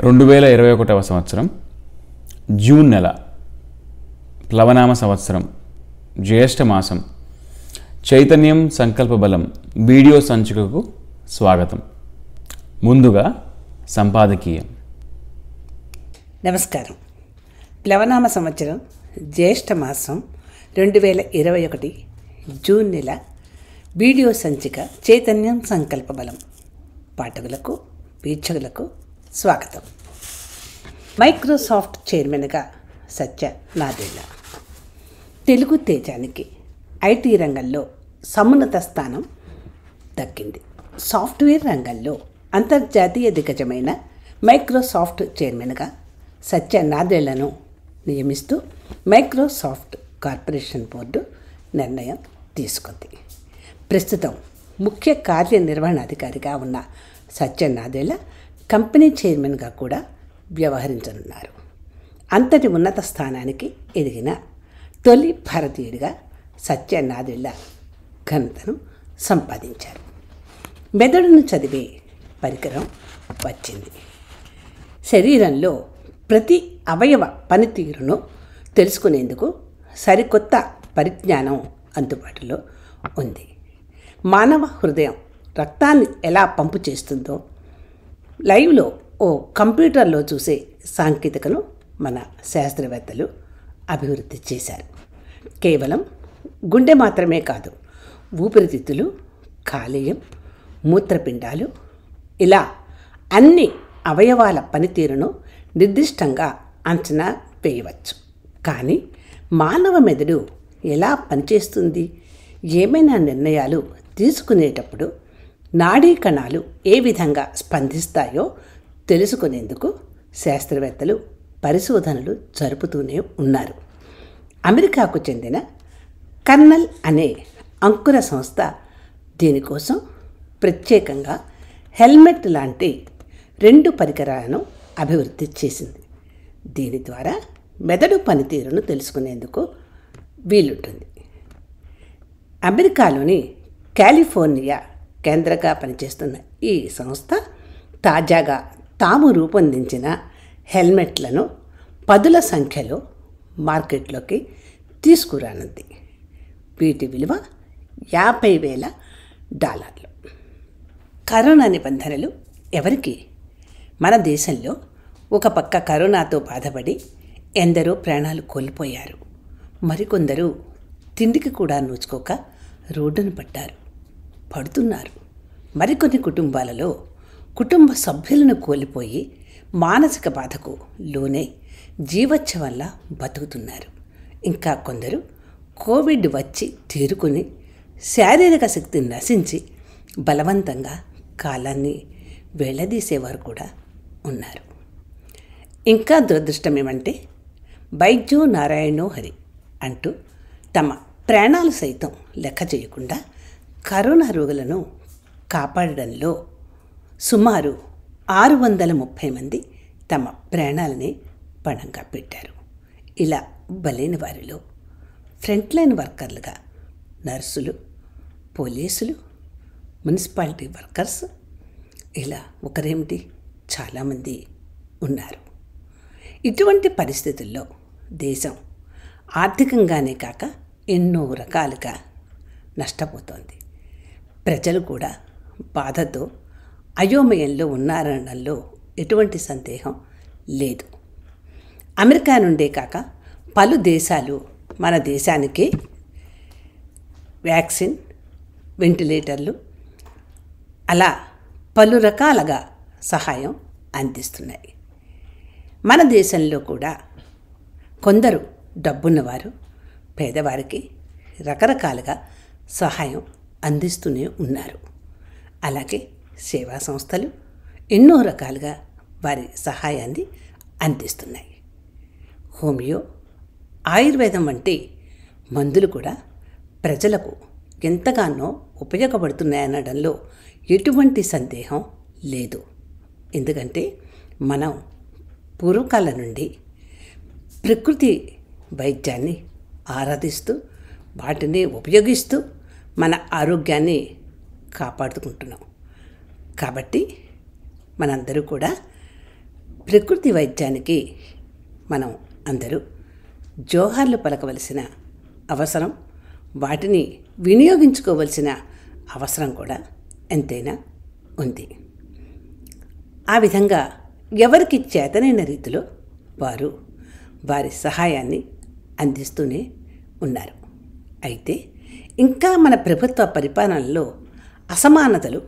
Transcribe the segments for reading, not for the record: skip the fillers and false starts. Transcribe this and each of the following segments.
2021వ సంవత్సరం జూన్ నెల ప్లవనామ సంవత్సరం జ్యేష్ఠ మాసం చైతన్యం సంకల్ప బలం వీడియో సంచికకు స్వాగతం. ముందుగా సంపాదకీయం. నమస్కారం. ప్లవనామ సంవత్సరం జ్యేష్ఠ మాసం 2021 జూన్ నెల వీడియో సంచిక చైతన్యం సంకల్ప బలం పాఠకులకు వీక్షకులకు స్వాగతం. మైక్రోసాఫ్ట్ చైర్మన్గా సత్య నాదెళ్ల. తెలుగు తేజానికి ఐటీ రంగంలో సమున్నత స్థానం దక్కింది. సాఫ్ట్వేర్ రంగంలో అంతర్జాతీయ దిగ్గజమైన మైక్రోసాఫ్ట్ చైర్మన్గా సత్య నాదెళ్లను నియమిస్తూ మైక్రోసాఫ్ట్ కార్పొరేషన్ బోర్డు నిర్ణయం తీసుకుంది. ప్రస్తుతం ముఖ్య కార్యనిర్వహణాధికారిగా ఉన్న సత్య నాదెళ్ల కంపెనీ చైర్మన్గా కూడా వ్యవహరించనున్నారు. అంతటి ఉన్నత స్థానానికి ఎదిగిన తొలి భారతీయుడిగా సత్య నాదెళ్ల ఘనతను సంపాదించారు. మెదడును చదివే పరికరం వచ్చింది. శరీరంలో ప్రతి అవయవ పనితీరును తెలుసుకునేందుకు సరికొత్త పరిజ్ఞానం అందుబాటులో ఉంది. మానవ హృదయం రక్తాన్ని ఎలా పంపు చేస్తుందో లైవ్లో ఓ కంప్యూటర్లో చూసే సాంకేతికను మన శాస్త్రవేత్తలు అభివృద్ధి చేశారు. కేవలం గుండె మాత్రమే కాదు, ఊపిరితిత్తులు, కాలేయం, మూత్రపిండాలు ఇలా అన్ని అవయవాల పనితీరును నిర్దిష్టంగా అంచనా వేయవచ్చు. కానీ మానవ మెదడు ఎలా పనిచేస్తుంది, ఏమైనా నిర్ణయాలు తీసుకునేటప్పుడు నాడీ కణాలు ఏ విధంగా స్పందిస్తాయో తెలుసుకునేందుకు శాస్త్రవేత్తలు పరిశోధనలు జరుపుతూనే ఉన్నారు. అమెరికాకు చెందిన కర్నల్ అనే అంకుర సంస్థ దీనికోసం ప్రత్యేకంగా హెల్మెట్ లాంటి 2 పరికరాలను అభివృద్ధి చేసింది. దీని ద్వారా మెదడు పనితీరును తెలుసుకునేందుకు వీలుంటుంది. అమెరికాలోని కాలిఫోర్నియా కేంద్రంగా పనిచేస్తున్న ఈ సంస్థ తాజాగా తాము రూపొందించిన హెల్మెట్లను పదుల సంఖ్యలో మార్కెట్లోకి తీసుకురానుంది. వీటి విలువ $50,000. కరోనా నిబంధనలు ఎవరికి? మన దేశంలో ఒక పక్క కరోనాతో బాధపడి ఎందరో ప్రాణాలు కోల్పోయారు. మరికొందరు తిండికి కూడా నోచుకోక రోడ్డును పడుతున్నారు. మరికొన్ని కుటుంబాలలో కుటుంబ సభ్యులను కోల్పోయి మానసిక బాధకు లోనే జీవోత్సవంలా బతుకుతున్నారు. ఇంకా కొందరు కోవిడ్ వచ్చి తీరుకుని శారీరక శక్తి నశించి బలవంతంగా కాలాన్ని వెళ్ళదీసేవారు కూడా ఉన్నారు. ఇంకా దురదృష్టం ఏమంటే వైద్యో నారాయణో హరి అంటూ తమ ప్రాణాలు సైతం లెక్క చేయకుండా కరోనా రోగులను కాపాడడంలో సుమారు 630 మంది తమ ప్రాణాలని పణంగా పెట్టారు. ఇలా బలైన వారిలో ఫ్రంట్లైన్ వర్కర్లుగా నర్సులు, పోలీసులు, మున్సిపాలిటీ వర్కర్స్ ఇలా ఒకరేమిటి చాలామంది ఉన్నారు. ఇటువంటి పరిస్థితుల్లో దేశం ఆర్థికంగానే కాక ఎన్నో రకాలుగా నష్టపోతోంది. ప్రజలు కూడా బాధతో అయోమయంలో ఉన్నారనడంలో ఎటువంటి సందేహం లేదు. అమెరికా నుండే కాక పలు దేశాలు మన దేశానికి వ్యాక్సిన్, వెంటిలేటర్లు అలా పలు రకాలుగా సహాయం అందిస్తున్నాయి. మన దేశంలో కూడా కొందరు డబ్బున్నవారు పేదవారికి రకరకాలుగా సహాయం అందిస్తూనే ఉన్నారు. అలాగే సేవా సంస్థలు ఎన్నో రకాలుగా వారి సహాయాన్ని అందిస్తున్నాయి. హోమియో, ఆయుర్వేదం వంటి మందులు కూడా ప్రజలకు ఎంతగానో ఉపయోగపడుతున్నాయనడంలో ఎటువంటి సందేహం లేదు. ఎందుకంటే మనం పూర్వకాలం నుండి ప్రకృతి వైద్యాన్ని ఆరాధిస్తూ వాటిని ఉపయోగిస్తూ మన ఆరోగ్యాన్ని కాపాడుకుంటున్నాం. కాబట్టి మనందరూ కూడా ప్రకృతి వైద్యానికి మనం అందరూ జోహార్లు పలకవలసిన అవసరం, వాటిని వినియోగించుకోవలసిన అవసరం కూడా ఎంతైనా ఉంది. ఆ విధంగా ఎవరికి చేతనైన రీతిలో వారు వారి సహాయాన్ని అందిస్తూనే ఉన్నారు. అయితే ఇంకా మన ప్రభుత్వ పరిపాలనలో అసమానతలు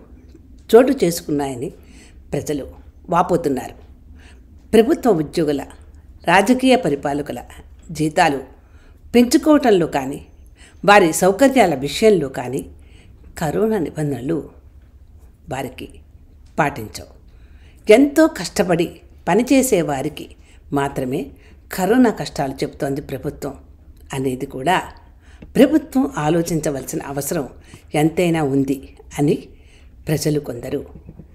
చోటు చేసుకున్నాయని ప్రజలు వాపోతున్నారు. ప్రభుత్వ ఉద్యోగుల, రాజకీయ పరిపాలకుల జీతాలు పెంచుకోవటంలో కానీ, వారి సౌకర్యాల విషయంలో కానీ కరోనా నిబంధనలు వారికి పాటించవు. ఎంతో కష్టపడి పనిచేసే వారికి మాత్రమే కరోనా కష్టాలు చెబుతోంది ప్రభుత్వం అనేది కూడా ప్రభుత్వం ఆలోచించవలసిన అవసరం ఎంతైనా ఉంది అని ప్రజలు కొందరు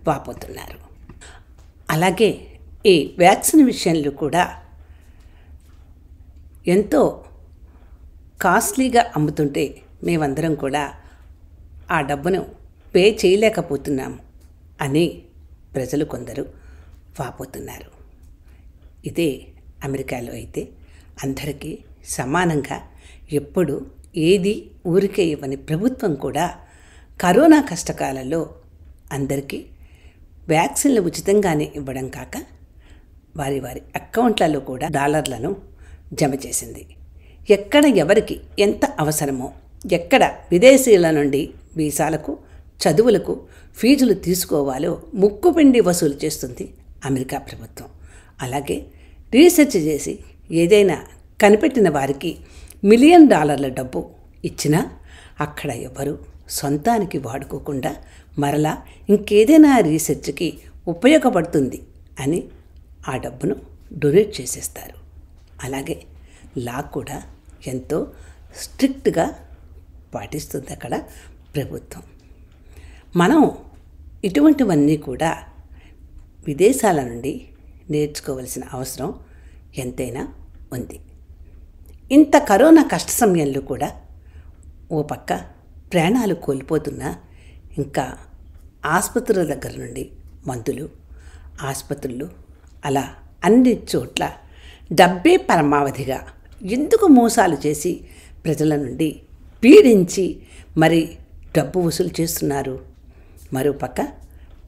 వాపోతున్నారు. అలాగే ఈ వ్యాక్సిన్ విషయంలో కూడా ఎంతో కాస్ట్లీగా అమ్ముతుంటే మేమందరం కూడా ఆ డబ్బును పే చేయలేకపోతున్నాము అని ప్రజలు కొందరు వాపోతున్నారు. ఇదే అమెరికాలో అయితే అందరికీ సమానంగా ఎప్పుడు ఏది ఊరికే ఇవ్వని ప్రభుత్వం కూడా కరోనా కష్టకాలంలో అందరికీ వ్యాక్సిన్లు ఉచితంగానే ఇవ్వడం కాక వారి వారి అకౌంట్లలో కూడా డాలర్లను జమ చేసింది. ఎక్కడ ఎవరికి ఎంత అవసరమో, ఎక్కడ విదేశీయుల నుండి వీసాలకు, చదువులకు ఫీజులు తీసుకోవాలో ముక్కుపిండి వసూలు చేస్తుంది అమెరికా ప్రభుత్వం. అలాగే రీసెర్చ్ చేసి ఏదైనా కనిపెట్టిన వారికి $1 మిలియన్ డబ్బు ఇచ్చినా అక్కడ ఎవరు సొంతానికి వాడుకోకుండా మరలా ఇంకేదైనా రీసెర్చ్కి ఉపయోగపడుతుంది అని ఆ డబ్బును డొనేట్ చేసేస్తారు. అలాగే లా కూడా ఎంతో స్ట్రిక్ట్గా పాటిస్తుంది అక్కడ ప్రభుత్వం. మనం ఇటువంటివన్నీ కూడా విదేశాల నుండి నేర్చుకోవలసిన అవసరం ఎంతైనా ఉంది. ఇంత కరోనా కష్ట సమయంలో కూడా ఓ పక్క ప్రాణాలు కోల్పోతున్నా ఇంకా ఆసుపత్రుల దగ్గర నుండి మందులు, ఆసుపత్రులు అలా అన్ని చోట్ల డబ్బే పరమావధిగా ఎందుకు మోసాలు చేసి ప్రజల నుండి పీడించి మరి డబ్బు వసూలు చేస్తున్నారు? మరోపక్క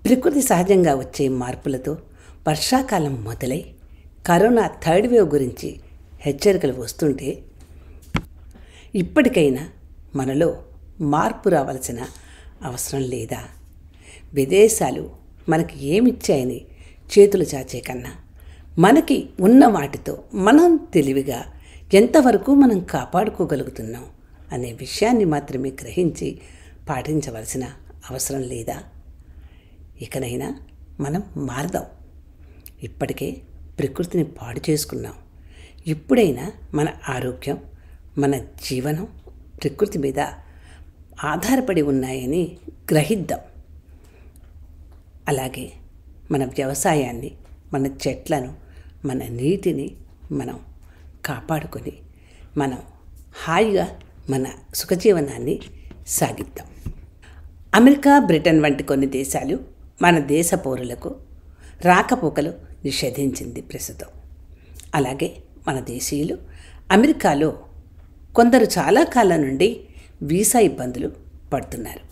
ప్రకృతి సహజంగా వచ్చే మార్పులతో వర్షాకాలం మొదలై కరోనా 3rd వేవ్ గురించి హెచ్చరికలు వస్తుంటే ఇప్పటికైనా మనలో మార్పు రావాల్సిన అవసరం లేదా? విదేశాలు మనకి ఏమిచ్చాయని చేతులు చాచే కన్నా మనకి ఉన్న వాటితో మనం తెలివిగా ఎంతవరకు మనం కాపాడుకోగలుగుతున్నాం అనే విషయాన్ని మాత్రమే గ్రహించి పాటించవలసిన అవసరం లేదా? ఇకనైనా మనం మారదాం. ఇప్పటికే ప్రకృతిని పాడు చేసుకున్నాం. ఇప్పుడైనా మన ఆరోగ్యం, మన జీవనం ప్రకృతి మీద ఆధారపడి ఉన్నాయని గ్రహిద్దాం. అలాగే మన వ్యవసాయాన్ని, మన చెట్లను, మన నీటిని మనం కాపాడుకొని మనం హాయిగా మన సుఖజీవనాన్ని సాగిద్దాం. అమెరికా, బ్రిటన్ వంటి కొన్ని దేశాలు మన దేశ పౌరులకు రాకపోకలు నిషేధించింది ప్రస్తుతం. అలాగే మన దేశీయులు అమెరికాలో కొందరు చాలా కాలం నుండి వీసా ఇబ్బందులు పడుతున్నారు.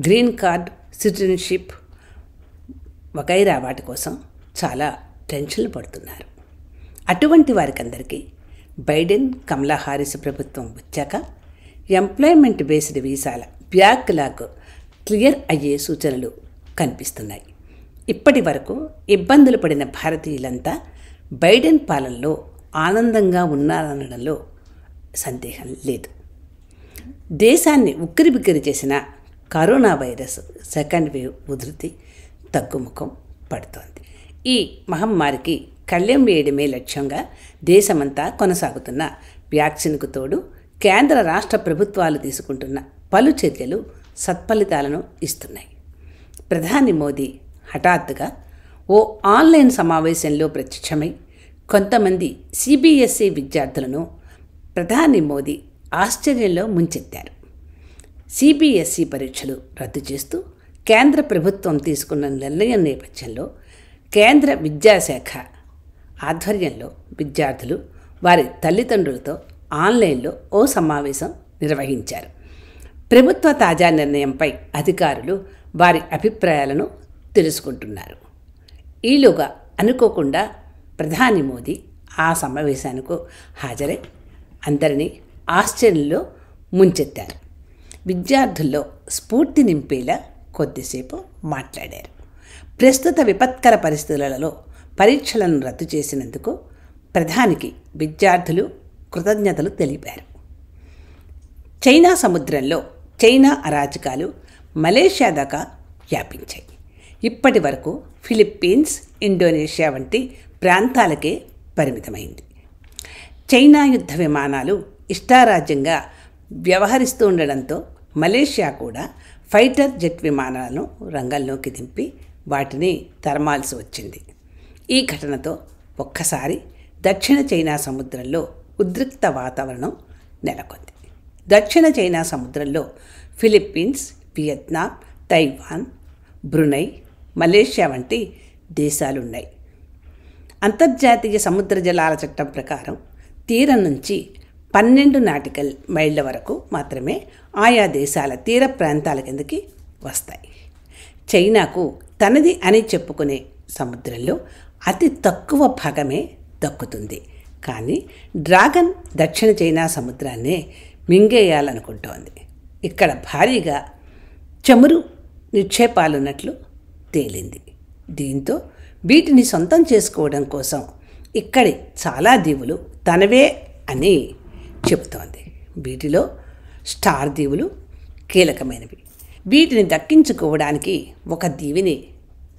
గ్రీన్ కార్డ్, సిటిజన్షిప్ వగైరా వాటి కోసం చాలా టెన్షన్లు పడుతున్నారు. అటువంటి వారికందరికీ బైడెన్, కమలా హారిస్ ప్రభుత్వం వచ్చాక ఎంప్లాయ్మెంట్ బేస్డ్ వీసాల బ్యాక్లాగ్ క్లియర్ అయ్యే సూచనలు కనిపిస్తున్నాయి. ఇప్పటి వరకు ఇబ్బందులు పడిన భారతీయులంతా బైడెన్ పాలనలో ఆనందంగా ఉన్నారనడంలో సందేహం లేదు. దేశాన్ని ఉక్కిరిబిక్కిరి చేసిన కరోనా వైరస్ 2nd వేవ్ ఉధృతి తగ్గుముఖం పడుతోంది. ఈ మహమ్మారికి కళ్లెం వేయడమే లక్ష్యంగా దేశమంతా కొనసాగుతున్న వ్యాక్సిన్కు తోడు కేంద్ర రాష్ట్ర ప్రభుత్వాలు తీసుకుంటున్న పలు చర్యలు సత్ఫలితాలను ఇస్తున్నాయి. ప్రధాని మోదీ హఠాత్తుగా ఓ ఆన్లైన్ సమావేశంలో ప్రత్యక్షమై కొంతమంది సిబిఎస్ఈ విద్యార్థులను ప్రధాని మోదీ ఆశ్చర్యంలో ముంచెత్తారు. సిబిఎస్ఈ పరీక్షలు రద్దు చేస్తూ కేంద్ర ప్రభుత్వం తీసుకున్న నిర్ణయం నేపథ్యంలో కేంద్ర విద్యాశాఖ ఆధ్వర్యంలో విద్యార్థులు వారి తల్లిదండ్రులతో ఆన్లైన్లో ఓ సమావేశం నిర్వహించారు. ప్రభుత్వ తాజా నిర్ణయంపై అధికారులు వారి అభిప్రాయాలను తెలుసుకుంటున్నారు. ఈలోగా అనుకోకుండా ప్రధాని మోదీ ఆ సమావేశానికి హాజరై అందరినీ ఆశ్చర్యంలో ముంచెత్తారు. విద్యార్థుల్లో స్ఫూర్తి నింపేలా కొద్దిసేపు మాట్లాడారు. ప్రస్తుత విపత్కర పరిస్థితులలో పరీక్షలను రద్దు చేసినందుకు ప్రధానికి విద్యార్థులు కృతజ్ఞతలు తెలిపారు. చైనా సముద్రంలో చైనా అరాచకాలు మలేషియా దాకా వ్యాపించాయి. ఇప్పటి వరకు ఫిలిప్పీన్స్, ఇండోనేషియా వంటి ప్రాంతాలకే పరిమితమైంది. చైనా యుద్ధ విమానాలు ఇష్టారాజ్యంగా వ్యవహరిస్తూ ఉండడంతో మలేషియా కూడా ఫైటర్ జెట్ విమానాలను రంగంలోకి దింపి వాటిని తరమాల్సి వచ్చింది. ఈ ఘటనతో ఒక్కసారి దక్షిణ చైనా సముద్రంలో ఉద్రిక్త వాతావరణం నెలకొంది. దక్షిణ చైనా సముద్రంలో Philippines, Vietnam, Taiwan, Brunei, Malaysia వంటి దేశాలున్నాయి. అంతర్జాతీయ సముద్ర జలాల చట్టం ప్రకారం తీరం నుంచి 12 నాటికల్ మైళ్ళ వరకు మాత్రమే ఆయా దేశాల తీర ప్రాంతాల కిందకి వస్తాయి. చైనాకు తనది అని చెప్పుకునే సముద్రంలో అతి తక్కువ భాగమే దక్కుతుంది. కానీ డ్రాగన్ దక్షిణ చైనా సముద్రాన్నే మింగేయాలనుకుంటోంది. ఇక్కడ భారీగా చమురు నిక్షేపాలున్నట్లు తేలింది. దీంతో వీటిని సొంతం చేసుకోవడం కోసం ఇక్కడి చాలా దీవులు తనవే అని చెబుతోంది. వీటిలో స్టార్ దీవులు కీలకమైనవి. వీటిని దక్కించుకోవడానికి ఒక దీవిని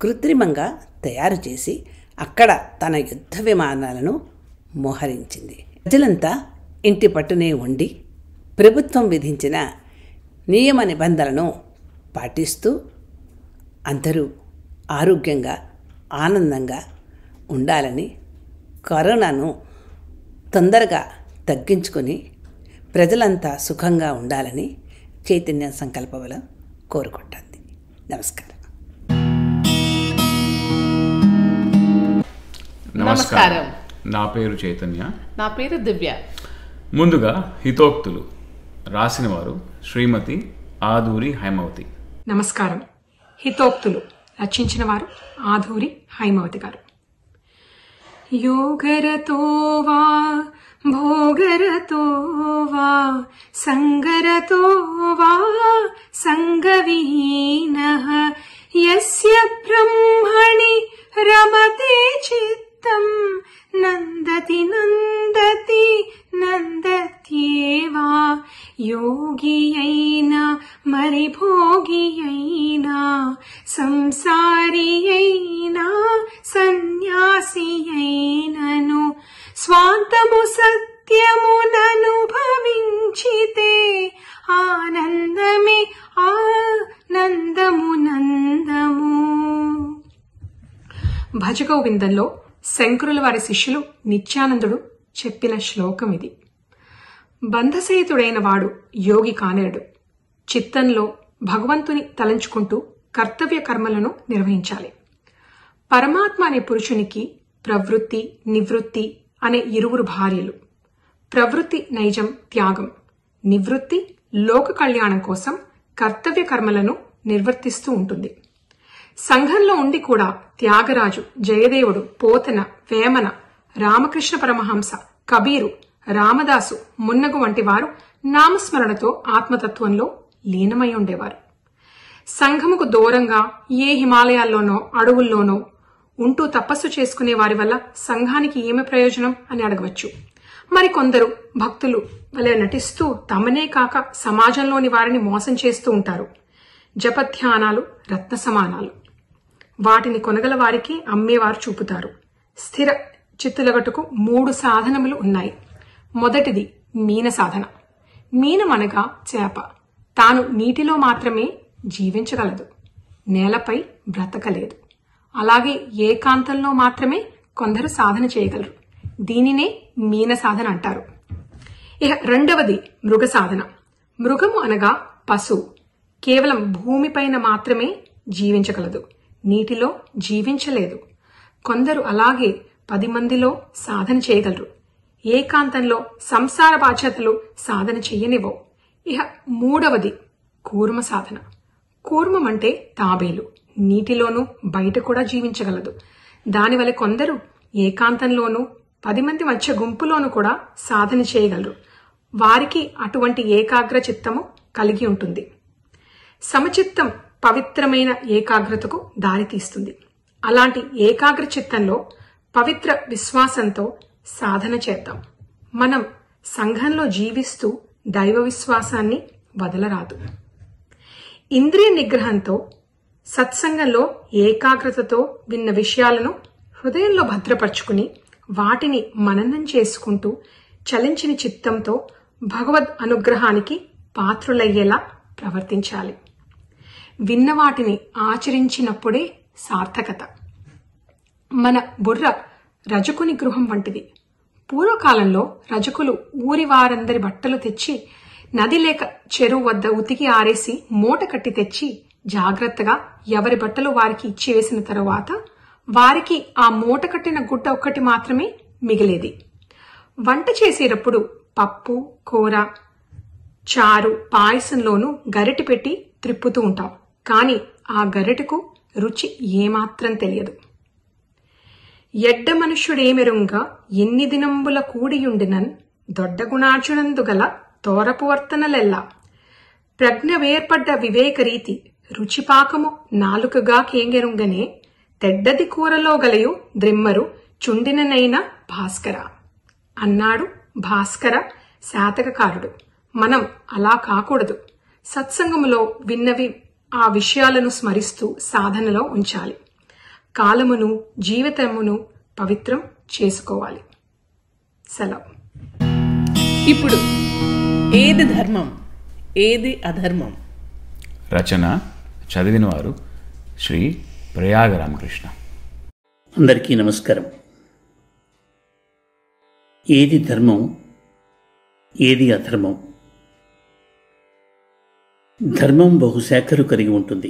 కృత్రిమంగా తయారు చేసి అక్కడ తన యుద్ధ విమానాలను మోహరించింది. ప్రజలంతా ఇంటి పట్టునే ఉండి ప్రభుత్వం విధించిన నియమ నిబంధనలను పాటిస్తూ అందరూ ఆరోగ్యంగా ఆనందంగా ఉండాలని, కరోనాను తొందరగా తగ్గించుకొని ప్రజలంతా సుఖంగా ఉండాలని చైతన్య సంకల్ప బలం కోరుకుంటుంది. నమస్కారం. నమస్కారం. నా పేరు చైతన్య. నా పేరు దివ్య. ముందుగా హితోక్తులు రాసిన వారు శ్రీమతి ఆదూరి హైమవతి. నమస్కారం. హితోక్తులు రచించిన వారు ఆదూరి హైమవతి గారు. యోగరతో వా భోగరతో వా సంగరతో వా సంగవిహీనః యస్య బ్రహ్మణి రమతే చిత్తం నందతి నందతి నందత్యేవా. యోగి అయినా మరి భోగి అయినా సంసారి అయినా సన్యాసి అయినను స్వాంతము సత్యముననుభవించితే ఆనందమే ఆనందము నందము. భజగోవిందంలో శంకరుల వారి శిష్యులు నిత్యానందుడు చెప్పిన శ్లోకం ఇది. బంధసహితుడైన వాడు యోగి కానేడు. చిత్తంలో భగవంతుని తలంచుకుంటూ కర్తవ్య కర్మలను నిర్వహించాలి. పరమాత్మ అనే పురుషునికి ప్రవృత్తి, నివృత్తి అనే ఇరువురు భార్యలు. ప్రవృత్తి నైజం త్యాగం, నివృత్తి లోక కళ్యాణం కోసం కర్తవ్య కర్మలను నిర్వర్తిస్తూ ఉంటుంది. సంఘంలో ఉండి కూడా త్యాగరాజు, జయదేవుడు, పోతన, వేమన, రామకృష్ణ పరమహంస, కబీరు, రామదాసు, మున్నగు వంటి వారు నామస్మరణతో ఆత్మతత్వంలో లీనమై ఉండేవారు. సంఘముకు దూరంగా ఏ హిమాలయాల్లోనో అడవుల్లోనో ఉంటూ తపస్సు చేసుకునే వారి వల్ల సంఘానికి ఏమి ప్రయోజనం అని అడగవచ్చు. మరికొందరు భక్తులు వలె నటిస్తూ తమనే కాక సమాజంలోని వారిని మోసం చేస్తూ ఉంటారు. జపధ్యానాలు రత్న సమానాలు. వాటిని కొనగల వారికి అమ్మేవారు చూపుతారు. స్థిర చిత్తులగట్టుకు 3 సాధనములు ఉన్నాయి. మొదటిది మీన సాధన. మీనమనగా చేప. తాను నీటిలో మాత్రమే జీవించగలదు, నేలపై బ్రతకలేదు. అలాగే ఏకాంతంలో మాత్రమే కొందరు సాధన చేయగలరు. దీనినే మీన సాధన అంటారు. ఇక రెండవది మృగ సాధన. మృగము అనగా పశువు. కేవలం భూమిపైన మాత్రమే జీవించగలదు, నీటిలో జీవించలేదు. కొందరు అలాగే 10 మందిలో సాధన చేయగలరు. ఏకాంతంలో సంసార బాధ్యతలు సాధన చెయ్యనివ్వవు. ఇహ మూడవది కూర్మ సాధన. కూర్మం అంటే తాబేలు. నీటిలోనూ బయట కూడా జీవించగలదు. దానివల్ల కొందరు ఏకాంతంలోనూ 10 మంది మధ్య గుంపులోనూ కూడా సాధన చేయగలరు. వారికి అటువంటి ఏకాగ్ర చిత్తము కలిగి ఉంటుంది. సమచిత్తం పవిత్రమైన ఏకాగ్రతకు దారితీస్తుంది. అలాంటి ఏకాగ్ర చిత్తంలో పవిత్ర విశ్వాసంతో సాధన చేద్దాం. మనం సంఘంలో జీవిస్తూ దైవ విశ్వాసాన్ని వదలరాదు. ఇంద్రియ నిగ్రహంతో సత్సంగంలో ఏకాగ్రతతో విన్న విషయాలను హృదయంలో భద్రపరుచుకుని వాటిని మననం చేసుకుంటూ చలించిన చిత్తంతో భగవద్ అనుగ్రహానికి పాత్రులయ్యేలా ప్రవర్తించాలి. విన్న వాటిని ఆచరించినప్పుడే సార్థకత. మన బుర్ర రజకుని గృహం వంటిది. పూర్వకాలంలో రజకులు ఊరి వారందరి బట్టలు తెచ్చి నది లేక చెరువు వద్ద ఉతికి ఆరేసి మూట కట్టి తెచ్చి జాగ్రత్తగా ఎవరి బట్టలు వారికి ఇచ్చివేసిన తరువాత వారికి ఆ మూట కట్టిన గుడ్డ ఒక్కటి మాత్రమే మిగిలేది. వంట చేసేటప్పుడు పప్పు, కూర, చారు, పాయసంలోనూ గరిటె పెట్టి త్రిప్పుతూ ఉంటాం. కాని ఆ గరిటెకు రుచి ఏమాత్రం తెలియదు. ఎడ్డ మనుష్యుడేమెరుంగ ఎన్ని దినంబుల కూడియుండినన్ దొడ్డ గుణార్జునందుగల తోరపు వర్తనలెల్లా ప్రజ్ఞ వేర్పడ్డ వివేకరీతి రుచిపాకము నాలుకగా కేంగెరుంగనే తెడ్డది కూరలో గలయు ద్రిమ్మరు చుండిననైన భాస్కర అన్నాడు భాస్కర శాతకకారుడు. మనం అలా కాకూడదు. సత్సంగములో విన్నవి ఆ విషయాలను స్మరిస్తూ సాధనలో ఉంచాలి. కాలమును జీవితమును పవిత్రం చేసుకోవాలి. సెలవు. ఇప్పుడు ఏది ధర్మం, ఏది అధర్మం? రచన చదివినవారు శ్రీ ప్రయాగ రామకృష్ణ. అందరికీ నమస్కారం. ఏది ధర్మం, ఏది అధర్మం? ధర్మం బహుశాఖలు కలిగి ఉంటుంది.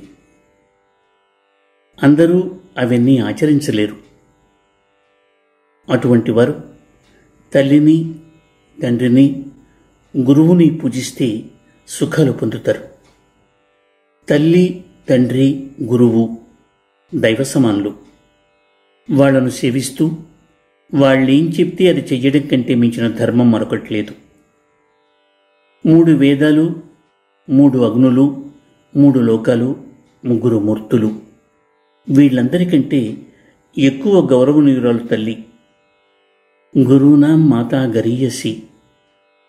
అందరూ అవన్నీ ఆచరించలేరు. అటువంటి వారు తల్లిని, తండ్రిని, గురువుని పూజిస్తే సుఖాలు పొందుతారు. తల్లి, తండ్రి, గురువు దైవ సమానులు. వాళ్లను సేవిస్తూ వాళ్ళేం చెప్తే అది చెయ్యడం కంటే మించిన ధర్మం మరొకటి లేదు. 3 వేదాలు, 3 అగ్నులు, 3 లోకాలు, 3 మూర్తులు, వీళ్ళందరికంటే ఎక్కువ గౌరవనీయురాలు తల్లి. గురువునాం మాతా గరీయసి,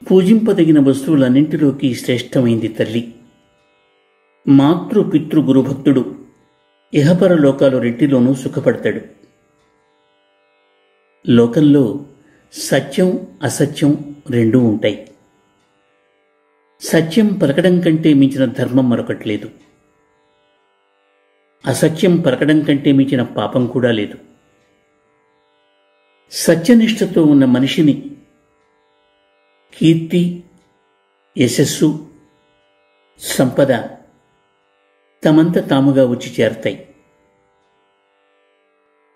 పూజింపదగిన వస్తువులన్నింటిలోకి శ్రేష్టమైంది తల్లి. మాతృ పితృ గురుభక్తుడు ఇహపర లోకాలు రెంటిలోనూ సుఖపడతాడు. లోకంలో సత్యం, అసత్యం రెండూ ఉంటాయి. సత్యం పలకడం కంటే మించిన ధర్మం మరొకటి లేదు. అసత్యం పలకడం కంటే మించిన పాపం కూడా లేదు. సత్యనిష్టతో ఉన్న మనిషిని కీర్తి, యశస్సు, సంపద తమంత తాముగా వచ్చి చేరతాయి.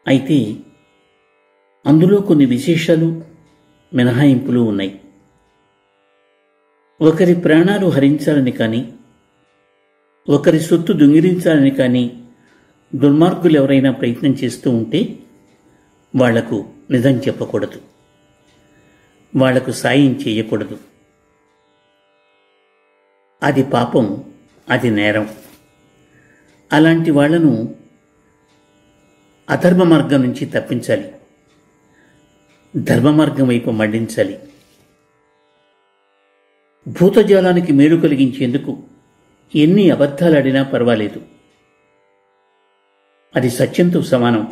అయితే అందులో కొన్ని విశేషాలు, మినహాయింపులు ఉన్నాయి. ఒకరి ప్రాణాలు హరించాలని కానీ, ఒకరి సొత్తు దొంగిలించాలని కానీ దుర్మార్గులు ఎవరైనా ప్రయత్నం చేస్తూ ఉంటే వాళ్లకు నిజం చెప్పకూడదు, వాళ్లకు సాయం చేయకూడదు. అది పాపం, అది నేరం. అలాంటి వాళ్లను అధర్మ మార్గం నుంచి తప్పించాలి, ధర్మ మార్గం వైపు మళ్లించాలి. భూతజాలానికి మేలు కలిగించేందుకు ఎన్ని అబద్ధాలాడినా పర్వాలేదు. అది సత్యంతో సమానం,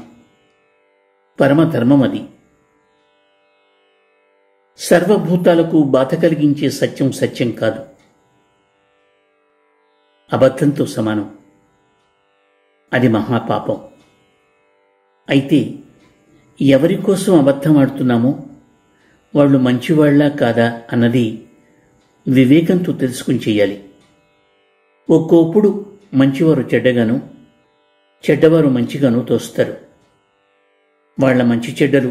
పరమధర్మం అది. సర్వభూతాలకు బాధ కలిగించే సత్యం సత్యం కాదు, అబద్ధంతో సమానం. అది మహాపాపం. అయితే ఎవరి కోసం అబద్ధం ఆడుతున్నామో వాళ్ళు మంచివాళ్లా కాదా అన్నది వివేకంతో తెలుసుకుని చెయ్యాలి. ఒక్కోప్పుడు మంచివారు చెడ్డగాను, చెడ్డవారు మంచిగాను తోస్తారు. వాళ్ల మంచి చెడ్డలు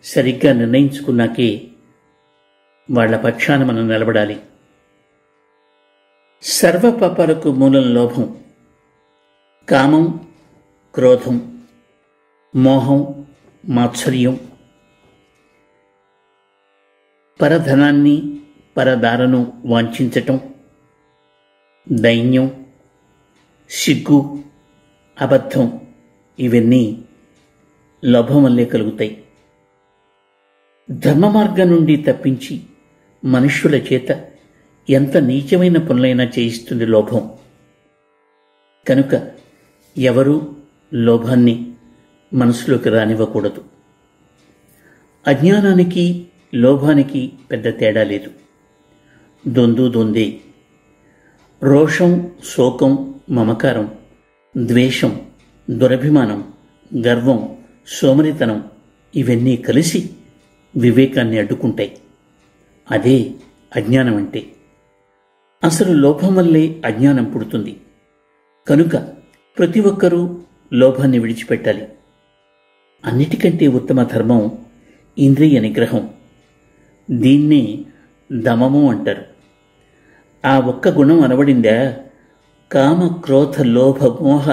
సరిగ్గా నిర్ణయించుకున్నాకే వాళ్ల పక్షాన మనం నిలబడాలి. సర్వ పాపాలకు మూలం లోభం. కామం, క్రోధం, మోహం, మాత్సర్యం, పరధనాన్ని, పరదారను వాంఛించటం, దైన్యం, సిగ్గు, అబద్ధం ఇవన్నీ లోభం వల్లే కలుగుతాయి. ధర్మ మార్గం నుండి తప్పించి మనుష్యుల చేత ఎంత నీచమైన పనులైనా చేయిస్తుంది లోభం. కనుక ఎవరూ లోభాన్ని మనసులోకి రానివ్వకూడదు. అజ్ఞానానికి లోభానికి పెద్ద తేడా లేదు. దొందు దొందే. రోషం, శోకం, మమకారం, ద్వేషం, దురభిమానం, గర్వం, సోమరితనం ఇవన్నీ కలిసి వివేకాన్ని అడ్డుకుంటాయి. అదే అజ్ఞానం అంటే. అసలు లోభం వల్లే అజ్ఞానం పుడుతుంది. కనుక ప్రతి ఒక్కరూ లోభాన్ని విడిచిపెట్టాలి. అన్నిటికంటే ఉత్తమ ధర్మం ఇంద్రియ నిగ్రహం. దీన్నే దమము అంటారు. ఆ ఒక్క గుణం అనబడిందా కామ, క్రోధ, లోభ, మోహ,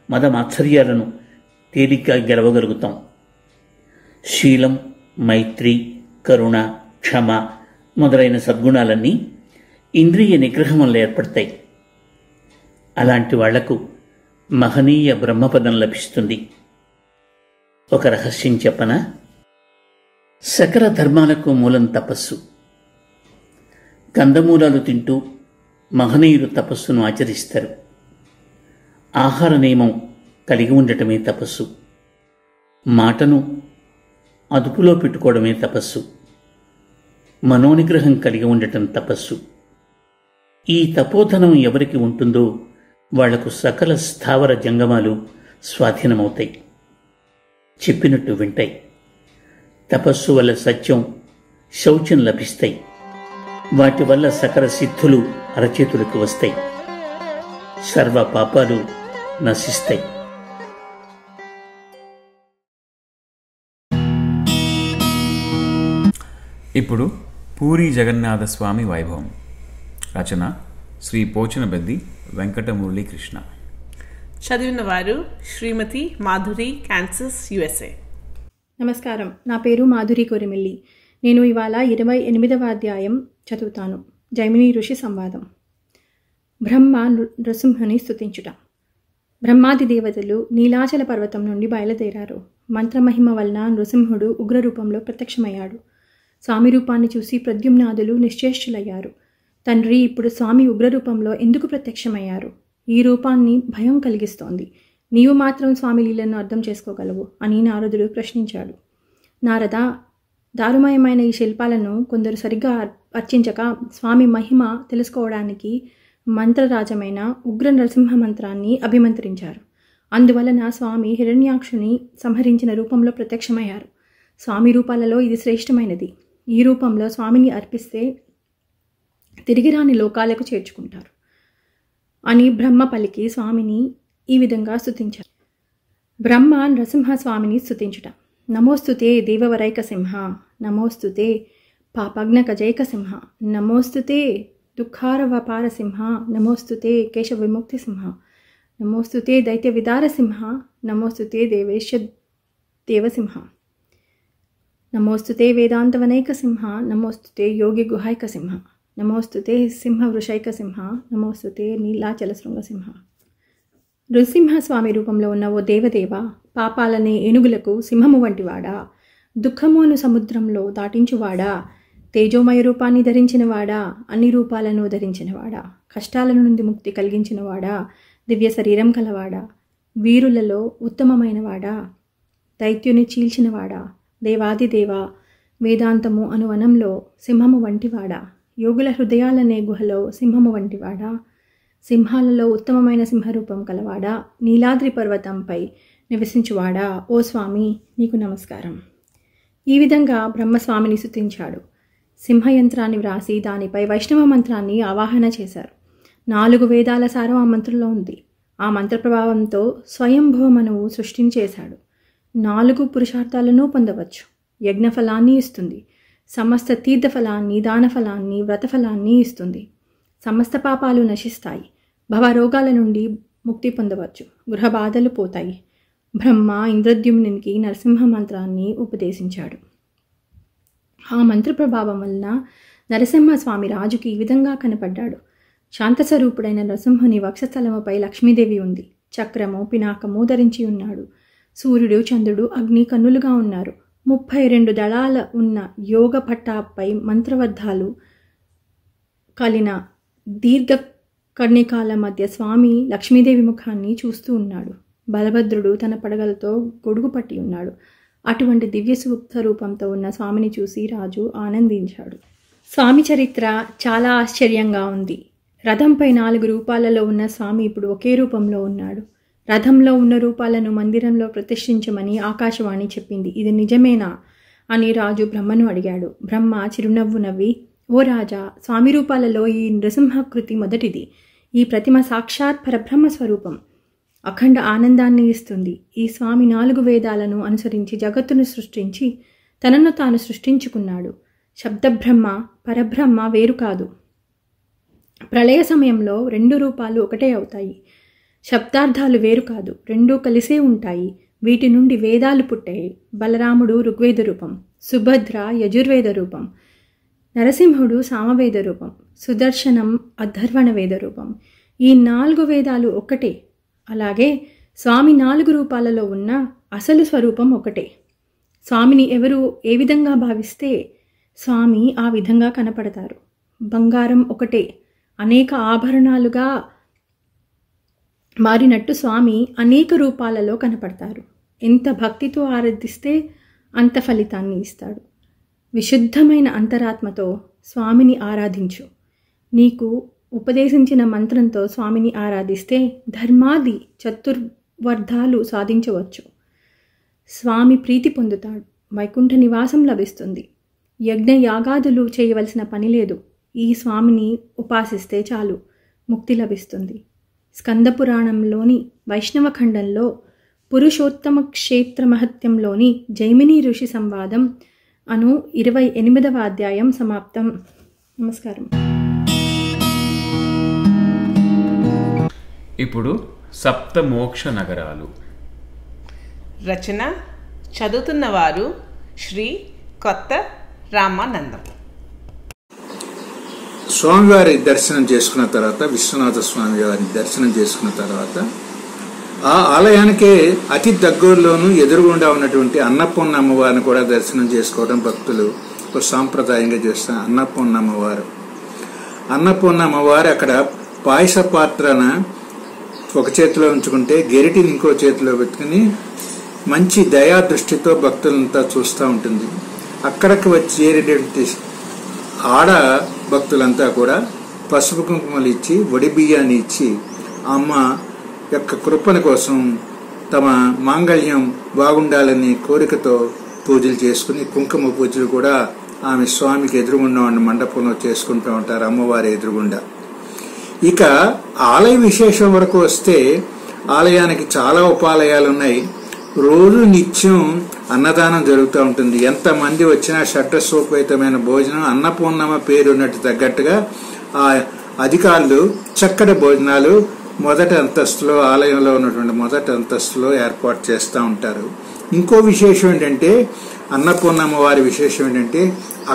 మద మాత్సర్యాలను తేలిగ్గా గెలవగలుగుతాం. శీలం, మైత్రి, కరుణ, క్షమ మొదలైన సద్గుణాలన్నీ ఇంద్రియ నిగ్రహం వల్ల ఏర్పడతాయి. అలాంటి వాళ్లకు మహనీయ బ్రహ్మపదం లభిస్తుంది. ఒక రహస్యం చెప్పనా? సకల ధర్మాలకు మూలం తపస్సు. కందమూలాలు తింటూ మహనీయులు తపస్సును ఆచరిస్తారు. ఆహార నియమం కలిగి ఉండటమే తపస్సు. మాటను అదుపులో పెట్టుకోవడమే తపస్సు. మనోనిగ్రహం కలిగి ఉండటం తపస్సు. ఈ తపోధనం ఎవరికి ఉంటుందో వాళ్లకు సకల స్థావర జంగమాలు స్వాధీనమవుతాయి. చెప్పినట్టు వింటాయి. తపస్సు వల్ల సత్యం, శౌచం లభిస్తాయి. వాటి వల్ల సకల సిద్ధులు అరచేతులకు వస్తాయి. సర్వ పాపాలు నశిస్తాయి. ఇప్పుడు పూరి జగన్నాథ స్వామి వైభవం. రచన శ్రీ పోచనబెద్ది వెంకట మురళీకృష్ణ. చదివిన వారు శ్రీమతి మాధురి, కాన్సస్, USA. నమస్కారం. నా పేరు మాధురి కొరిమిల్లి. నేను ఇవాళ 28వ అధ్యాయం చదువుతాను. జైమిని ఋషి సంవాదం. బ్రహ్మ నృసింహుని స్తుతించుట. బ్రహ్మాది దేవతలు నీలాచల పర్వతం నుండి బయలుదేరారు. మంత్రమహిమ వలన నృసింహుడు ఉగ్రరూపంలో ప్రత్యక్షమయ్యాడు. స్వామి రూపాన్ని చూసి ప్రద్యుమ్నాదులు నిశ్చేష్టులయ్యారు. తండ్రి, ఇప్పుడు స్వామి ఉగ్రరూపంలో ఎందుకు ప్రత్యక్షమయ్యారు? ఈ రూపాన్ని భయం కలిగిస్తోంది. నీవు మాత్రం స్వామి లీలను అర్థం చేసుకోగలవు అని నారదుడు ప్రశ్నించాడు. నారద, దారుమయమైన ఈ శిల్పాలను కొందరు సరిగ్గా అర్చించక స్వామి మహిమ తెలుసుకోవడానికి మంత్రరాజమైన ఉగ్ర నరసింహ మంత్రాన్ని అభిమంత్రించారు. అందువలన స్వామి హిరణ్యాక్షుని సంహరించిన రూపంలో ప్రత్యక్షమయ్యారు. స్వామి రూపాలలో ఇది శ్రేష్టమైనది. ఈ రూపంలో స్వామిని అర్పిస్తే తిరిగి రాని లోకాలకు చేర్చుకుంటారు అని బ్రహ్మ పలికి స్వామిని ఈ విధంగా స్తుతించారు. బ్రహ్మ నరసింహస్వామిని స్తుతించుట. నమోస్తుతే దేవవరైక సింహ, నమోస్తుతే పాపజ్ఞకజైక సింహ, నమోస్తుతే దుఃఖారవపార సింహ, నమోస్తుతే కేశ విముక్తి సింహ, నమోస్తుతే దైత్య విదార సింహ, నమోస్తుతే దేవేశ దేవసింహ, నమోస్తుతే వేదాంతవనైక సింహ, నమోస్తుతే యోగి గుహైక సింహ, నమోస్తుతే సింహ వృషైక సింహ, నమోస్తుతే నీలాచల శృంగసింహ. నృసింహస్వామి రూపంలో ఉన్న ఓ దేవదేవ, పాపాలనే ఏనుగులకు సింహము వంటివాడా, దుఃఖమును సముద్రంలో దాటించువాడా, తేజోమయ రూపాన్ని ధరించినవాడా, అన్ని రూపాలను ధరించినవాడా, కష్టాల నుండి ముక్తి కలిగించినవాడా, దివ్య శరీరం కలవాడా, వీరులలో ఉత్తమమైనవాడా, దైత్యుని చీల్చినవాడా, దేవాదిదేవ, వేదాంతము అను వనంలో సింహము వంటివాడా, యోగుల హృదయాలనే గుహలో సింహము వంటివాడా, సింహాలలో ఉత్తమమైన సింహరూపం కలవాడా, నీలాద్రి పర్వతంపై నివసించువాడా, ఓ స్వామి నీకు నమస్కారం. ఈ విధంగా బ్రహ్మస్వామిని స్తుతించాడు. సింహయంత్రాన్ని వ్రాసి దానిపై వైష్ణవ మంత్రాన్ని ఆవాహన చేశారు. 4 వేదాల సారం ఆ మంత్రంలో ఉంది. ఆ మంత్ర ప్రభావంతో స్వయంభవ మనువు సృష్టిని చేశాడు. 4 పురుషార్థాలను పొందవచ్చు. యజ్ఞఫలాన్ని ఇస్తుంది, సమస్త తీర్థఫలాన్ని, దానఫలాన్ని, వ్రతఫలాన్ని ఇస్తుంది. సమస్త పాపాలు నశిస్తాయి, భవరోగాల నుండి ముక్తి పొందవచ్చు, గృహ బాధలు పోతాయి. బ్రహ్మ ఇంద్రద్యుమ్నునికి నరసింహ మంత్రాన్ని ఉపదేశించాడు. ఆ మంత్ర ప్రభావం వలన నరసింహస్వామి రాజుకి ఈ విధంగా కనపడ్డాడు. శాంతస్వరూపుడైన నరసింహుని వక్షస్థలముపై లక్ష్మీదేవి ఉంది. చక్రము, పినాకము ధరించి ఉన్నాడు. సూర్యుడు, చంద్రుడు, అగ్ని కన్నులుగా ఉన్నారు. 32 దళాల ఉన్న యోగ పట్టాపై మంత్రబద్ధాలు కలిన దీర్ఘ కర్ణికాల మధ్య స్వామి లక్ష్మీదేవి ముఖాన్ని చూస్తూ ఉన్నాడు. బలభద్రుడు తన పడగలతో గొడుగు పట్టి ఉన్నాడు. అటువంటి దివ్య స్వరూపంతో ఉన్న స్వామిని చూసి రాజు ఆనందించాడు. స్వామి చరిత్ర చాలా ఆశ్చర్యంగా ఉంది. రథంపై 4 రూపాలలో ఉన్న స్వామి ఇప్పుడు ఒకే రూపంలో ఉన్నాడు. రథంలో ఉన్న రూపాలను మందిరంలో ప్రతిష్ఠించమని ఆకాశవాణి చెప్పింది. ఇది నిజమేనా అని రాజు బ్రహ్మను అడిగాడు. బ్రహ్మ చిరునవ్వు నవ్వి, ఓ రాజా, స్వామి రూపాలలో ఈ నృసింహకృతి మొదటిది. ఈ ప్రతిమ సాక్షాత్ పరబ్రహ్మ స్వరూపం, అఖండ ఆనందాన్ని ఇస్తుంది. ఈ స్వామి 4 వేదాలను అనుసరించి జగత్తును సృష్టించి తనను తాను సృష్టించుకున్నాడు. శబ్దబ్రహ్మ, పరబ్రహ్మ వేరు కాదు. ప్రళయ సమయంలో 2 రూపాలు ఒకటే అవుతాయి. శబ్దార్థాలు వేరు కాదు, 2 కలిసే ఉంటాయి. వీటి నుండి వేదాలు పుట్టాయి. బలరాముడు ఋగ్వేద రూపం, సుభద్ర యజుర్వేద రూపం, నరసింహుడు సామవేద రూపం, సుదర్శనం అధర్వణ వేద రూపం. ఈ 4 వేదాలు ఒక్కటే. అలాగే స్వామి 4 రూపాలలో ఉన్న అసలు స్వరూపం ఒకటే. స్వామిని ఎవరు ఏ విధంగా భావిస్తే స్వామి ఆ విధంగా కనపడతారు. బంగారం ఒకటే, అనేక ఆభరణాలుగా మారినట్టు స్వామి అనేక రూపాలలో కనపడతారు. ఎంత భక్తితో ఆరాధిస్తే అంత ఫలితాన్ని ఇస్తాడు. విశుద్ధమైన అంతరాత్మతో స్వామిని ఆరాధించు. నీకు ఉపదేశించిన మంత్రంతో స్వామిని ఆరాధిస్తే ధర్మాది చతుర్వర్ధాలు సాధించవచ్చు. స్వామి ప్రీతి పొందుతాడు, వైకుంఠ నివాసం లభిస్తుంది. యజ్ఞ యాగాదులు చేయవలసిన పని లేదు. ఈ స్వామిని ఉపాసిస్తే చాలు, ముక్తి లభిస్తుంది. స్కందపురాణంలోని వైష్ణవ ఖండంలో పురుషోత్తమ క్షేత్ర మహత్యంలోని జైమిని ఋషి సంవాదం అను 28వ అధ్యాయం సమాప్తం. నమస్కారం. ఇప్పుడు సప్త మోక్ష నగరాలు. రచన చదువుతున్నవారు శ్రీ కొత్త రామానందం. స్వామివారి దర్శనం చేసుకున్న తర్వాత, విశ్వనాథ స్వామి వారి దర్శనం చేసుకున్న తర్వాత ఆ ఆలయానికే అతి దగ్గరలోనూ ఎదురుగుండా ఉన్నటువంటి అన్నపూర్ణ అమ్మవారిని కూడా దర్శనం చేసుకోవడం భక్తులు ఒక సాంప్రదాయంగా చేస్తారు. అన్నపూర్ణ అమ్మవారు అక్కడ పాయస పాత్రన ఒక చేతిలో ఉంచుకుంటే గెరిటిని ఇంకో చేతిలో పెట్టుకుని మంచి దయా దృష్టితో భక్తులంతా చూస్తూ ఉంటుంది. అక్కడికి వచ్చి చేరేటువంటి ఆడ భక్తులంతా కూడా పసుపు కుంకుమలు ఇచ్చి, వడి బియ్యాన్ని ఇచ్చి అమ్మ యొక్క కృపణ కోసం తమ మాంగళ్యం బాగుండాలని కోరికతో పూజలు చేసుకుని, కుంకుమ పూజలు కూడా ఆమె స్వామికి ఎదురుగుండా ఉన్న మండపంలో చేసుకుంటూ ఉంటారు, అమ్మవారి ఎదురుగుండా. ఇక ఆలయ విశేషం వరకు వస్తే ఆలయానికి చాలా ఉపాలయాలు ఉన్నాయి. రోజు నిత్యం అన్నదానం జరుగుతూ ఉంటుంది. ఎంతమంది వచ్చినా షడ్రసోపేతమైన భోజనం, అన్నపూర్ణమ్మ పేరు ఉన్నట్టు తగ్గట్టుగా ఆ అధికారులు చక్కటి భోజనాలు మొదటి అంతస్తులో, ఆలయంలో ఉన్నటువంటి మొదటి అంతస్తులో ఏర్పాటు చేస్తూ ఉంటారు. ఇంకో విశేషం ఏంటంటే, అన్నపూర్ణమ్మ వారి విశేషం ఏంటంటే,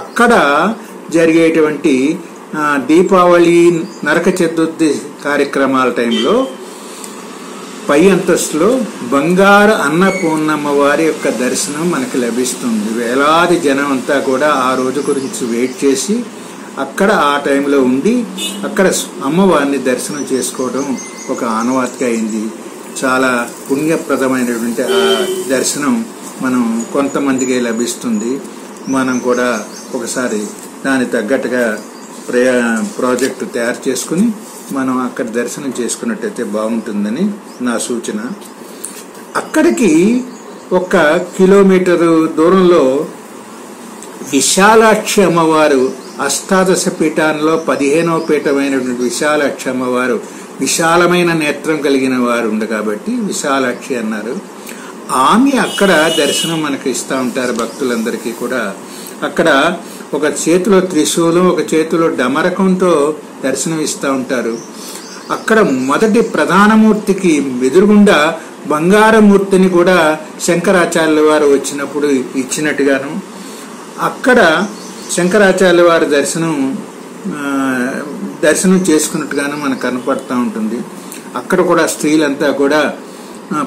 అక్కడ జరిగేటువంటి దీపావళి, నరక చతుర్థి కార్యక్రమాల టైంలో పై అంతస్తులో బంగారు అన్నపూర్ణమ్మ వారి యొక్క దర్శనం మనకి లభిస్తుంది. వేలాది జనం అంతా కూడా ఆ రోజు గురించి వెయిట్ చేసి అక్కడ ఆ టైంలో ఉండి అక్కడ అమ్మవారిని దర్శనం చేసుకోవడం ఒక ఆనవాతిగా అయింది. చాలా పుణ్యప్రదమైనటువంటి ఆ దర్శనం మనం కొంతమందికి లభిస్తుంది. మనం కూడా ఒకసారి దాని తగ్గట్టుగా ప్రాజెక్టు తయారు చేసుకుని మనం అక్కడ దర్శనం చేసుకున్నట్టయితే బాగుంటుందని నా సూచన. అక్కడికి 1 కిలోమీటరు దూరంలో విశాలాక్షి అమ్మవారు, అష్టాదశ పీఠాల్లో 15వ పీఠమైనటువంటి విశాలాక్షి అమ్మవారు విశాలమైన నేత్రం కలిగిన వారు ఉంది కాబట్టి విశాలాక్షి అన్నారు. ఆమె అక్కడ దర్శనం మనకి ఇస్తూ ఉంటారు భక్తులందరికీ కూడా. అక్కడ ఒక చేతిలో త్రిశూలం, ఒక చేతిలో డమరకంతో దర్శనం ఇస్తూ ఉంటారు. అక్కడ మొదటి ప్రధానమూర్తికి ఎదురుగుండా బంగారమూర్తిని కూడా శంకరాచార్యుల వారు వచ్చినప్పుడు ఇచ్చినట్టుగాను, అక్కడ శంకరాచార్యుల వారి దర్శనం చేసుకున్నట్టుగాను మనకు కనపడుతూ ఉంటుంది. అక్కడ కూడా స్త్రీలంతా కూడా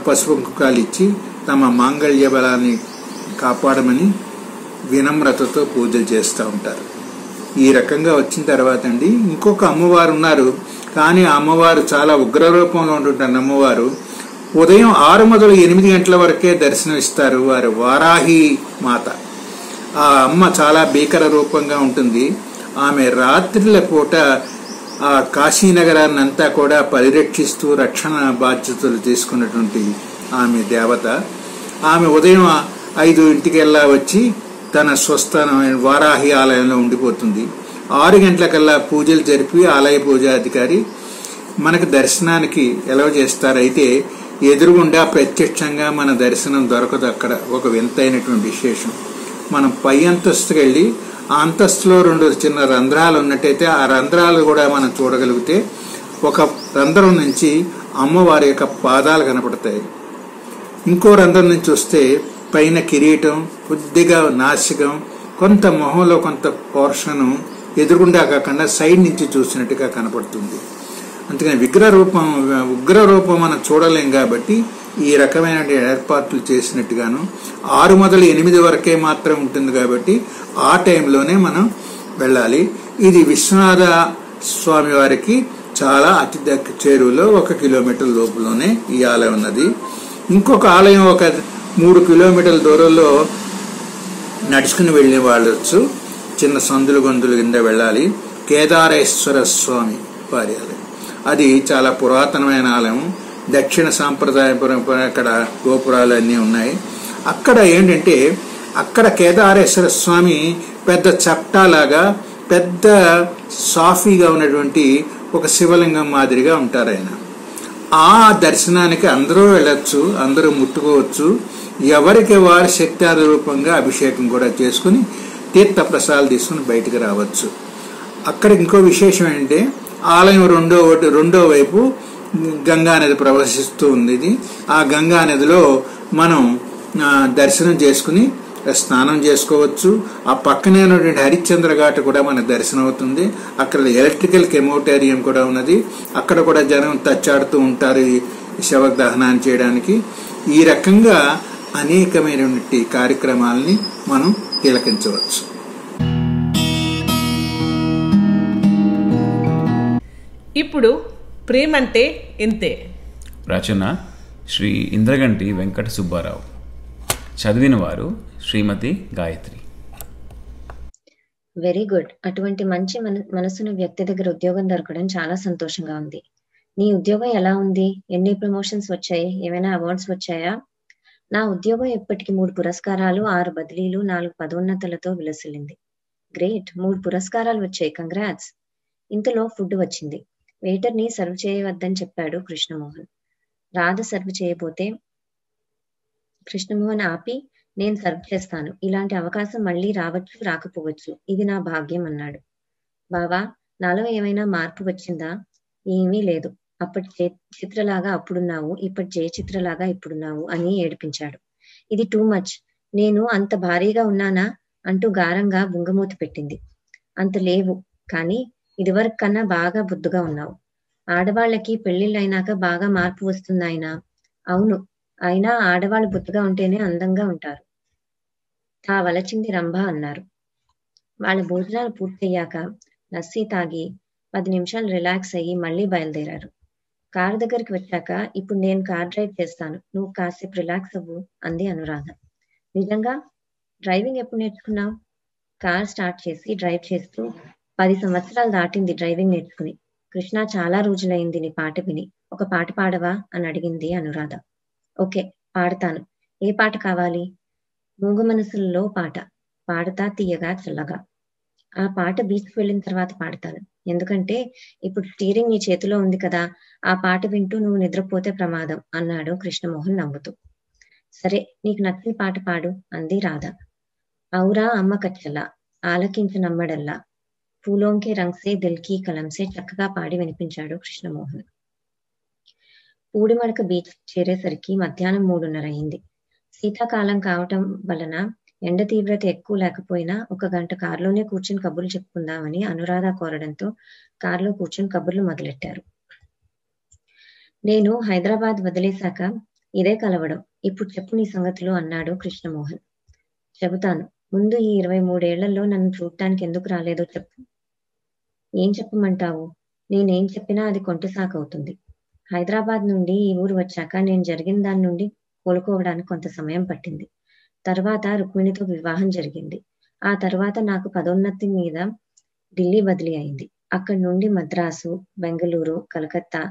పసుపు కుంకాలు ఇచ్చి తమ మాంగళ్య బలాన్ని కాపాడమని వినమ్రతతో పూజలు చేస్తూ ఉంటారు. ఈ రకంగా వచ్చిన తర్వాత అండి ఇంకొక అమ్మవారు ఉన్నారు. కానీ ఆ అమ్మవారు చాలా ఉగ్రరూపంలో ఉంటుంటారు. అమ్మవారు ఉదయం 6 మొదలు 8 గంటల వరకే దర్శనం ఇస్తారు. వారు వారాహి మాత. ఆ అమ్మ చాలా భీకర రూపంగా ఉంటుంది. ఆమె రాత్రిల పూట ఆ కాశీనగరాన్ని అంతా కూడా పరిరక్షిస్తూ రక్షణ బాధ్యతలు తీసుకున్నటువంటి ఆమె దేవత. ఆమె ఉదయం 5 వచ్చి తన స్వస్థానమైన వారాహి ఆలయంలో ఉండిపోతుంది. 6 గంటలకల్లా పూజలు జరిపి ఆలయ పూజాధికారి మనకు దర్శనానికి ఎలవ చేస్తారు. అయితే ఎదురుగుండా ప్రత్యక్షంగా మన దర్శనం దొరకదు. అక్కడ ఒక వింతైనటువంటి విశేషం. మనం పై అంతస్తుకి వెళ్ళి ఆ అంతస్తులో 2 చిన్న రంధ్రాలు ఉన్నట్టయితే ఆ రంధ్రాలు కూడా మనం చూడగలిగితే ఒక రంధ్రం నుంచి అమ్మవారి యొక్క పాదాలు కనపడతాయి. ఇంకో రంధ్రం నుంచి వస్తే పైన కిరీటం, కొద్దిగా నాసికం, కొంత మొహంలో కొంత పోర్షన్ ఎదురుగుండా కాకుండా సైడ్ నుంచి చూసినట్టుగా కనపడుతుంది. అందుకని ఉగ్ర రూపం మనం చూడలేం కాబట్టి ఈ రకమైన ఏర్పాట్లు చేసినట్టుగాను 6 మొదలు 8 వరకే మాత్రం ఉంటుంది కాబట్టి ఆ టైంలోనే మనం వెళ్ళాలి. ఇది విశ్వనాథ స్వామి వారికి చాలా అతి చేరువలో 1 కిలోమీటర్ లోపులోనే ఈ ఆలయం ఉన్నది. ఇంకొక ఆలయం ఒక 3 కిలోమీటర్ల దూరంలో నడుచుకుని వెళ్ళే వాళ్ళొచ్చు. చిన్న సందులు గొంతులు కింద వెళ్ళాలి. కేదారేశ్వర స్వామి వారి ఆలయం. అది చాలా పురాతనమైన ఆలయం. దక్షిణ సాంప్రదాయపరం అక్కడ గోపురాలు అన్నీ ఉన్నాయి. అక్కడ ఏంటంటే అక్కడ కేదారేశ్వర స్వామి పెద్ద చప్టాలాగా పెద్ద సాఫీగా ఉన్నటువంటి ఒక శివలింగం మాదిరిగా ఉంటారు ఆయన. ఆ దర్శనానికి అందరూ వెళ్ళొచ్చు, అందరూ ముట్టుకోవచ్చు. ఎవరికి వారి శక్తి రూపంగా అభిషేకం కూడా చేసుకుని తీర్థ ప్రసాదాలు తీసుకుని బయటకు రావచ్చు. అక్కడ ఇంకో విశేషం ఏంటంటే ఆలయం రెండో వైపు గంగా నది ప్రవహిస్తూ ఉంది. ఆ గంగా నదిలో మనం దర్శనం చేసుకుని స్నానం చేసుకోవచ్చు. ఆ పక్కనే ఉన్నటువంటి హరిశ్చంద్ర ఘాట్ కూడా మనకు దర్శనం అవుతుంది. అక్కడ ఎలక్ట్రికల్ కెమోటేరియం కూడా ఉన్నది. అక్కడ కూడా జనం తచ్చాడుతూ ఉంటారు ఈ శవ దహనాన్ని చేయడానికి. ఈ రకంగా అనేకమైనటువంటి కార్యక్రమాలని మనం తిలకించవచ్చు. ఇప్పుడు ప్రేమంటే ఇంతే. రచన శ్రీ ఇంద్రగంటి వెంకట సుబ్బారావు. చదివిన వారు శ్రీమతి గాయత్రి. Very good. అటువంటి మంచి మనసున్న వ్యక్తి దగ్గర ఉద్యోగం దొరకడం చాలా సంతోషంగా ఉంది. నీ ఉద్యోగం ఎలా ఉంది? ఎన్ని ప్రమోషన్స్ వచ్చాయి? ఏమైనా అవార్డ్స్ వచ్చాయా? నా ఉద్యోగం ఇప్పటికి 3 పురస్కారాలు, 6 బదిలీలు, 4 పదోన్నతులతో విలసిల్లింది. గ్రేట్, 3 పురస్కారాలు వచ్చాయి. కంగ్రాట్స్. ఇంతలో ఫుడ్ వచ్చింది. వెయిటర్ ని సర్వ్ చేయవద్దని చెప్పాడు కృష్ణమోహన్. రాధ సర్వ్ చేయబోతే కృష్ణమోహన్ ఆపి, నేను సర్వ్ చేస్తాను. ఇలాంటి అవకాశం మళ్ళీ రావచ్చు, రాకపోవచ్చు. ఇది నా భాగ్యం అన్నాడు. బావా, నాలో ఏమైనా మార్పు వచ్చిందా? ఏమీ లేదు. అప్పటి చిత్రలాగా అప్పుడున్నావు, ఇప్పటి జయచిత్రలాగా ఇప్పుడున్నావు అని ఏడిపించాడు. ఇది టూ మచ్. నేను అంత భారీగా ఉన్నానా అంటూ గారంగా బుంగమూతి పెట్టింది. అంత లేవు, కానీ ఇదివరకు కన్నా బాగా బుద్దుగా ఉన్నావు. ఆడవాళ్లకి పెళ్లిళ్ళైనాక బాగా మార్పు వస్తుందాయన. అవును, అయినా ఆడవాళ్ళు బుద్దుగా ఉంటేనే అందంగా ఉంటారు. తా వలచింది రంభ అన్నారు. వాళ్ళ భోజనాలు పూర్తయ్యాక లస్సీ తాగి 10 నిమిషాలు రిలాక్స్ అయ్యి మళ్ళీ బయలుదేరారు. కారు దగ్గరికి వచ్చాక, ఇప్పుడు నేను కార్ డ్రైవ్ చేస్తాను, నువ్వు కాసేపు రిలాక్స్ అవ్వు అంది అనురాధ. నిజంగా? డ్రైవింగ్ ఎప్పుడు నేర్చుకున్నావు? కార్ స్టార్ట్ చేసి డ్రైవ్ చేస్తూ 10 సంవత్సరాలు దాటింది డ్రైవింగ్ నేర్చుకుని. కృష్ణ, చాలా రోజులైంది నీ పాట విని. ఒక పాట పాడవా అని అడిగింది అనురాధ. ఓకే, పాడతాను. ఏ పాట కావాలి? మూగ మనసుల్లో పాట. పాడతా తీయగా చల్లగా. ఆ పాట బీచ్కి వెళ్ళిన తర్వాత పాడతాను. ఎందుకంటే ఇప్పుడు స్టీరింగ్ నీ చేతిలో ఉంది కదా. ఆ పాట వింటూ నువ్వు నిద్రపోతే ప్రమాదం అన్నాడు కృష్ణమోహన్ నవ్వుతూ. సరే, నీకు నచ్చిన పాట పాడు అంది రాధ. ఔరా అమ్మ కచ్చల, ఆలకించు నమ్మడల్లా, పూలోంకే రంగ్సే దిల్కీ కలంసే చక్కగా పాడి వినిపించాడు కృష్ణమోహన్. పూడిమడక బీచ్ చేరేసరికి మధ్యాహ్నం 3:30 అయింది. శీతాకాలం కావటం వలన ఎండ తీవ్రత ఎక్కువ లేకపోయినా 1 గంట కారులోనే కూర్చుని కబుర్లు చెప్పుకుందామని అనురాధ కోరడంతో కారులో కూర్చుని కబుర్లు మొదలెట్టారు. నేను హైదరాబాద్ వదిలేశాక ఇదే కలవడం. ఇప్పుడు చెప్పు నీ సంగతులు అన్నాడు కృష్ణమోహన్. చెబుతాను. ముందు ఈ 23 ఏళ్లలో నన్ను చూడటానికి ఎందుకు రాలేదో చెప్పు. ఏం చెప్పమంటావు? నేనేం చెప్పినా అది కొంటెసాకవుతుంది. హైదరాబాద్ నుండి ఈ ఊరు వచ్చాక నేను జరిగిన దాని నుండి కోలుకోవడానికి కొంత సమయం పట్టింది. తర్వాత రుక్మిణితో వివాహం జరిగింది. ఆ తర్వాత నాకు పదోన్నతి మీద ఢిల్లీ బదిలీ అయింది. అక్కడి నుండి మద్రాసు, బెంగళూరు, కలకత్తా,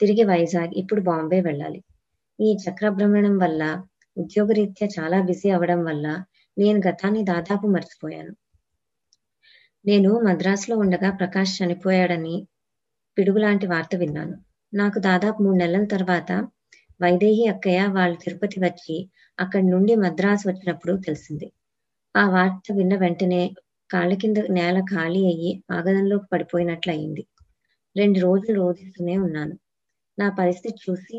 తిరిగి వైజాగ్, ఇప్పుడు బాంబే వెళ్ళాలి. ఈ చక్రభ్రమణం వల్ల, ఉద్యోగరీత్యా చాలా బిజీ అవడం వల్ల నేను గతాన్ని దాదాపు మర్చిపోయాను. నేను మద్రాసులో ఉండగా ప్రకాష్ చనిపోయాడని పిడుగులాంటి వార్త విన్నాను. నాకు దాదాపు 3 నెలల తర్వాత వైదేహి అక్కయ్య వాళ్ళు తిరుపతి వచ్చి అక్కడి నుండి మద్రాసు వచ్చినప్పుడు తెలిసింది. ఆ వార్త విన్న వెంటనే కాళ్ళ కింద నేల ఖాళీ అయ్యి ఆగదంలోకి పడిపోయినట్లు అయింది. 2 రోజులు రోధిస్తూనే ఉన్నాను. నా పరిస్థితి చూసి,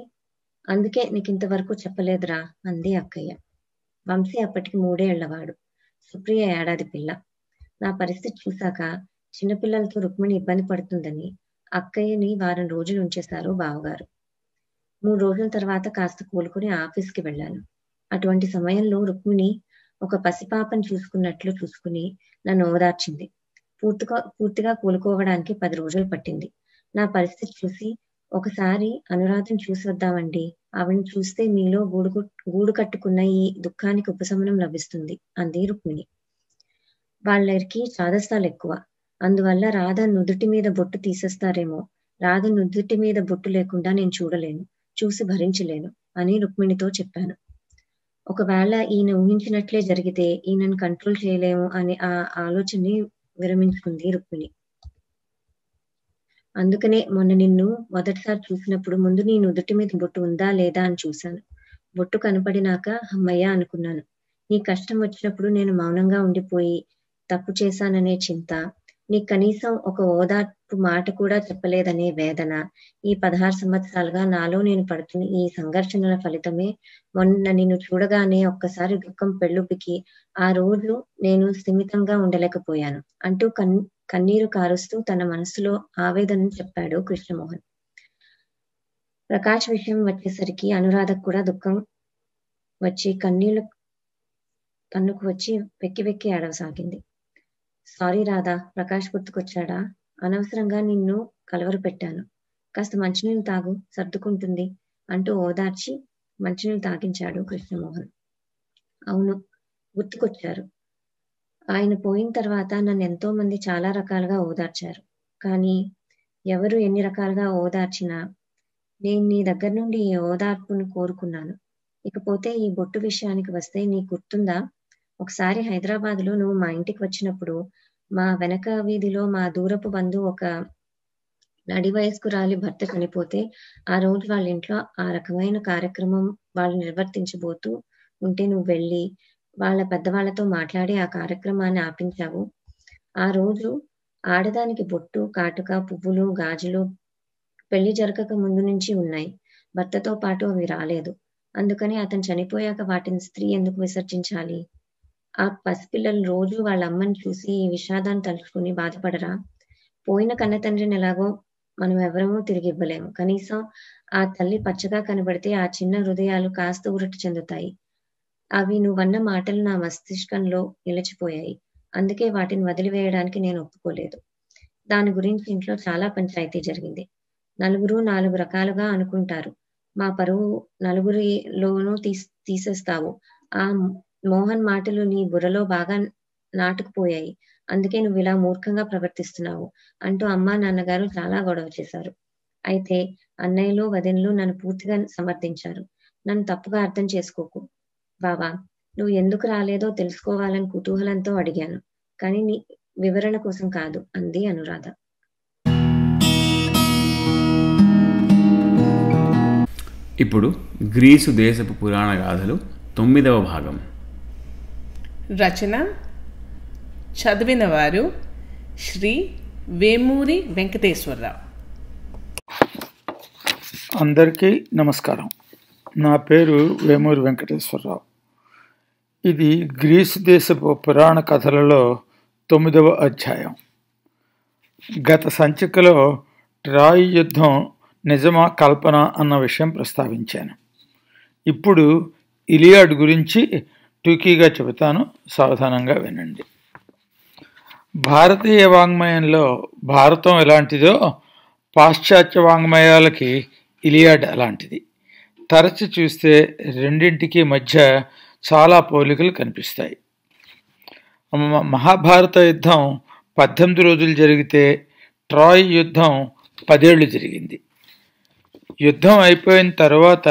అందుకే నీకింతవరకు చెప్పలేదురా అంది అక్కయ్య. వంశీ అప్పటికి 3 ఏళ్లవాడు, సుప్రియ ఏడాది పిల్ల. నా పరిస్థితి చూశాక చిన్నపిల్లలతో రుక్మిణి ఇబ్బంది పడుతుందని అక్కయ్యని వారం రోజులు ఉంచేశారు బావగారు. 3 రోజుల తర్వాత కాస్త కోలుకుని ఆఫీస్కి వెళ్ళాను. అటువంటి సమయంలో రుక్మిణి ఒక పసిపాపను చూసుకున్నట్లు చూసుకుని నన్ను ఓదార్చింది. పూర్తిగా కోలుకోవడానికి 10 రోజులు పట్టింది. నా పరిస్థితి చూసి, ఒకసారి అనురాధను చూసి వద్దామండి. ఆవిడని చూస్తే మీలో గూడు కట్టుకున్న ఈ దుఃఖానికి ఉపశమనం లభిస్తుంది అంది రుక్మిణి. వాళ్ళకి చాదస్తాలు ఎక్కువ. అందువల్ల రాధ నుదుటి మీద బొట్టు తీసేస్తారేమో. రాధ నుదుటి మీద బొట్టు లేకుండా నేను చూడలేను, చూసి భరించలేను అని రుక్మిణితో చెప్పాను. ఒకవేళ ఈయన ఊహించినట్లే జరిగితే ఈయనను కంట్రోల్ చేయలేము అనే ఆ ఆలోచనని విరమించుకుంది రుక్మిణి. అందుకనే మొన్న నిన్ను మొదటిసారి చూసినప్పుడు ముందు నీ నుదుటి మీద బొట్టు ఉందా లేదా అని చూశాను. బొట్టు కనపడినాక అమ్మయ్య అనుకున్నాను. నీ కష్టం వచ్చినప్పుడు నేను మౌనంగా ఉండిపోయి తప్పు చేశాననే చింత, నీ కనీసం ఒక ఓదార్పు మాట కూడా చెప్పలేదనే వేదన, ఈ 16 సంవత్సరాలుగా నాలో నేను పడుతున్న ఈ సంఘర్షణల ఫలితమే మొన్న నిన్ను చూడగానే ఒక్కసారి దుఃఖం పెళ్ళుపికి ఆ రోజు నేను స్థిమితంగా ఉండలేకపోయాను అంటూ కన్నీరు కారుస్తూ తన మనసులో ఆవేదనను చెప్పాడు కృష్ణమోహన్. ప్రకాష్ విషయం వచ్చేసరికి అనురాధకు కూడా దుఃఖం వచ్చి కన్నుకు వచ్చి వెక్కి వెక్కి ఏడవసాగింది. సారీ రాధా, ప్రకాష్ గుర్తుకొచ్చాడా? అనవసరంగా నిన్ను కలవర పెట్టాను. కాస్త మంచినీళ్ళు తాగు, సర్దుకుంటుంది అంటూ ఓదార్చి మంచినీళ్ళు తాగించాడు కృష్ణమోహన్. అవును, గుర్తుకొచ్చారు. ఆయన పోయిన తర్వాత నన్ను ఎంతో మంది చాలా రకాలుగా ఓదార్చారు. కానీ ఎవరు ఎన్ని రకాలుగా ఓదార్చినా నేను నీ దగ్గర నుండి ఈ ఓదార్పును కోరుకున్నాను. ఇకపోతే ఈ బొట్టు విషయానికి వస్తే, నీకు గుర్తుందా, ఒకసారి హైదరాబాద్లో నువ్వు మా ఇంటికి వచ్చినప్పుడు మా వెనక వీధిలో మా దూరపు బంధువు ఒక నడి వయస్కురాలి భర్త చనిపోతే ఆ రోజు వాళ్ళ ఇంట్లో ఆ రకమైన కార్యక్రమం వాళ్ళు నిర్వర్తించబోతూ ఉంటే నువ్వు వెళ్ళి వాళ్ళ పెద్దవాళ్లతో మాట్లాడి ఆ కార్యక్రమాన్ని ఆపించావు. ఆ రోజు ఆడదానికి బొట్టు, కాటుక, పువ్వులు, గాజులు పెళ్లి జరగక ముందు నుంచి ఉన్నాయి. భర్తతో పాటు అవి రాలేదు. అందుకని అతను చనిపోయాక వాటిని స్త్రీ ఎందుకు విసర్జించాలి? ఆ పసిపిల్లలు రోజు వాళ్ళ అమ్మని చూసి ఈ విషాదాన్ని తలుచుకుని బాధపడరా? పోయిన కన్నతండ్రిని ఎలాగో మనం ఎవరమూ తిరిగి ఇవ్వలేము. కనీసం ఆ తల్లి పచ్చగా కనబడితే ఆ చిన్న హృదయాలు కాస్త ఊరట చెందుతాయి. అవి నువ్వన్న మాటలు నా మస్తిష్కంలో నిలిచిపోయాయి. అందుకే వాటిని వదిలివేయడానికి నేను ఒప్పుకోలేదు. దాని గురించి ఇంట్లో చాలా పంచాయతీ జరిగింది. నలుగురు 4 రకాలుగా అనుకుంటారు. మా పరువు నలుగురిలోనూ తీసేస్తావు. ఆ మోహన్ మాటలు నీ బుర్రలో బాగా నాటుకుపోయాయి. అందుకే నువ్వు ఇలా మూర్ఖంగా ప్రవర్తిస్తున్నావు అంటూ అమ్మా నాన్నగారు చాలా గొడవ చేశారు. అయితే అన్నయ్యలు, వదినలు నన్ను పూర్తిగా సమర్థించారు. నన్ను తప్పుగా అర్థం చేసుకోకు బావా. నువ్వు ఎందుకు రాలేదో తెలుసుకోవాలని కుతూహలంతో అడిగాను, కానీ నీ వివరణ కోసం కాదు అంది అనురాధ. ఇప్పుడు గ్రీసు దేశపు పురాణ గాథలు 9వ భాగం. రచన చదివినవారు శ్రీ వేమూరి వెంకటేశ్వరరావు. అందరికీ నమస్కారం. నా పేరు వేమూరి వెంకటేశ్వరరావు. ఇది గ్రీసు దేశపు పురాణ కథలలో 9వ అధ్యాయం. గత సంచికలో ట్రాయ్ యుద్ధం నిజమా కల్పన అన్న విషయం ప్రస్తావించాను. ఇప్పుడు ఇలియాడ్ గురించి టూకీగా చెబుతాను, సావధానంగా వినండి. భారతీయ వాంగ్మయంలో భారతం ఎలాంటిదో పాశ్చాత్య వాంగ్మయాలకి ఇలియాడ్ అలాంటిది. తరచి చూస్తే రెండింటికి మధ్య చాలా పోలికలు కనిపిస్తాయి. మహాభారత యుద్ధం 18 రోజులు జరిగితే ట్రాయ్ యుద్ధం 10 ఏళ్ళు జరిగింది. యుద్ధం అయిపోయిన తర్వాత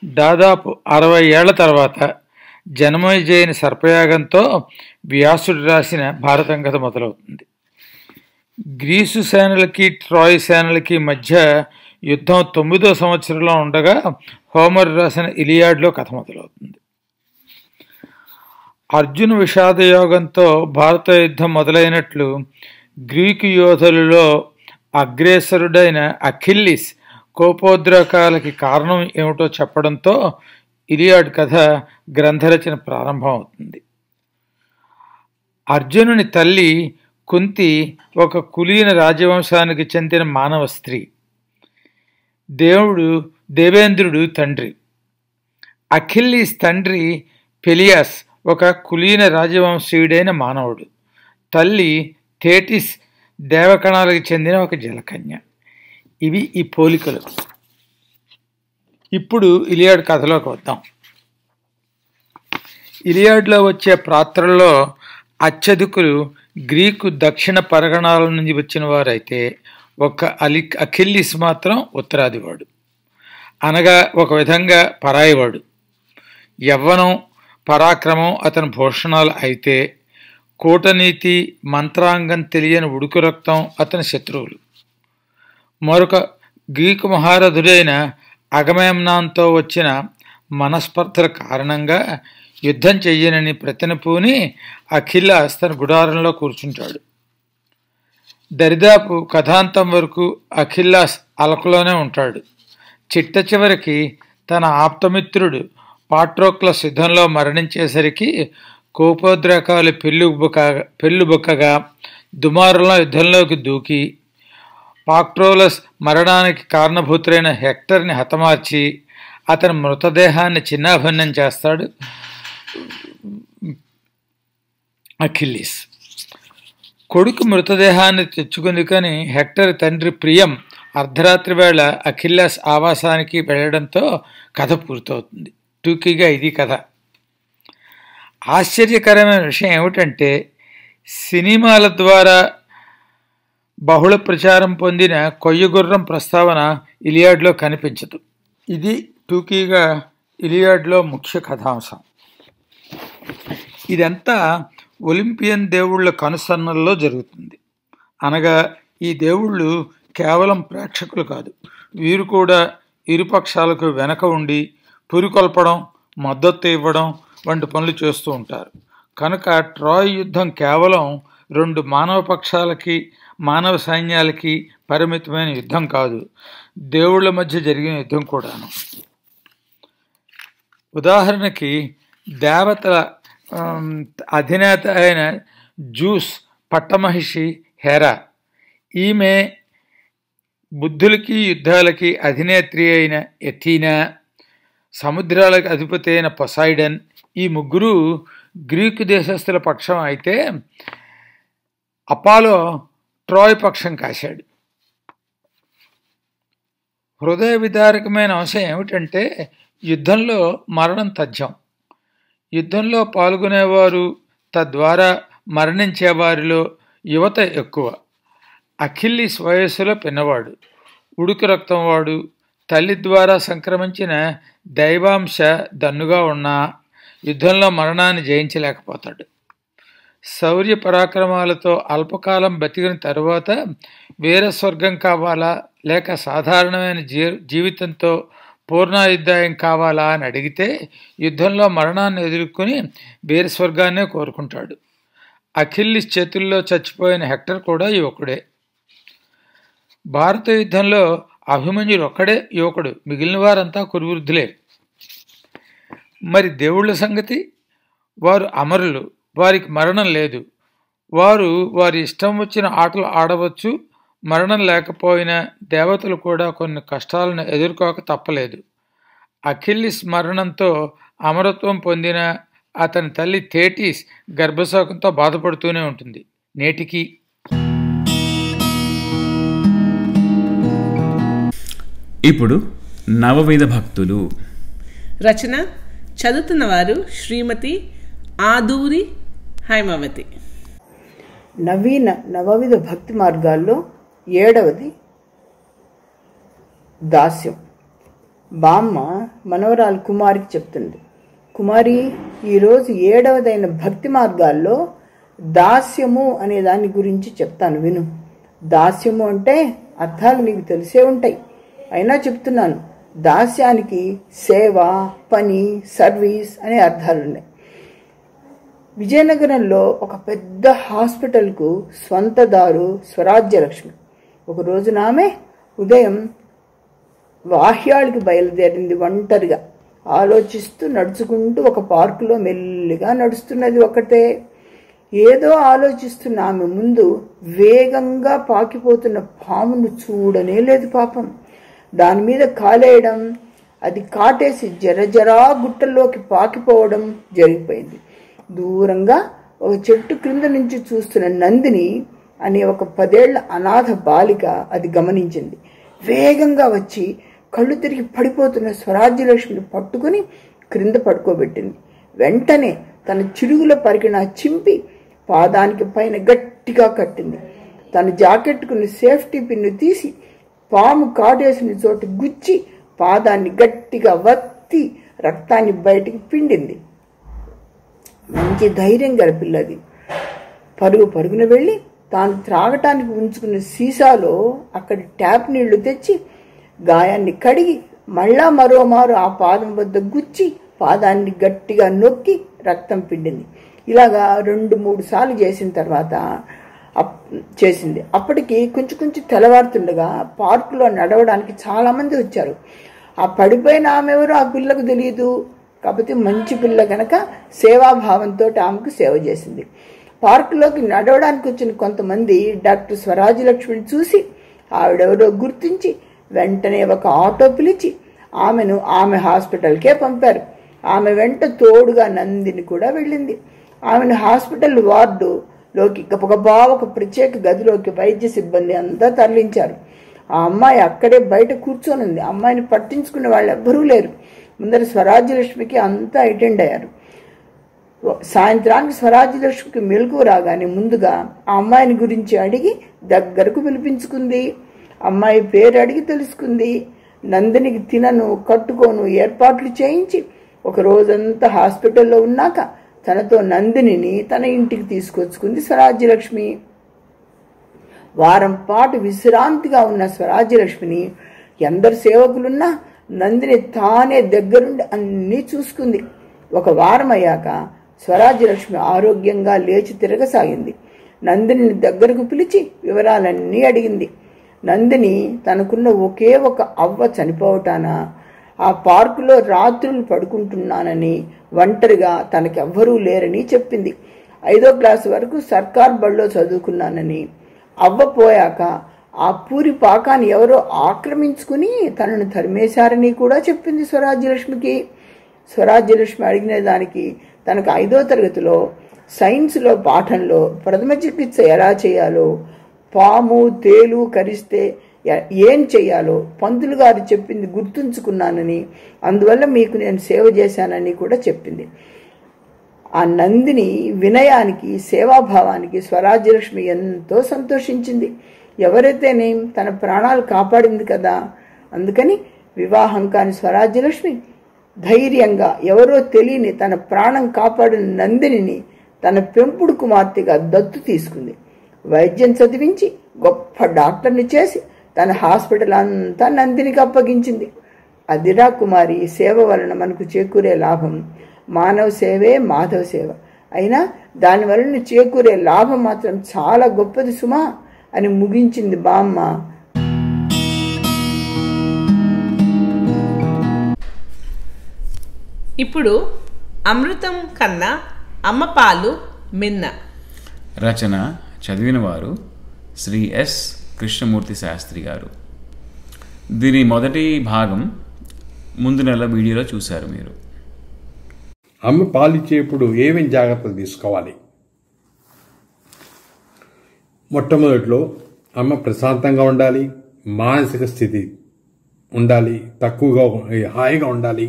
దాదాపు 60 ఏళ్ల తర్వాత జనమేజయుని సర్పయాగంతో వ్యాసుడు రాసిన భారతం కథ మొదలవుతుంది. గ్రీసు సేనలకి ట్రాయ్ సేనలకి మధ్య యుద్ధం 9వ సంవత్సరంలో ఉండగా హోమర్ రాసిన ఇలియాడ్లో కథ మొదలవుతుంది. అర్జున విషాదయోగంతో భారత యుద్ధం మొదలైనట్లు గ్రీకు యోధులలో అగ్రేసరుడైన అఖిల్లిస్ కోపోద్రేకాలకి కారణం ఏమిటో చెప్పడంతో ఇలియాడ్ కథ గ్రంథరచన ప్రారంభమవుతుంది. అర్జునుని తల్లి కుంతి ఒక కులీన రాజవంశానికి చెందిన మానవ స్త్రీ. దేవేంద్రుడు తండ్రి. అఖిల్లీస్ తండ్రి పెలియాస్ ఒక కులీన రాజవంశీయుడైన మానవుడు. తల్లి థేటిస్ దేవకణాలకు చెందిన ఒక జలకన్య. ఇవి ఈ పోలికలు. ఇప్పుడు ఇలియాడ్ కథలోకి వద్దాం. ఇలియాడ్లో వచ్చే పాత్రల్లో అత్యధికులు గ్రీకు దక్షిణ పరగణాల నుంచి వచ్చిన వారైతే ఒక అఖిల్లీస్ మాత్రం ఉత్తరాదివాడు, అనగా ఒక విధంగా పరాయివాడు. యవ్వనం పరాక్రమం అతని భూషణాలు అయితే కూటనీతి మంత్రాంగం తెలియని ఉడుకు రక్తం అతని శత్రువులు. మరొక గ్రీకు మహారథుడైన అగమెమ్నాన్తో వచ్చిన మనస్పర్ధల కారణంగా యుద్ధం చెయ్యనని ప్రతినపూని అఖిల్లాస్ తన గుడారంలో కూర్చుంటాడు. దరిదాపు కథాంతం వరకు అఖిల్లాస్ అలకలోనే ఉంటాడు. చిట్ట చివరికి తన ఆప్తమిత్రుడు పాట్రోక్లస్ యుద్ధంలో మరణించేసరికి కోపోద్రేకాలు పెళ్ళుబొక్కగా దుమారంలో యుద్ధంలోకి దూకి పాక్ట్రోలస్ మరణానికి కారణభూతులైన హెక్టర్ని హతమార్చి అతని మృతదేహాన్ని చిన్నాభిన్నం చేస్తాడు అఖిల్లీస్. కొడుకు మృతదేహాన్ని తెచ్చుకుందుకని హెక్టర్ తండ్రి ప్రియం అర్ధరాత్రి వేళ అఖిల్లాస్ ఆవాసానికి వెళ్ళడంతో కథ పూర్తవుతుంది. టూకీగా ఇది కథ. ఆశ్చర్యకరమైన విషయం ఏమిటంటే సినిమాల ద్వారా బహుళ ప్రచారం పొందిన కొయ్యగుర్రం ప్రస్తావన ఇలియాడ్లో కనిపించదు. ఇది టూకీగా ఇలియాడ్లో ముఖ్య కథాంశం. ఇదంతా ఒలింపియన్ దేవుళ్ళ కనుసన్నల్లో జరుగుతుంది. అనగా ఈ దేవుళ్ళు కేవలం ప్రేక్షకులు కాదు, వీరు కూడా ఇరుపక్షాలకు వెనక ఉండి పురికొల్పడం, మద్దతు ఇవ్వడం వంటి పనులు చేస్తూ ఉంటారు. కనుక ట్రాయ్ యుద్ధం కేవలం 2 మానవ పక్షాలకి మానవ సైన్యాలకి పరిమితమైన యుద్ధం కాదు, దేవుళ్ళ మధ్య జరిగిన యుద్ధం కూడాను. ఉదాహరణకి దేవతల అధినేత అయిన జూస్ పట్టమహిషి హెరా, ఈమె బుద్ధులకి యుద్ధాలకి అధినేత్రి అయిన ఎథీనా, సముద్రాలకు అధిపతి అయిన పొసైడన్, ఈ ముగ్గురు గ్రీకు దేశస్థుల పక్షం అయితే అపాలో ట్రాయ్ పక్షం కాశాడు. హృదయ విదారకమైన అంశం ఏమిటంటే యుద్ధంలో మరణం తథ్యం. యుద్ధంలో పాల్గొనేవారు తద్వారా మరణించేవారిలో యువత ఎక్కువ. అఖిల్లీస్ వయస్సులో పిన్నవాడు, ఉడుకు రక్తం వాడు, తల్లి ద్వారా సంక్రమించిన దైవాంశ దన్నుగా ఉన్నా యుద్ధంలో మరణాన్ని జయించలేకపోతాడు. శౌర్య పరాక్రమాలతో అల్పకాలం బతికిన తరువాత వీరస్వర్గం కావాలా లేక సాధారణమైన జీవితంతో పూర్ణాయుద్ధాయం కావాలా అని అడిగితే యుద్ధంలో మరణాన్ని ఎదుర్కొని వీరస్వర్గాన్నే కోరుకుంటాడు. అఖిల్లిస్ చేతుల్లో చచ్చిపోయిన హెక్టర్ కూడా యువకుడే. భారత యుద్ధంలో అభిమన్యుడు ఒక్కడే యువకుడు, మిగిలిన వారంతా కురువృద్ధులే. మరి దేవుళ్ళ సంగతి? వారు అమరులు, వారికి మరణం లేదు. వారు వారి ఇష్టం వచ్చిన ఆటలు ఆడవచ్చు. మరణం లేకపోయినా దేవతలు కూడా కొన్ని కష్టాలను ఎదుర్కోక తప్పలేదు. అఖిల్లిస్ మరణంతో అమరత్వం పొందిన అతని తల్లి థేటిస్ గర్భశోకంతో బాధపడుతూనే ఉంటుంది నేటికి. ఇప్పుడు నవవిధ భక్తులు. రచన చదువుతున్నవారు శ్రీమతి ఆదూరి హైమావతి. నవవిధ భక్తి మార్గాల్లో 7వది దాస్యం. బామ్మ మనవరాలు కుమారికి చెప్తుంది, కుమారి, ఈరోజు 7వదైన భక్తి మార్గాల్లో దాస్యము అనే దాని గురించి చెప్తాను విను. దాస్యము అంటే అర్థాలు నీకు తెలిసే ఉంటాయి, అయినా చెప్తున్నాను. దాస్యానికి సేవ, పని, సర్వీస్ అనే అర్థాలున్నాయి. విజయనగరంలో ఒక పెద్ద హాస్పిటల్కు స్వంతదారు స్వరాజ్యలక్ష్మి. ఒక రోజున ఆమె ఉదయం వాహ్యాళికి బయలుదేరింది ఒంటరిగా. ఆలోచిస్తూ నడుచుకుంటూ ఒక పార్కులో మెల్లిగా నడుస్తున్నది ఒకటే. ఏదో ఆలోచిస్తున్న ఆమె ముందు వేగంగా పాకిపోతున్న పామును చూడనే లేదు పాపం. దాని మీద కాలేయడం, అది కాటేసి జరజరా గుట్టల్లోకి పాకిపోవడం జరిగిపోయింది. దూరంగా ఒక చెట్టు క్రింద నుంచి చూస్తున్న నందిని అనే ఒక 10 ఏళ్ల అనాథ బాలిక అది గమనించింది. వేగంగా వచ్చి కళ్ళు తిరిగి పడిపోతున్న స్వరాజ్యలక్ష్మిని పట్టుకుని క్రింద పడుకోబెట్టింది. వెంటనే తన చిరుగుల పరికిణ చింపి పాదానికి పైన గట్టిగా కట్టింది. తన జాకెట్కుని సేఫ్టీ పిన్ను తీసి పాము కాటేసిన చోటు గుచ్చి పాదాన్ని గట్టిగా వత్తి రక్తాన్ని బయటికి పిండింది. మంచి ధైర్యం గల పిల్లది. పరుగున వెళ్ళి తాను త్రాగటానికి ఉంచుకున్న సీసాలో అక్కడి ట్యాప్ నీళ్లు తెచ్చి గాయాన్ని కడిగి మళ్ళా మరోమారు ఆ పాదం వద్ద గుచ్చి పాదాన్ని గట్టిగా నొక్కి రక్తం పిండింది. ఇలాగా 2-3 సార్లు చేసిన తర్వాత చేసింది. అప్పటికి కొంచెం తెల్లవారుతుండగా పార్కులో నడవడానికి చాలా మంది వచ్చారు. ఆ పడిపోయిన ఆమె ఎవరో ఆ పిల్లకు తెలియదు. కాకపోతే మంచి పిల్ల గనక సేవాభావంతో ఆమెకు సేవ చేసింది. పార్కులోకి నడవడానికి వచ్చిన కొంతమంది డాక్టర్ స్వరాజ్యలక్ష్మిని చూసి ఆవిడెవరో గుర్తించి వెంటనే ఒక ఆటో పిలిచి ఆమెను ఆమె హాస్పిటల్కే పంపారు. ఆమె వెంట తోడుగా నందిని కూడా వెళ్ళింది. ఆమెను హాస్పిటల్ వార్డులోకి గబగబా ఒక ప్రత్యేక గదిలోకి వైద్య సిబ్బంది అంతా తరలించారు. ఆ అమ్మాయి అక్కడే బయట కూర్చొనుంది. అమ్మాయిని పట్టించుకునే వాళ్ళు ఎవ్వరూ లేరు. ముందర స్వరాజ్యలక్ష్మికి అంతా అటెండ్ అయ్యారు. సాయంత్రానికి స్వరాజ్యలక్ష్మికి మెలకు రాగానే ముందుగా ఆ అమ్మాయిని గురించి అడిగి దగ్గరకు పిలిపించుకుంది. అమ్మాయి పేరు అడిగి తెలుసుకుంది. నందినికి తినను కట్టుకోను ఏర్పాట్లు చేయించి ఒక రోజంతా హాస్పిటల్లో ఉన్నాక తనతో నందినిని తన ఇంటికి తీసుకొచ్చుకుంది స్వరాజ్యలక్ష్మి. వారం పాటు విశ్రాంతిగా ఉన్న స్వరాజ్యలక్ష్మిని ఎందరు సేవకులున్నా నందిని తానే దగ్గరుండి అన్నీ చూసుకుంది. ఒక వారం అయ్యాక స్వరాజ్యలక్ష్మి ఆరోగ్యంగా లేచి తిరగసాగింది. నందిని దగ్గరకు పిలిచి వివరాలన్నీ అడిగింది. నందిని తనకున్న ఒకే ఒక అవ్వ చనిపోవటాన, ఆ పార్కులో రాత్రులు పడుకుంటున్నానని, ఒంటరిగా తనకెవ్వరూ లేరని చెప్పింది. 5వ క్లాసు వరకు సర్కార్ బడిలో చదువుకున్నానని, అవ్వ పోయాక ఆ పూరి పాకాన్ని ఎవరో ఆక్రమించుకుని తనను తరిమేశారని కూడా చెప్పింది స్వరాజ్యలక్ష్మికి. స్వరాజ్యలక్ష్మి అడిగిన దానికి తనకు 5వ తరగతిలో సైన్స్లో పాఠంలో ప్రథమ చికిత్స ఎలా చేయాలో, పాము తేలు కరిస్తే ఏం చెయ్యాలో పంతులు గారు చెప్పింది గుర్తుంచుకున్నానని, అందువల్ల మీకు నేను సేవ చేశానని కూడా చెప్పింది. ఆ నందిని వినయానికి, సేవాభావానికి స్వరాజ్యలక్ష్మి ఎంతో సంతోషించింది. ఎవరైతేనేం తన ప్రాణాలు కాపాడింది కదా. అందుకని వివాహం కాని స్వరాజ్యలక్ష్మి ధైర్యంగా ఎవరో తెలియని తన ప్రాణం కాపాడిన నందినిని తన పెంపుడు కుమార్తెగా దత్తు తీసుకుంది. వైద్యం చదివించి గొప్ప డాక్టర్ని చేసి తన హాస్పిటల్ అంతా నందినికి అప్పగించింది. అదిరా కుమారి సేవ వలన మనకు చేకూరే లాభం మానవ సేవే మాధవ సేవ అయినా దాని వలన చేకూరే లాభం మాత్రం చాలా గొప్పది సుమా అని ముగించింది బామ్మ. ఇప్పుడు అమృతం కన్నా అమ్మ పాలు మిన్న. రచన చదివినవారు శ్రీ ఎస్ కృష్ణమూర్తి శాస్త్రి గారు. దీని మొదటి భాగం ముందు నెల వీడియోలో చూశారు మీరు. అమ్మ పాలిచ్చేప్పుడు ఏమేమి జాగ్రత్తలు తీసుకోవాలి? మొట్టమొదట్లో అమ్మ ప్రశాంతంగా ఉండాలి, మానసిక స్థితి ఉండాలి, తక్కువగా హాయిగా ఉండాలి.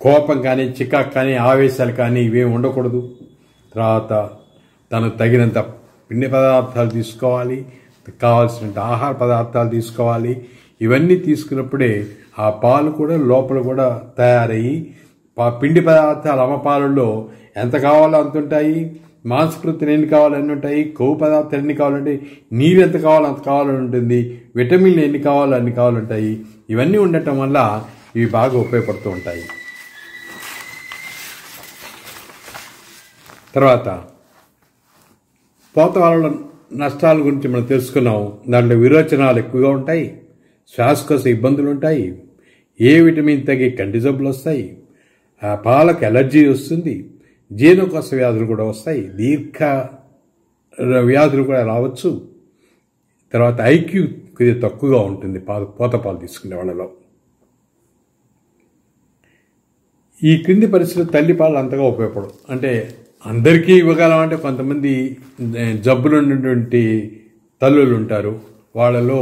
కోపం కానీ చికాకు కానీ ఆవేశాలు కానీ ఇవేమి ఉండకూడదు. తర్వాత తనకు తగినంత పిండి పదార్థాలు తీసుకోవాలి, కావాల్సిన ఆహార పదార్థాలు తీసుకోవాలి. ఇవన్నీ తీసుకున్నప్పుడే ఆ పాలు కూడా లోపల కూడా తయారయ్యి పిండి పదార్థాలు అమ్మ పాలల్లో ఎంత కావాలో అంత ఉంటాయి, మాంసకృతులు ఎన్ని కావాలో అన్ని ఉంటాయి, కొవ్వు పదార్థాలు ఎన్ని కావాలంటే నీరు ఎంత కావాలో అంత కావాలని ఉంటుంది, విటమిన్లు ఎన్ని కావాలో అన్ని కావాలంటాయి. ఇవన్నీ ఉండటం వల్ల ఇవి బాగా ఉపయోగపడుతూ ఉంటాయి. తర్వాత పోత వాళ్ళ నష్టాల గురించి మనం తెలుసుకున్నాం. దాంట్లో విరోచనాలు ఎక్కువగా ఉంటాయి, శ్వాసకోశ ఇబ్బందులు ఉంటాయి, ఏ విటమిన్ తగ్గి కంటి జబ్బులు వస్తాయి, ఆ పాలకు ఎలర్జీ వస్తుంది, జీర్ణకోశ వ్యాధులు కూడా వస్తాయి, దీర్ఘ వ్యాధులు కూడా రావచ్చు. తర్వాత ఐక్యూ కొద్దిగా తక్కువగా ఉంటుంది పోత పాలు తీసుకునే వాళ్ళలో. ఈ క్రింది పరిస్థితులు తల్లిపాలు అంతగా ఉపయోగపడవు. అంటే అందరికీ ఇవ్వగలం అంటే కొంతమంది జబ్బులు ఉన్నటువంటి తల్లులు ఉంటారు, వాళ్ళలో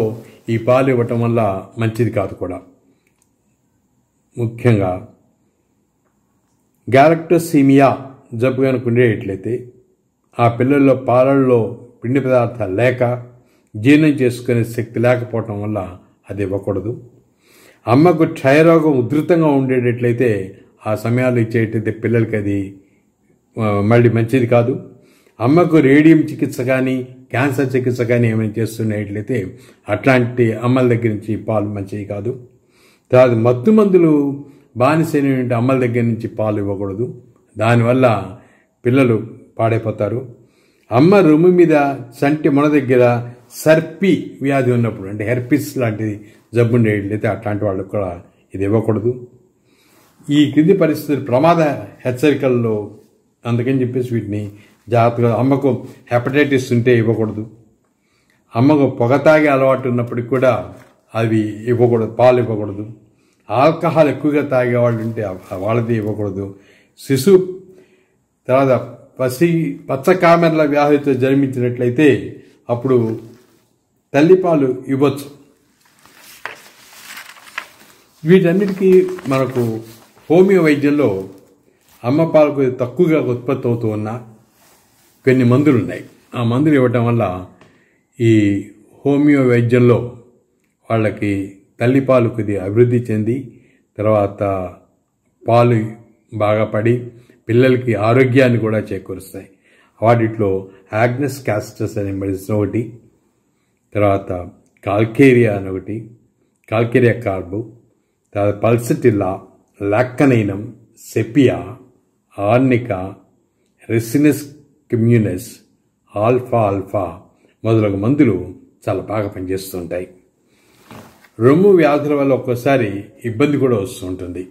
ఈ పాలు ఇవ్వటం వల్ల మంచిది కాదు కూడా. ముఖ్యంగా గ్యాలక్టోసీమియా జబ్బు కనుక ఉండేటట్లయితే ఆ పిల్లల్లో పాలల్లో పిండి పదార్థాలు లేక జీర్ణం చేసుకునే శక్తి లేకపోవటం వల్ల అది ఇవ్వకూడదు. అమ్మకు క్షయరోగం ఉధృతంగా ఉండేటట్లయితే ఆ సమయాల్లో ఇచ్చేటైతే పిల్లలకి అది మళ్ళీ మంచిది కాదు. అమ్మకు రేడియం చికిత్స కానీ క్యాన్సర్ చికిత్స కానీ ఏమైనా చేస్తున్నట్లయితే అట్లాంటి అమ్మల దగ్గర నుంచి పాలు మంచిది కాదు. తర్వాత మత్తు మందులు బానిసైన అమ్మల దగ్గర నుంచి పాలు ఇవ్వకూడదు, దానివల్ల పిల్లలు పాడైపోతారు. అమ్మ రొమ్ము మీద చంటి మొన దగ్గర సర్పి వ్యాధి ఉన్నప్పుడు అంటే హెర్పిస్ లాంటిది జబ్బు ఉండేట్లయితే అట్లాంటి వాళ్ళకు కూడా ఇది ఇవ్వకూడదు. ఈ క్రింది పరిస్థితులు ప్రమాద హెచ్చరికల్లో, అందుకని చెప్పేసి వీటిని జాగ్రత్తగా. అమ్మకు హెపటైటిస్ ఉంటే ఇవ్వకూడదు, అమ్మకు పొగ తాగే అలవాటు ఉన్నప్పటికి కూడా అవి ఇవ్వకూడదు, పాలు ఇవ్వకూడదు. ఆల్కహాల్ ఎక్కువగా తాగేవాళ్ళు ఉంటే వాళ్ళది ఇవ్వకూడదు. శిశువు తర్వాత పచ్చకామెర్ల వ్యాధితో జన్మించినట్లయితే అప్పుడు తల్లిపాలు ఇవ్వచ్చు. వీటన్నిటికీ మనకు హోమియో వైద్యంలో అమ్మ పాలకు తక్కువగా ఉత్పత్తి అవుతూ ఉన్న కొన్ని మందులు ఉన్నాయి. ఆ మందులు ఇవ్వటం వల్ల ఈ హోమియో వైద్యంలో వాళ్ళకి తల్లిపాలు కొద్దిగా అభివృద్ధి చెంది తర్వాత పాలు బాగా పడి పిల్లలకి ఆరోగ్యాన్ని కూడా చేకూరుస్తాయి. వాటిలో యాగ్నస్ క్యాస్టస్ అనే మెడిసిన్ ఒకటి, తర్వాత కాల్కేరియా అని ఒకటి, కాల్కేరియా కార్బు, తర్వాత పల్సటిల్లా, లాక్కనైనం, సెపియా, ఆర్నికా, రెసినస్ కమ్యూనస్, ఆల్ఫా మొదలగు మందులు చాలా బాగా పనిచేస్తుంటాయి. రొమ్ము వ్యాధుల వల్ల ఒక్కోసారి ఇబ్బంది కూడా వస్తుంటుంది.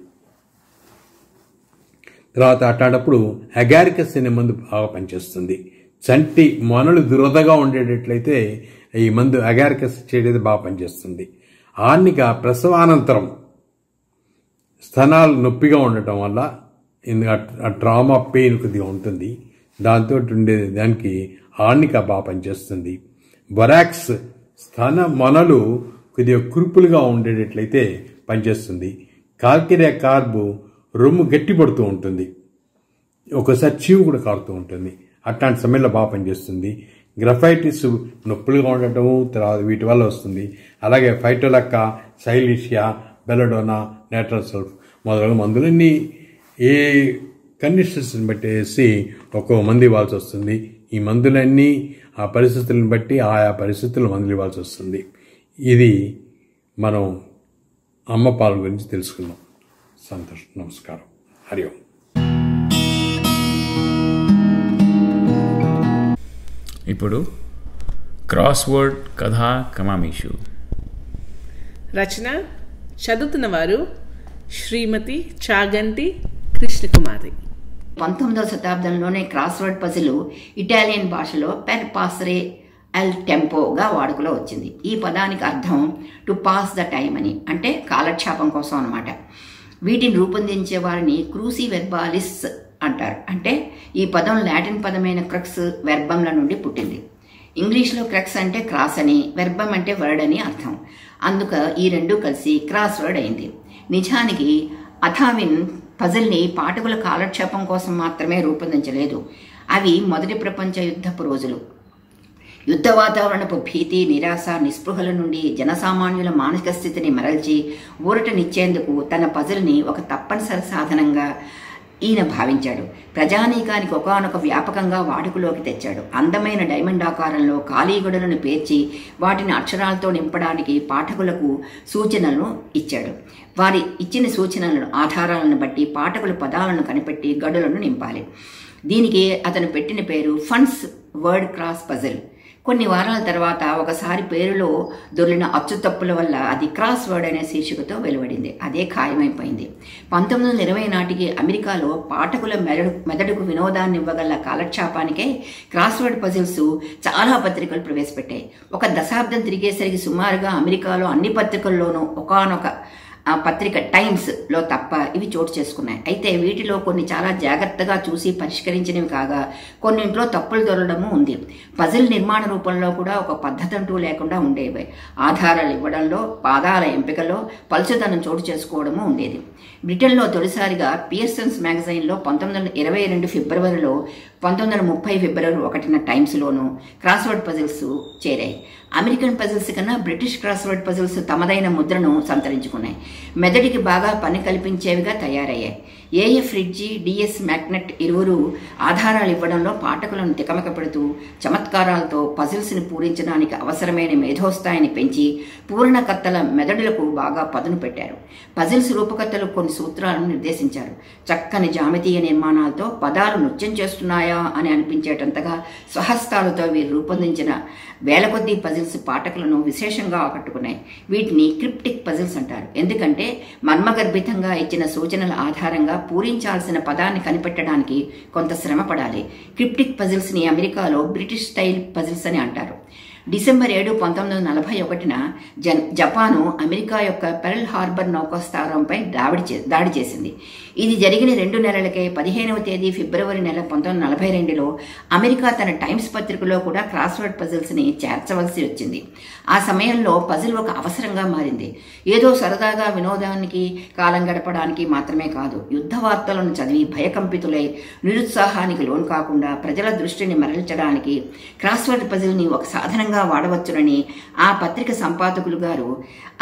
తర్వాత అట్లాంటప్పుడు అగారికస్ అనే మందు బాగా పనిచేస్తుంది. చంటి మొనలు దురదగా ఉండేటట్లయితే ఈ మందు అగారికస్ చేయడం బాగా పనిచేస్తుంది. ఆర్నిక ప్రసవానంతరం స్తనాలు నొప్పిగా ఉండటం వల్ల ఆ ట్రామా పెయిన్ కొద్దిగా ఉంటుంది, దాంతో ఉండే దానికి ఆర్నిక బాగా పనిచేస్తుంది. బొరాక్స్ స్తన మొనలు కొద్దిగా కురుపులుగా ఉండేటట్లయితే పనిచేస్తుంది. కాల్కేరియా కార్బు రొమ్ము గట్టిపడుతూ ఉంటుంది, ఒక్కోసారి చీవు కూడా కారుతూ ఉంటుంది, అట్లాంటి సమయంలో బాగా పనిచేస్తుంది. గ్రఫైటిస్ నొప్పులుగా ఉండటము తర్వాత వీటి వల్ల వస్తుంది. అలాగే ఫైటోలక్క, సైలీషియా, బెలడోనా, నేట్రసల్ఫ్ మొదలగు మందులన్నీ ఏ కండిషన్స్ని బట్టి వేసి ఒక్కో మందు ఇవ్వాల్సి వస్తుంది. ఈ మందులన్నీ ఆ పరిస్థితులను బట్టి ఆయా పరిస్థితుల్లో మందులు ఇవ్వాల్సి వస్తుంది. ఇది మనం అమ్మ పాలు గురించి తెలుసుకుందాం. సంతోషం. నమస్కారం. హరి ఓం. ఇప్పుడు క్రాస్వర్డ్ కథా కమామీషు. రచన చదువుతున్నవారు శ్రీమతి చాగంటి కృష్ణకుమారి. 19వ శతాబ్దంలోనే క్రాస్వర్డ్ పజిల్ ఇటాలియన్ భాషలో పెర్ పాసరే ఎల్ టెంపోగా వాడుకలో వచ్చింది. ఈ పదానికి అర్థం టు పాస్ ద టైం అని, అంటే కాలక్షేపం కోసం అన్నమాట. వీటిని రూపొందించే వారిని క్రూసి వెర్బాలిస్ అంటారు. అంటే ఈ పదం లాటిన్ పదమైన క్రక్స్ వెర్బంల నుండి పుట్టింది. ఇంగ్లీష్లో క్రక్స్ అంటే క్రాస్ అని, వెర్బం అంటే వర్డ్ అని అర్థం. అందుక ఈ రెండు కలిసి క్రాస్ వర్డ్ అయింది. నిజానికి అథావిన్ పజిల్ని పాఠకుల కాలక్షేపం కోసం మాత్రమే రూపొందించలేదు. అవి మొదటి ప్రపంచ యుద్ధపు రోజులు. యుద్ధ వాతావరణపు భీతి, నిరాశ, నిస్పృహల నుండి జనసామాన్యుల మానసిక స్థితిని మరల్చి ఊరటనిచ్చేందుకు తన పజిల్ని ఒక తప్పనిసరి సాధనంగా ఈయన భావించాడు. ప్రజానీకానికి ఒకానొక వ్యాపకంగా వాడుకలోకి తెచ్చాడు. అందమైన డైమండ్ ఆకారంలో ఖాళీ గడులను పేర్చి వాటిని అక్షరాలతో నింపడానికి పాఠకులకు సూచనలను ఇచ్చాడు. వారి ఇచ్చిన సూచనలను ఆధారాలను బట్టి పాఠకులు పదాలను కనిపెట్టి గడులను నింపాలి. దీనికి అతను పెట్టిన పేరు ఫన్స్ వర్డ్ క్రాస్ పజిల్. కొన్ని వారాల తర్వాత ఒకసారి పేరులో దొర్లిన అచ్చుతప్పుల వల్ల అది క్రాస్ వర్డ్ అనే శీర్షికతో వెలువడింది. అదే ఖాయమైపోయింది. 1920 నాటికి అమెరికాలో పాఠకుల మెదడుకు వినోదాన్ని ఇవ్వగల కాలక్షేపానికే క్రాస్వర్డ్ పజిల్స్ చాలా పత్రికలు ప్రవేశపెట్టాయి. ఒక దశాబ్దం తిరిగేసరికి సుమారుగా అమెరికాలో అన్ని పత్రికల్లోనూ ఒకానొక పత్రిక టైమ్స్లో తప్ప ఇవి చోటు చేసుకున్నాయి. అయితే వీటిలో కొన్ని చాలా జాగ్రత్తగా చూసి పరిష్కరించినవి కాగా కొన్నింట్లో తప్పులు దొరకడము ఉంది. పజిల్ నిర్మాణ రూపంలో కూడా ఒక పద్ధతి అంటూ లేకుండా ఉండేవి. ఆధారాలు ఇవ్వడంలో, పాదాల ఎంపికలో పలుచదనం చోటు చేసుకోవడము ఉండేది. బ్రిటన్లో తొలిసారిగా పియర్సన్స్ మ్యాగజైన్లో 1922 ఫిబ్రవరిలో 1930 ఫిబ్రవరి 1న టైమ్స్లోనూ క్రాస్వర్డ్ పజిల్స్ చేరాయి. అమెరికన్ పజిల్స్ కన్నా బ్రిటిష్ క్రాస్వర్డ్ పజిల్స్ తమదైన ముద్రను సంతరించుకున్నాయి. మెదడికి బాగా పని కల్పించేవిగా తయారయ్యాయి. ఏఎఫ్ రిడ్జీ, డిఎస్ మ్యాక్నెట్ ఇరువురు ఆధారాలు ఇవ్వడంలో పాఠకులను తికమక పెడుతూ చమత్కారాలతో పజిల్స్ని పూరించడానికి అవసరమైన మేధోస్థాయిని పెంచి పూర్ణకర్తల మెదడులకు బాగా పదును పెట్టారు. పజిల్స్ రూపకర్తలు కొన్ని సూత్రాలను నిర్దేశించారు. చక్కని జామితీయ నిర్మాణాలతో పదాలు నృత్యం చేస్తున్నాయా అని అనిపించేటంతగా స్వహస్తాలతో వీరు రూపొందించిన వేల కొద్దీ పజిల్స్ పాఠకులను విశేషంగా ఆకట్టుకున్నాయి. వీటిని క్రిప్టిక్ పజిల్స్ అంటారు. ఎందుకంటే మర్మగర్భితంగా ఇచ్చిన సూచనల ఆధారంగా పూరించాల్సిన పదాన్ని కనిపెట్టడానికి కొంత శ్రమ పడాలి. క్రిప్టిక్ పజిల్స్ని అమెరికాలో బ్రిటిష్ స్టైల్ పజిల్స్ అని అంటారు. డిసెంబర్ 7, 1941న జపాను అమెరికా యొక్క పెర్ల్ హార్బర్ నౌకాస్థావరంపై దాడి చేసింది. ఇది జరిగిన 2 నెలలకే 15వ తేదీ ఫిబ్రవరి నెల 1942లో అమెరికా తన టైమ్స్ పత్రికలో కూడా క్రాస్వర్డ్ పజిల్స్ని చేర్చవలసి వచ్చింది. ఆ సమయంలో పజిల్ ఒక అవసరంగా మారింది. ఏదో సరదాగా వినోదానికి కాలం గడపడానికి మాత్రమే కాదు, యుద్ధ వార్తలను చదివి భయకంపితులై నిరుత్సాహానికి లోను కాకుండా ప్రజల దృష్టిని మరల్చడానికి క్రాస్వర్డ్ పజిల్ని ఒక సాధనంగా వాడవచ్చునని ఆ పత్రిక సంపాదకులు గారు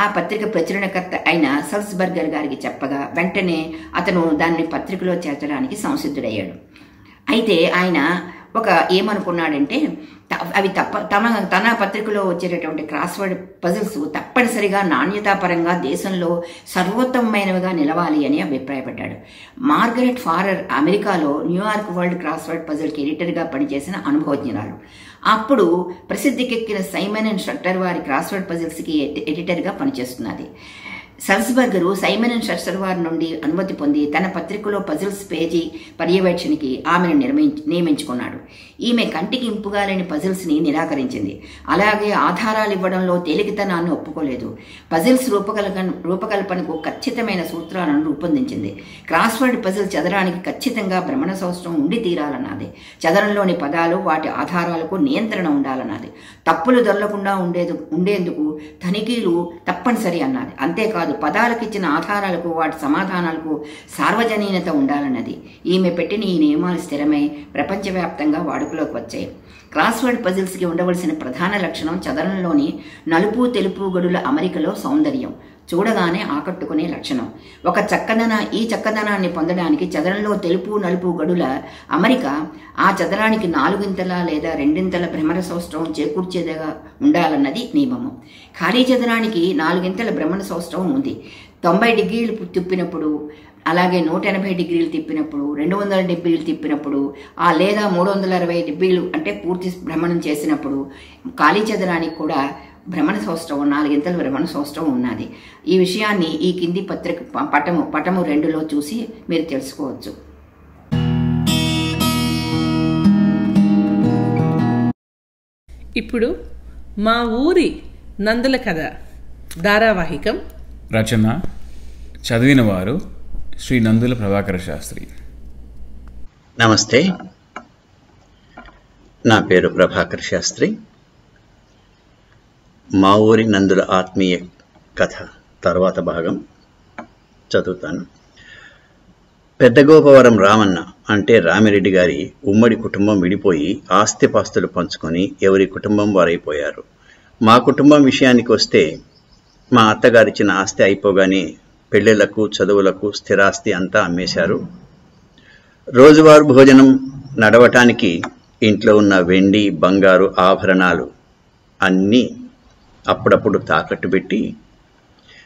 ఆ పత్రిక ప్రచురణకర్త అయిన సల్స్బర్గర్ గారికి చెప్పగా వెంటనే అతను దాన్ని పత్రికలో చేర్చడానికి సంసిద్ధుడయ్యాడు. అయితే ఆయన ఏమనుకున్నాడంటే అవి తన పత్రికలో వచ్చేటటువంటి క్రాస్వర్డ్ పజిల్స్ తప్పనిసరిగా నాణ్యతాపరంగా దేశంలో సర్వోత్తమమైనవిగా నిలవాలి అని అభిప్రాయపడ్డాడు. మార్గరెట్ ఫారర్ అమెరికాలో న్యూయార్క్ వరల్డ్ క్రాస్వర్డ్ పజిల్కి ఎడిటర్గా పనిచేసిన అనుభవజ్ఞురాలు. అప్పుడు ప్రసిద్ధికెక్కిన సైమన్ అండ్ షట్టర్ వారి క్రాస్వర్డ్ పజిల్స్కి ఎడిటర్గా పనిచేస్తున్నది. సల్స్బర్గరు సైమన్ అండ్ షట్టర్ వారి నుండి అనుమతి పొంది తన పత్రికలో పజిల్స్ పేజీ పర్యవేక్షణకి ఆమెను నియమించుకున్నాడు. ఈమె కంటికి ఇంపుగా లేని పజిల్స్ని నిరాకరించింది. అలాగే ఆధారాలు ఇవ్వడంలో తేలికతనాన్ని ఒప్పుకోలేదు. పజిల్స్ రూపకల్పనకు ఖచ్చితమైన సూత్రాలను రూపొందించింది. క్రాస్వర్డ్ పజిల్ చదరానికి ఖచ్చితంగా భ్రమణ సౌష్టం ఉండి తీరాలన్నది. చదరంలోని పదాలు వాటి ఆధారాలకు నియంత్రణ ఉండాలన్నది. తప్పులు దొరలకుండా ఉండేందుకు తనిఖీలు తప్పనిసరి అన్నది. అంతేకాదు పదాలకిచ్చిన ఆధారాలకు వాటి సమాధానాలకు సార్వజనీనత ఉండాలన్నది. ఈమె పెట్టిన ఈ నియమాలు స్థిరమై ప్రపంచవ్యాప్తంగా వాడుకలోకి వచ్చాయి. క్రాస్వర్డ్ పజిల్స్కి ఉండవలసిన ప్రధాన లక్షణం చదరంలోని నలుపు తెలుపు గడుల అమరికలో సౌందర్యం, చూడగానే ఆకట్టుకునే లక్షణం. ఈ చక్కదనాన్ని పొందడానికి చదరంలో తెలుపు నలుపు గడుల అమరిక ఆ చదరానికి 4 ఇంతల లేదా 2 ఇంతల భ్రమణ సౌష్టవం చేకూర్చేదిగా ఉండాలన్నది నియమము. ఖాళీ చదరానికి 4 ఇంతల భ్రమణ సౌష్టవం ఉంది. 90 డిగ్రీలు తిప్పినప్పుడు, అలాగే 180 డిగ్రీలు తిప్పినప్పుడు, 200 డిగ్రీలు తిప్పినప్పుడు, లేదా 360 డిగ్రీలు అంటే పూర్తి భ్రమణం చేసినప్పుడు ఖాళీ చదరానికి కూడా భ్రమణ సౌష్టవం 4 ఇంతల భ్రమణ సౌష్టవం ఉన్నది. ఈ విషయాన్ని ఈ కింది పత్రిక పటము 2లో చూసి మీరు తెలుసుకోవచ్చు. ఇప్పుడు మా ఊరి నందుల కథ ధారావాహికం. రచన చదివిన వారు శ్రీ నందుల ప్రభాకర శాస్త్రి. నమస్తే, నా పేరు ప్రభాకర్ శాస్త్రి. మా ఊరి నందుల ఆత్మీయ కథ తర్వాత భాగం చదువుతాను. పెద్దగోపవరం రామన్న అంటే రామిరెడ్డి గారి ఉమ్మడి కుటుంబం విడిపోయి ఆస్తిపాస్తులు పంచుకొని ఎవరి కుటుంబం వారైపోయారు. మా కుటుంబం విషయానికి వస్తే మా అత్తగారిచ్చిన ఆస్తి అయిపోగానే పెళ్ళిళ్లకు, చదువులకు స్థిరాస్తి అంతా అమ్మేశారు. రోజువారు భోజనం నడవటానికి ఇంట్లో ఉన్న వెండి, బంగారు ఆభరణాలు అన్నీ అప్పుడప్పుడు తాకట్టు పెట్టి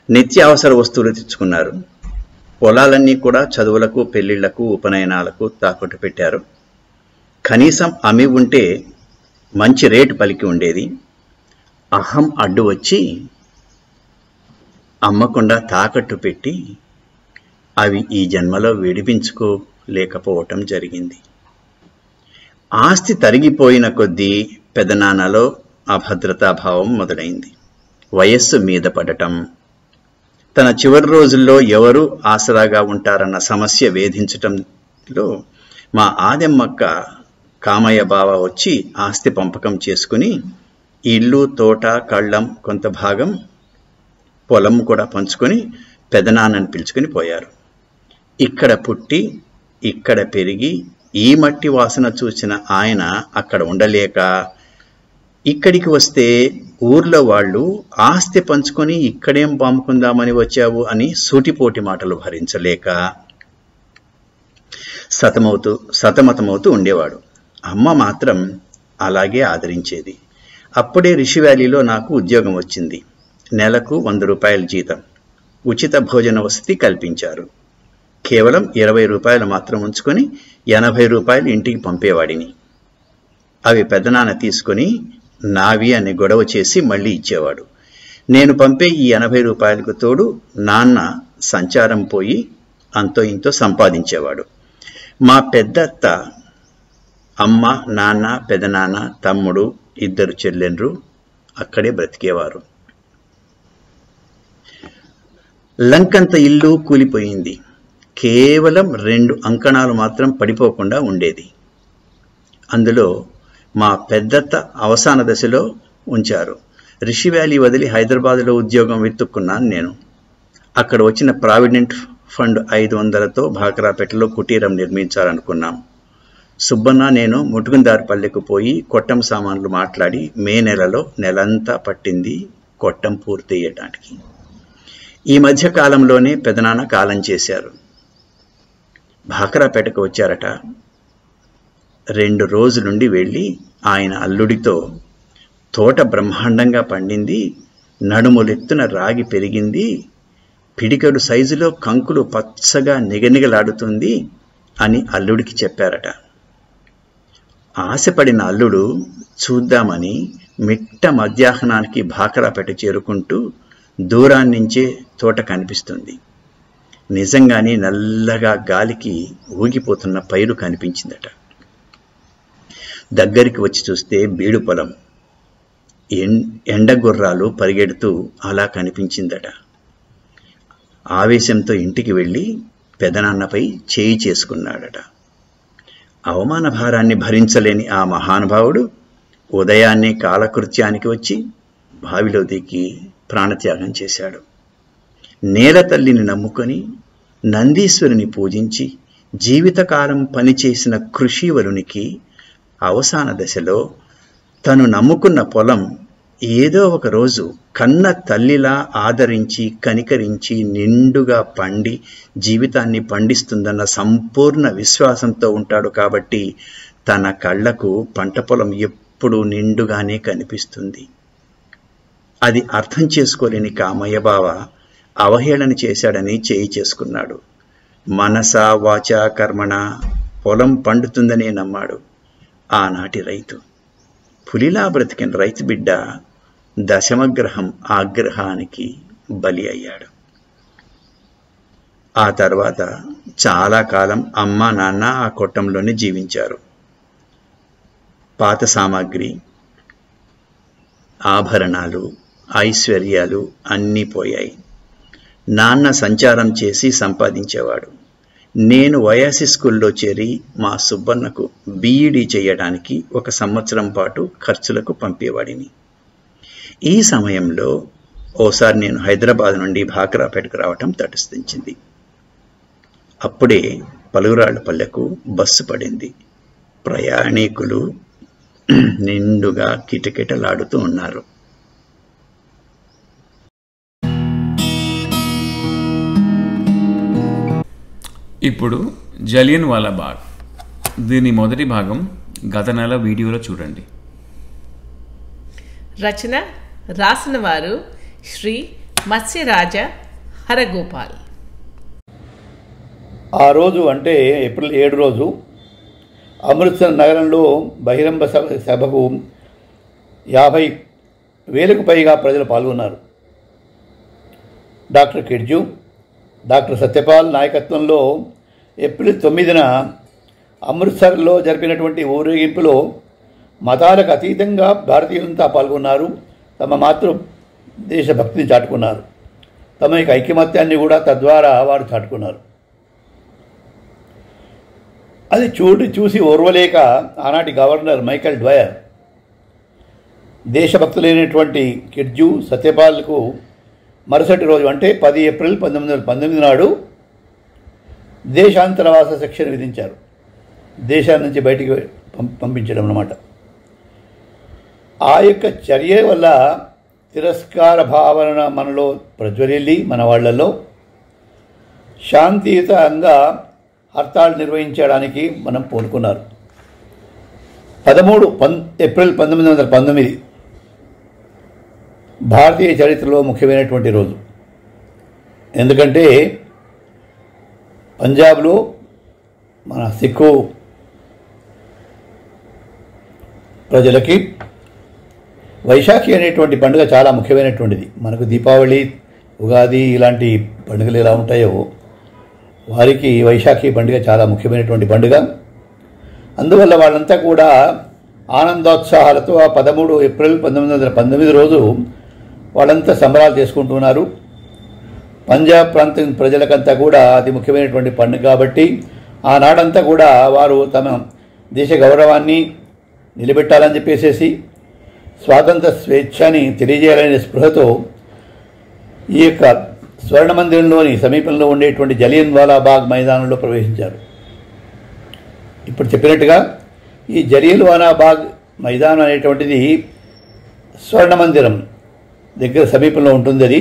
నిత్యావసర వస్తువులు తెచ్చుకున్నారు. పొలాలన్నీ కూడా చదువులకు, పెళ్లిళ్లకు, ఉపనయనాలకు తాకట్టు పెట్టారు. కనీసం అమ్మి ఉంటే మంచి రేటు పలికి ఉండేది. అహం అడ్డు వచ్చి అమ్మకుండా తాకట్టు పెట్టి అవి ఈ జన్మలో విడిపించుకోలేకపోవటం జరిగింది. ఆస్తి తరిగిపోయిన కొద్దీ పెదనాన్నలో అభద్రతాభావం మొదలైంది. వయస్సు మీద పడటం, తన చివరి రోజుల్లో ఎవరు ఆసరాగా ఉంటారన్న సమస్య వేధించటంలో మా ఆదెమ్మక్క కామయ్య బావ వచ్చి ఆస్తి పంపకం చేసుకుని ఇల్లు, తోట, కళ్ళం, కొంత భాగం పొలం కూడా పంచుకొని పెదనాన్నని పిలుచుకుని పోయారు. ఇక్కడ పుట్టి ఇక్కడ పెరిగి ఈ మట్టి వాసన చూసిన ఆయన అక్కడ ఉండలేక ఇక్కడికి వస్తే ఊర్లో వాళ్ళు ఆస్తి పంచుకొని ఇక్కడేం పాముకుందామని వచ్చావు అని సూటిపోటి మాటలు భరించలేక సతమతమవుతూ ఉండేవాడు. అమ్మ మాత్రం అలాగే ఆదరించేది. అప్పుడే రిషి వ్యాలీలో నాకు ఉద్యోగం వచ్చింది. నెలకు 100 రూపాయల జీతం, ఉచిత భోజన వసతి కల్పించారు. కేవలం 20 రూపాయలు మాత్రం ఉంచుకొని 80 రూపాయలు ఇంటికి పంపేవాడిని. అవి పెద్దనాన్న తీసుకొని నావి అని గొడవ చేసి మళ్ళీ ఇచ్చేవాడు. నేను పంపే ఈ 80 రూపాయలకు తోడు నాన్న సంచారం పోయి అంతో ఇంతో సంపాదించేవాడు. మా పెద్దత్త, అమ్మ, నాన్న, పెదనాన్న, తమ్ముడు, 2 చెల్లెండ్రు అక్కడే బ్రతికేవారు. లంకంత ఇల్లు కూలిపోయింది. కేవలం 2 అంకణాలు మాత్రం పడిపోకుండా ఉండేది. అందులో మా పెద్దత్త అవసాన దశలో ఉంచారు. రిషి వ్యాలీ వదిలి హైదరాబాద్లో ఉద్యోగం వెతుక్కున్నాను నేను. అక్కడ వచ్చిన ప్రావిడెంట్ ఫండ్ 500తో భాకరాపేటలో కుటీరం నిర్మించాలనుకున్నాం. సుబ్బన్న, నేను ముటుగుందారిపల్లెకు పోయి కొట్టం సామాన్లు మాట్లాడి మే నెలలో నెలంతా పట్టింది కొట్టం పూర్తయ్యటానికి. ఈ మధ్య కాలంలోనే పెదనాన్న కాలం చేశారు. భాకరాపేటకు వచ్చారట. 2 రోజులుండి వెళ్ళి ఆయన అల్లుడితో తోట బ్రహ్మాండంగా పండింది, నడుములెత్తున రాగి పెరిగింది, పిడికడు సైజులో కంకులు పచ్చగా నిగనిగలాడుతుంది అని అల్లుడికి చెప్పారట. ఆశపడిన అల్లుడు చూద్దామని మిట్ట మధ్యాహ్నానికి భాకరాపేట చేరుకుంటూ దూరాన్నించే తోట కనిపిస్తుంది. నిజంగానే నల్లగా గాలికి ఊగిపోతున్న పైరు కనిపించిందట. దగ్గరికి వచ్చి చూస్తే బీడు పొలం, ఎండగుర్రాలు పరిగెడుతూ అలా కనిపించిందట. ఆవేశంతో ఇంటికి వెళ్ళి పెదనాన్నపై చేయి చేసుకున్నాడట. అవమాన భారాన్ని భరించలేని ఆ మహానుభావుడు ఉదయాన్నే కాలకృత్యానికి వచ్చి బావిలో దిగి ప్రాణత్యాగం చేశాడు. నేల తల్లిని నమ్ముకొని నందీశ్వరుని పూజించి జీవితకాలం పనిచేసిన కృషివరునికి అవసాన దశలో తను నమ్ముకున్న పొలం ఏదో ఒక రోజు కన్న తల్లిలా ఆదరించి కనికరించి నిండుగా పండి జీవితాన్ని పండిస్తుందన్న సంపూర్ణ విశ్వాసంతో ఉంటాడు. కాబట్టి తన కళ్ళకు పంట పొలం ఎప్పుడూ నిండుగానే కనిపిస్తుంది. అది అర్థం చేసుకోలేని కామయ్య బావ అవహేళన చేశాడని చేయి చేసుకున్నాడు. మనస వాచ కర్మణ పొలం పండుతుందనే నమ్మాడు ఆనాటి రైతు. పులిలా బ్రతికిన రైతు బిడ్డ దశమగ్రహం ఆగ్రహానికి బలి అయ్యాడు. ఆ తర్వాత చాలా కాలం అమ్మ నాన్న ఆ కొట్టంలోనే జీవించారు. పాత సామాగ్రి, ఆభరణాలు, ఐశ్వర్యాలు అన్నీ పోయాయి. నాన్న సంచారం చేసి సంపాదించేవాడు. నేను వైఎస్సి స్కూల్లో చేరి మా సుబ్బన్నకు బీఈడీ చేయడానికి 1 సంవత్సరం పాటు ఖర్చులకు పంపేవాడిని. ఈ సమయంలో ఓసారి నేను హైదరాబాద్ నుండి భాకరాపేటకు రావటం తటస్థించింది. అప్పుడే పలుగురాళ్లపల్లెకు బస్సు పడింది. ప్రయాణికులు నిండుగా కిటకిటలాడుతూ ఉన్నారు. ఇప్పుడు జలియన్ వాలా బాగ్, దీని మొదటి భాగం గత నెల వీడియోలో చూడండి. రచన రాసిన వారు శ్రీ మత్స్యరాజ హరగోపాల్. ఆ రోజు అంటే ఏప్రిల్ 7 రోజు అమృత్సర్ నగరంలో బహిరంగ సభకు 50,000కు పైగా ప్రజలు పాల్గొన్నారు. డాక్టర్ కిడ్జు, డాక్టర్ సత్యపాల్ నాయకత్వంలో ఏప్రిల్ 9న అమృత్సర్లో జరిపినటువంటి ఊరేగింపులో మతాలకు అతీతంగా భారతీయులంతా పాల్గొన్నారు. తమ మాతృదేశభక్తిని చాటుకున్నారు. తమ యొక్క ఐకమత్యాన్ని కూడా తద్వారా వారు చాటుకున్నారు. అది చూసి ఓర్వలేక ఆనాటి గవర్నర్ మైకేల్ డ్వయర్ దేశభక్తులైనటువంటి కిడ్జు, సత్యపాల్కు మరుసటి రోజు అంటే 10 ఏప్రిల్ 1919 నాడు దేశాంతరవాస శిక్షను విధించారు. దేశాన్ని నుంచి బయటికి పంపించడం అన్నమాట. ఆ యొక్క చర్య వల్ల తిరస్కార భావన మనలో ప్రజ్వరిల్లి మన వాళ్లలో శాంతియుతంగా హర్తాళ్ నిర్వహించడానికి మనం పూనుకున్నారు. 13 ఏప్రిల్ 1919 భారతీయ చరిత్రలో ముఖ్యమైనటువంటి రోజు. ఎందుకంటే పంజాబ్లో మన సిక్కు ప్రజలకి వైశాఖి అనేటువంటి పండుగ చాలా ముఖ్యమైనటువంటిది. మనకు దీపావళి, ఉగాది ఇలాంటి పండుగలు ఎలా ఉంటాయో వారికి వైశాఖి పండుగ చాలా ముఖ్యమైనటువంటి పండుగ. అందువల్ల వాళ్ళంతా కూడా ఆనందోత్సాహాలతో ఆ 13 ఏప్రిల్ 1919 రోజు వాళ్ళంతా సంబరాలు చేసుకుంటున్నారు. పంజాబ్ ప్రాంతం ప్రజలకంతా కూడా అది ముఖ్యమైనటువంటి పండుగ కాబట్టి ఆనాడంతా కూడా వారు తమ దేశ గౌరవాన్ని నిలబెట్టాలని చెప్పేసి స్వాతంత్ర స్వేచ్ఛని తెలియజేయాలనే స్పృహతో ఈ యొక్క స్వర్ణ మందిరంలోని సమీపంలో ఉండేటువంటి జలియన్ వాలా బాగ్ మైదానంలో ప్రవేశించారు. ఇప్పుడు చెప్పినట్టుగా ఈ జలియన్ వాలా బాగ్ మైదానం అనేటువంటిది స్వర్ణ మందిరం దగ్గర సమీపంలో ఉంటుంది. అది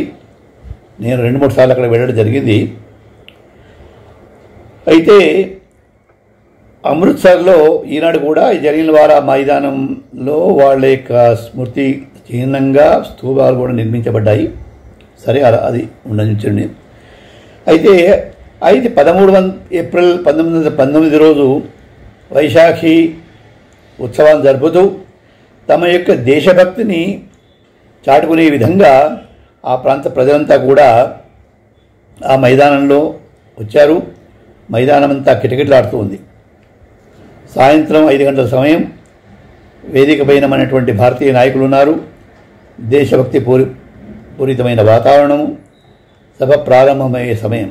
నేను 2-3 సార్లు అక్కడ వెళ్ళడం జరిగింది. అయితే అమృత్సర్లో ఈనాడు కూడా ఈ జలియన్ వాలా మైదానంలో వాళ్ళ యొక్క స్మృతి చిహ్నంగా స్తూపాలు కూడా నిర్మించబడ్డాయి. సరే, అది ఉండనించండి. అయితే 13 ఏప్రిల్ 1919 రోజు వైశాఖి ఉత్సవాన్ని జరుపుతూ తమ యొక్క దేశభక్తిని చాటుకునే విధంగా ఆ ప్రాంత ప్రజలంతా కూడా ఆ మైదానంలో వచ్చారు. మైదానం అంతా కిటకిటలాడుతూ ఉంది. సాయంత్రం 5 గంటల సమయం. వేదిక పైన మనటువంటి భారతీయ నాయకులు ఉన్నారు. దేశభక్తి పూరితమైన వాతావరణము. సభ ప్రారంభమయ్యే సమయం.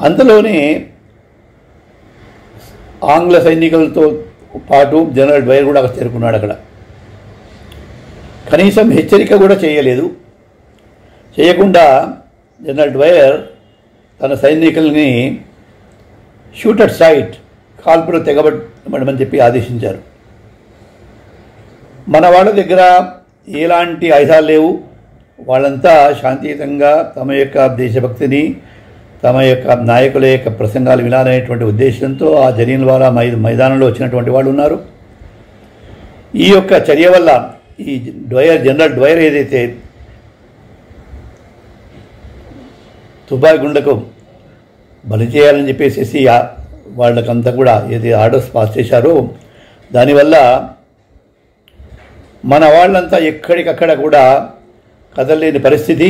అంతలోనే ఆంగ్ల సైనికులతో పాటు జనరల్ డ్వయర్ కూడా చేరుకున్నాడు. అక్కడ కనీసం హెచ్చరిక కూడా చేయకుండా జనరల్ డ్వయర్ తన సైనికుల్ని షూట్ అట్ సైట్, కాల్పులు తెగబడమని చెప్పి ఆదేశించారు. మన వాళ్ళ దగ్గర ఎలాంటి ఆయుధాలు లేవు. వాళ్ళంతా శాంతియుతంగా తమ యొక్క దేశభక్తిని, తమ యొక్క నాయకుల యొక్క ప్రసంగాలు వినాలనేటువంటి ఉద్దేశంతో ఆ జలియన్ వాలా మైదానంలో వచ్చినటువంటి వాళ్ళు ఉన్నారు. ఈ యొక్క చర్య వల్ల ఈ జనరల్ డ్వయర్ ఏదైతే తుపాకీ గుండకు బలి చేయాలని చెప్పేసి వాళ్ళకంతా కూడా ఏది ఆర్డర్స్ పాస్ చేశారో దానివల్ల మన వాళ్ళంతా ఎక్కడికక్కడ కూడా కదలలేని పరిస్థితి,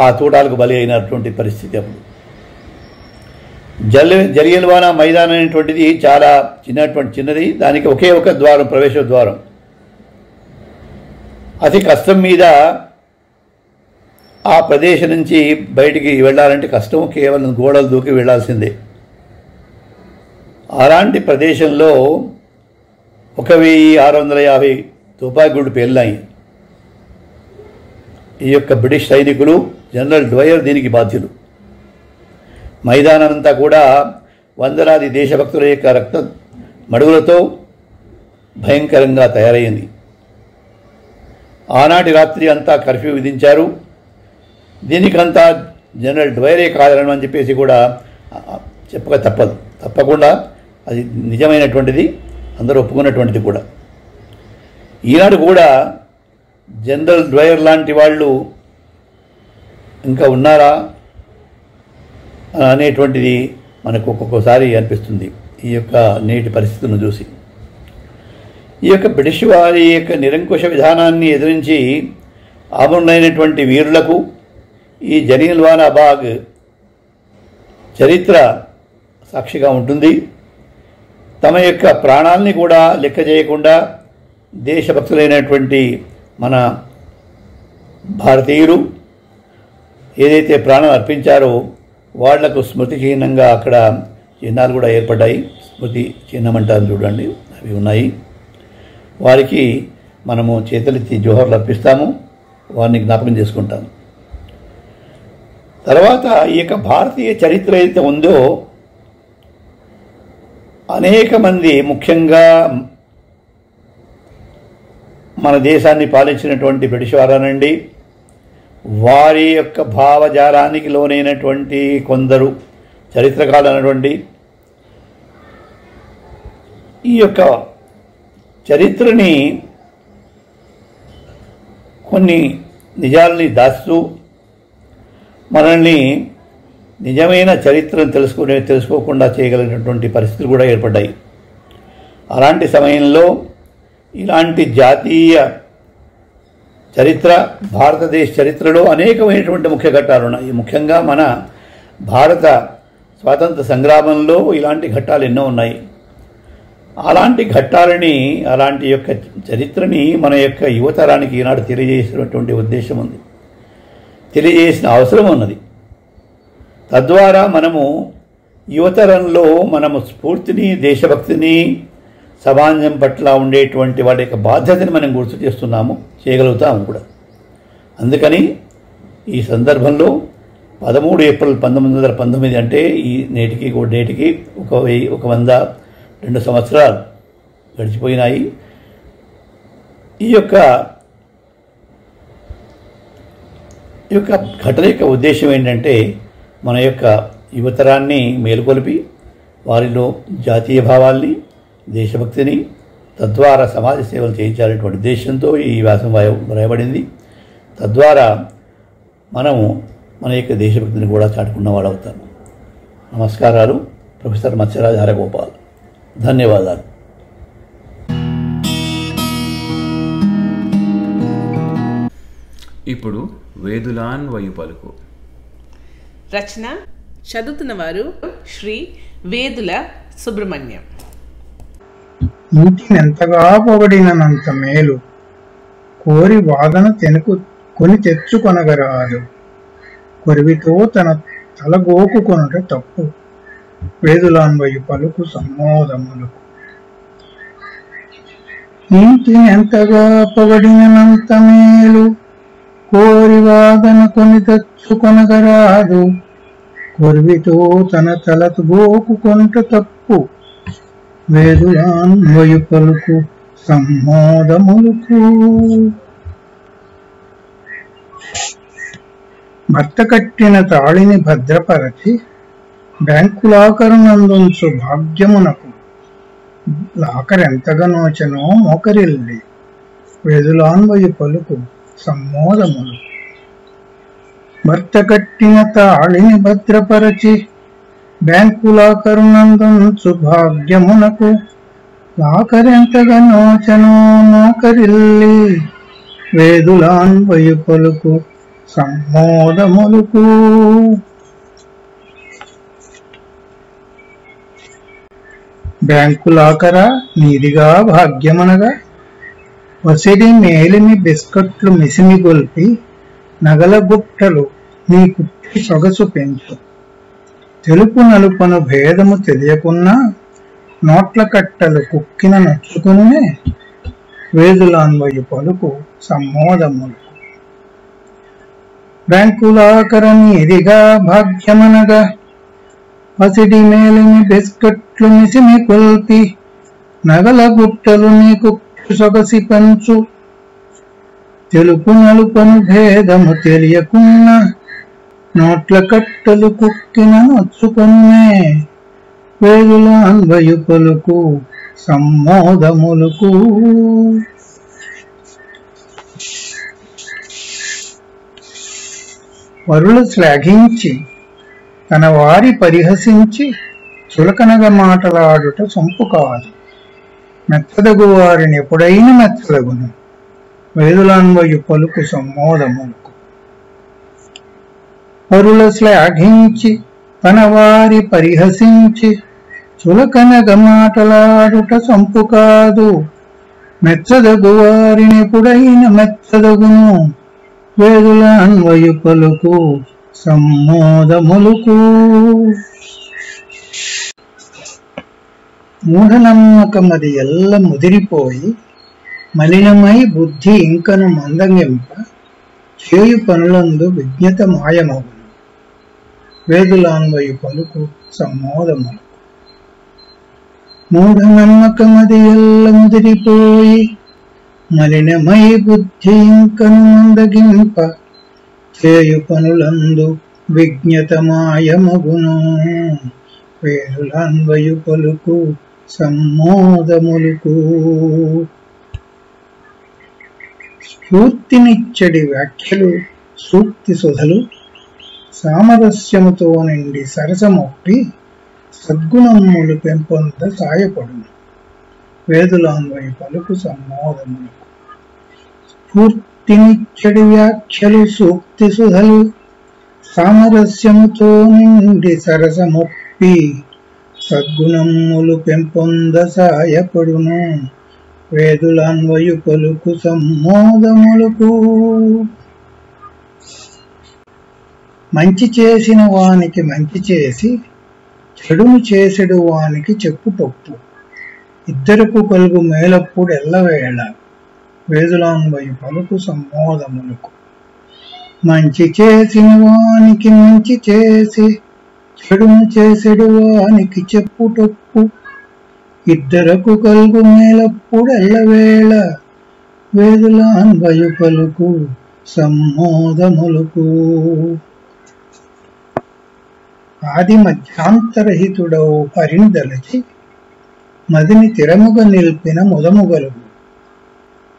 ఆ తూటాలకు బలి అయినటువంటి పరిస్థితి. అప్పుడు జలియన్వాలా మైదానం అనేటువంటిది చాలా చిన్నది. దానికి ఒకే ఒక ద్వారం, ప్రవేశ ద్వారం. అతి కష్టం మీద ఆ ప్రదేశం నుంచి బయటికి వెళ్ళాలంటే కష్టం, కేవలం గోడలు దూకి వెళ్లాల్సిందే. అలాంటి ప్రదేశంలో 1650 తుపాకీగుళ్ళు పేలినాయి. ఈ యొక్క బ్రిటిష్ సైనికులు, జనరల్ డ్వయర్ దీనికి బాధ్యులు. మైదానం అంతా కూడా వందలాది దేశభక్తుల యొక్క రక్త మడుగులతో భయంకరంగా తయారైంది. ఆనాటి రాత్రి అంతా కర్ఫ్యూ విధించారు. దీనికంతా జనరల్ డ్వయరే కారణం అని చెప్పేసి కూడా చెప్పక తప్పదు. తప్పకుండా అది నిజమైనటువంటిది, అందరూ ఒప్పుకున్నటువంటిది కూడా. ఈనాడు కూడా జనరల్ డ్వయర్ లాంటి వాళ్ళు ఇంకా ఉన్నారా అనేటువంటిది మనకు ఒక్కొక్కసారి అనిపిస్తుంది ఈ యొక్క నేటి పరిస్థితులను చూసి. ఈ యొక్క బ్రిటిష్ వారి యొక్క నిరంకుశ విధానాన్ని ఎదిరించి అమరులైనటువంటి వీరులకు ఈ జలియన్వాలా బాగ్ చరిత్ర సాక్షిగా ఉంటుంది. తమ యొక్క ప్రాణాలని కూడా లెక్క చేయకుండా దేశభక్తులైనటువంటి మన భారతీయులు ఏదైతే ప్రాణం అర్పించారో వాళ్లకు స్మృతి చిహ్నంగా అక్కడ చిహ్నాలు కూడా ఏర్పడ్డాయి. స్మృతి చిహ్నం అంటారు చూడండి, అవి ఉన్నాయి. వారికి మనము చేతులెత్తి జోహర్లు అర్పిస్తాము, వారిని జ్ఞాపకం చేసుకుంటాము. తర్వాత ఈ యొక్క భారతీయ చరిత్ర ఏదైతే ఉందో అనేక మంది, ముఖ్యంగా మన దేశాన్ని పాలించినటువంటి బ్రిటిష్ వారానండి, వారి యొక్క భావజాలానికి లోనైనటువంటి కొందరు చరిత్రకారులు అన్నటువంటి ఈ యొక్క చరిత్రని కొన్ని నిజాలని దాస్తూ మనల్ని నిజమైన చరిత్రను తెలుసుకోకుండా చేయగలిగినటువంటి పరిస్థితులు కూడా ఏర్పడ్డాయి. అలాంటి సమయంలో ఇలాంటి జాతీయ చరిత్ర, భారతదేశ చరిత్రలో అనేకమైనటువంటి ముఖ్య ఘట్టాలు ఉన్నాయి. ముఖ్యంగా మన భారత స్వాతంత్ర సంగ్రామంలో ఇలాంటి ఘట్టాలు ఎన్నో ఉన్నాయి. అలాంటి ఘట్టాలని, అలాంటి యొక్క చరిత్రని మన యొక్క యువతరానికి ఈనాడు తెలియజేసినటువంటి ఉద్దేశం ఉంది, తెలియజేసిన అవసరం ఉన్నది. తద్వారా మనము యువతరంలో మనము స్ఫూర్తిని, దేశభక్తిని, సమాజం పట్ల ఉండేటువంటి వాటి యొక్క బాధ్యతని మనం గుర్తు చేస్తున్నాము, చేయగలుగుతాము కూడా. అందుకని ఈ సందర్భంలో 13 ఏప్రిల్ 1919 అంటే ఈ నేటికి డేటికి 102 సంవత్సరాలు గడిచిపోయినాయి. ఈ యొక్క ఘటన యొక్క ఉద్దేశం ఏంటంటే మన యొక్క యువతరాన్ని మేలుకొలిపి వారిలో జాతీయ భావాల్ని, దేశభక్తిని, తద్వారా సమాజ సేవలు చేయించాలనేటువంటి ఉద్దేశంతో ఈ వ్యాసం వ్రాయబడింది. తద్వారా మనము మన యొక్క దేశభక్తిని కూడా చాటుకున్న వాడు అవుతాము. నమస్కారాలు. ప్రొఫెసర్ మత్స్యరాజ్ హరగోపాల్. ధన్యవాదాలు. ఇప్పుడు వేదులాన్ వయు పలుకు. రచన చదువుతున్న వారు శ్రీ వేదుల సుబ్రహ్మణ్యం. ఇంటినెంతగా పొగడినంత మేలు, కోరి వాదన కొని తెచ్చుకొనగరాదు. కొరివితో తన తలగోకుకొనుట తప్పు. వేదులాన్వయు పలుకు సమ్మోదములకు. ఇంటినెంతగా పొగడినంత మేలు, కోరి వాదన కొని తెచ్చుకొనగరాదు. కొరివితో తన తలగోకుకొనుట తప్పు. వేదులాన్వయు పలుకు సమ్మోదములకు. భర్త కట్టిన తాళిని భద్రపరచి బ్యాంకు లాకరునందుంచు భాగ్యమునకు లాకరెంతగా నోచెనో మోకరిల్లి. వేదులాన్వయు పలుకు సమ్మోదములు. భర్త కట్టిన తాళిని భద్రపరచి బ్యాంకు లాకరునందుంచు భాగ్యమునకు లాకరెంతగా నోచనో మోకరిల్లి వేదులాన్వయు పలుకు సమ్మోదములుకు. బ్యాంకు లాకరా నీదిగా భాగ్యమనగా వసిడి మేలిమి బిస్కట్లు మిసిమి గొల్పి నగల గుట్టలు నీ కుట్టి సొగసు పెంచు. తెలుపు నలుపను భేదము తెలియకున్నా నోట్ల కట్టలు కుక్కిన నొచ్చుకునే వేదులాన్వయు పలుకు సమ్మోదములకు. బ్యాంకులాకరని ఇదిగా భాగ్యమనగా పసిడి మేలిమి బిస్కట్లు మిసిమి కొల్పి నగల గుట్టలు నీకు సొగసి పంచు. తెలుపు నలుపను భేదము తెలియకున్నా నోట్ల కట్టలు కుక్కిన నొచ్చుకునే వేదులాన్వయు పలుకు సమ్మోదములకు. వరులు శ్లాఘించి తన వారి పరిహసించి చులకనగా మాటలాడుట సొంపు కాదు. మెత్తదగు వారిని ఎప్పుడైనా మెత్తదగును వేదులాన్వయు పలుకు సమ్మోదములకు. వరుల శ్లాఘించి తన వారి పరిహసించి చులకనగా మాటలాడుట సొంపు కాదు. మెచ్చదగు వారిని ఎప్పుడైనా మెచ్చదగును వేదులాన్వయు పలుకు సమ్మోదములకు. మూఢనమ్మకమది ఎల్ల ముదిరిపోయి మలినమై బుద్ధి ఇంకను మందగింప చేయు పనులందు విజ్ఞత మాయమగును వేదులాన్వయు పలుకు సమ్మోదములకు. మూఢనమ్మకమది ఎల్ల ముదిరిపోయి మలినమై బుద్ధి ఇంకను మందగింప చేయు పనులందు విజ్ఞత మాయమగును వేదులాన్వయు పలుకు సమ్మోదములకు. స్ఫూర్తినిచ్చడి వ్యాఖ్యలు సూక్తి సుధలు సామరస్యముతో నిండి సరసమొప్పి సద్గుణములు పెంపొంద సాయపడును వేదులాన్వయు పలుకు సమ్మోదములకు. స్ఫూర్తినిచ్చడి వ్యాఖ్యలు సూక్తి సుధలు సామరస్యముతో నిండి సరసమొప్పి సద్గుణములు పెంపొంద సాయపడును వేదులాన్వయు పలుకు సమ్మోదములకు. మంచి చేసిన వానికి మంచి చేసి చెడును చేసెడు వానికి చెప్పు తప్పు. ఇద్దరకు కలుగు మేలప్పుడు ఎల్లవేళ వేదులాన్వయు పలుకు సమ్మోదములకు. మంచి చేసిన వానికి మంచి చేసి చెడును చేసెడు వానికి చెప్పు తప్పు. ఇద్దరకు కలుగు మేలప్పుడు ఎల్లవేళ వేదులాన్వయు పలుకు సమ్మోదములకు. ఆది మధ్యాంతరహితుడవు హరినిదలచి మదిని తిరముగ నిల్పిన ముదముగలుగు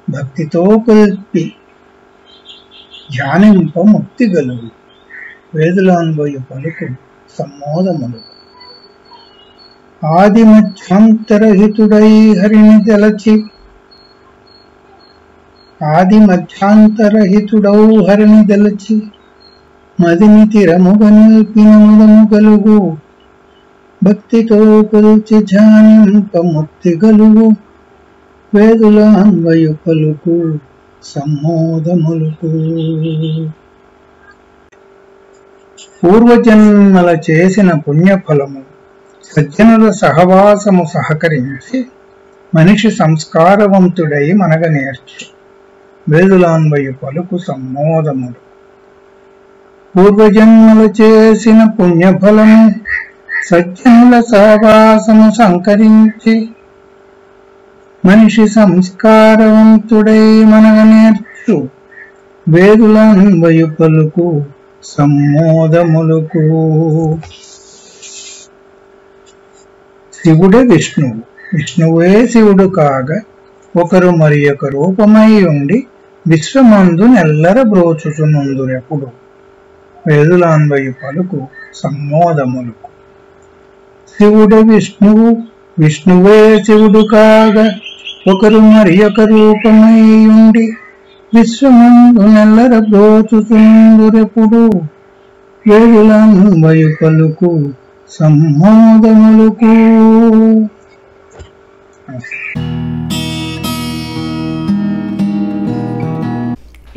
భక్తితో కల్పి ధ్యానింప ముక్తి గలుగు వేదులాన్వయు పలుకు సమ్మోదములకు. ఆది మధ్యాంతరహితుడై హరిని దలచి మదిని తిరముగ నిల్పిన ముదము గలుగు భక్తితో కొల్చి ధ్యానింప ముక్తి గలుగు వేదులాన్వయు పలుకు సమ్మోదములకు. పూర్వజన్మల చేసిన పుణ్యఫలము సజ్జనుల సహవాసము సహకరించి మనిషి సంస్కారవంతుడై మనగ నేర్చు వేదులాన్వయు పలుకు సమ్మోదములు. పూర్వజన్మలు చేసిన పుణ్యఫలము సజ్జనుల సహవాసము సంకరించి మనిషి సంస్కారవంతుడై మనగ నేర్చు వేదులాన్వయు పలుకు సమ్మోదములకు. శివుడే విష్ణువు, విష్ణువే శివుడు కాగా ఒకరు మరి ఒక రూపమై ఉండి విశ్వమందు నెల్లర బ్రోచుచునుందురెప్పుడు వేదులాన్వయు పలుకు సమ్మోదములకు. శివుడు విష్ణువు, విష్ణువే శివుడు కాగా ఒకరు మరి ఒక రూపమై ఉండి విశ్వమందు నెల్లర బ్రోచుతుందురెప్పుడు వేదులాన్వయు పలుకు సమ్మోదములకు.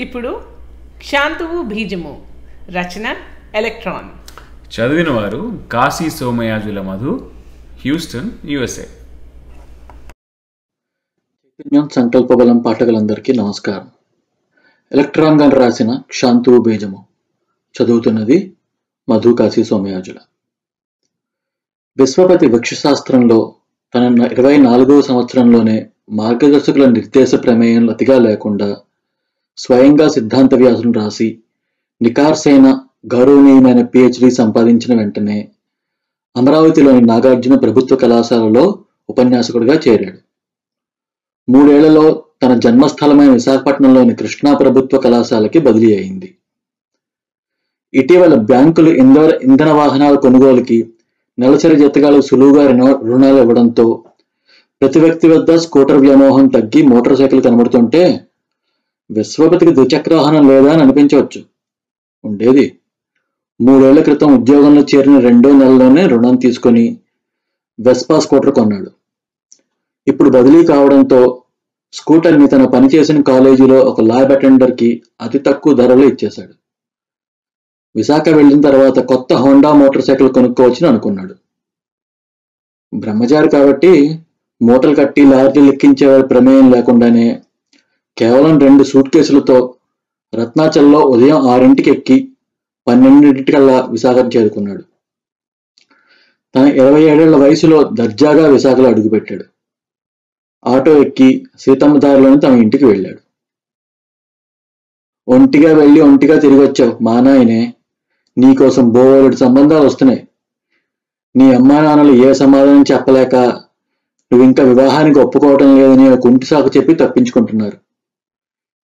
ఇప్పుడు క్షాంతువు బీజము, రచన ఎలక్ట్రాన్. చదివిన వారు కాశీ సోమయాజుల మధు, హ్యూస్టన్, యుఎస్ఏ. చైతన్యం సంకల్ప బలం పాఠకులందరికీ నమస్కారం. ఎలక్ట్రాన్ గారు రాసిన క్షాంతువు బీజము చదువుతున్నది మధు, కాశీ సోమయాజుల. విశ్వపతి వృక్షశాస్త్రంలో తన 24వ సంవత్సరంలోనే మార్గదర్శకుల నిర్దేశ ప్రమేయం అతిగా లేకుండా స్వయంగా సిద్ధాంత వ్యాసం రాసి నికార్సైన గౌరవనీయమైన PhD సంపాదించిన వెంటనే అమరావతిలోని నాగార్జున ప్రభుత్వ కళాశాలలో ఉపన్యాసకుడిగా చేరాడు. 3 ఏళ్లలో తన జన్మస్థలమైన విశాఖపట్నంలోని కృష్ణా ప్రభుత్వ కళాశాలకి బదిలీ అయింది. ఇటీవల బ్యాంకులు ఇంధన వాహనాల కొనుగోలుకి నెలసరి జీతగాలకు సులువుగా రుణాలు ఇవ్వడంతో ప్రతి వ్యక్తి వద్ద స్కూటర్ వ్యామోహం తగ్గి మోటార్ సైకిల్ కనబడుతుంటే విశ్వపతికి ద్విచక్ర వాహనం లేదా అని అనిపించవచ్చు. ఉండేది. 3 ఏళ్ల క్రితం ఉద్యోగంలో చేరిన 2వ నెలలోనే రుణం తీసుకుని వెస్పా స్కూటర్ కొన్నాడు. ఇప్పుడు బదిలీ కావడంతో స్కూటర్ని తన పనిచేసిన కాలేజీలో ఒక ల్యాబ్ అటెండర్కి అతి తక్కువ ధరలో ఇచ్చేశాడు. విశాఖ వెళ్ళిన తర్వాత కొత్త హోండా మోటార్ సైకిల్ కొనుక్కోవచ్చని అనుకున్నాడు. బ్రహ్మచారి కాబట్టి మూటలు కట్టి లారీలు ఎక్కించే ప్రమేయం లేకుండానే కేవలం 2 సూట్ కేసులతో రత్నాచల్లో ఉదయం 6ంటికి ఎక్కి 12ంటికల్లా విశాఖ చేరుకున్నాడు. తన 27 ఏళ్ల వయసులో దర్జాగా విశాఖలో అడుగుపెట్టాడు. ఆటో ఎక్కి సీతమ్మ దారిలోని తమ ఇంటికి వెళ్ళాడు. ఒంటిగా వెళ్ళి ఒంటిగా తిరిగి వచ్చావు మా నాయనే, నీకోసం బోలెడు సంబంధాలు వస్తున్నాయి. నీ అమ్మా నాన్నలు ఏ సమాధానం చెప్పలేక నువ్వు ఇంకా వివాహానికి ఒప్పుకోవటం లేదని కుంటి సాకు చెప్పి తప్పించుకుంటున్నారు.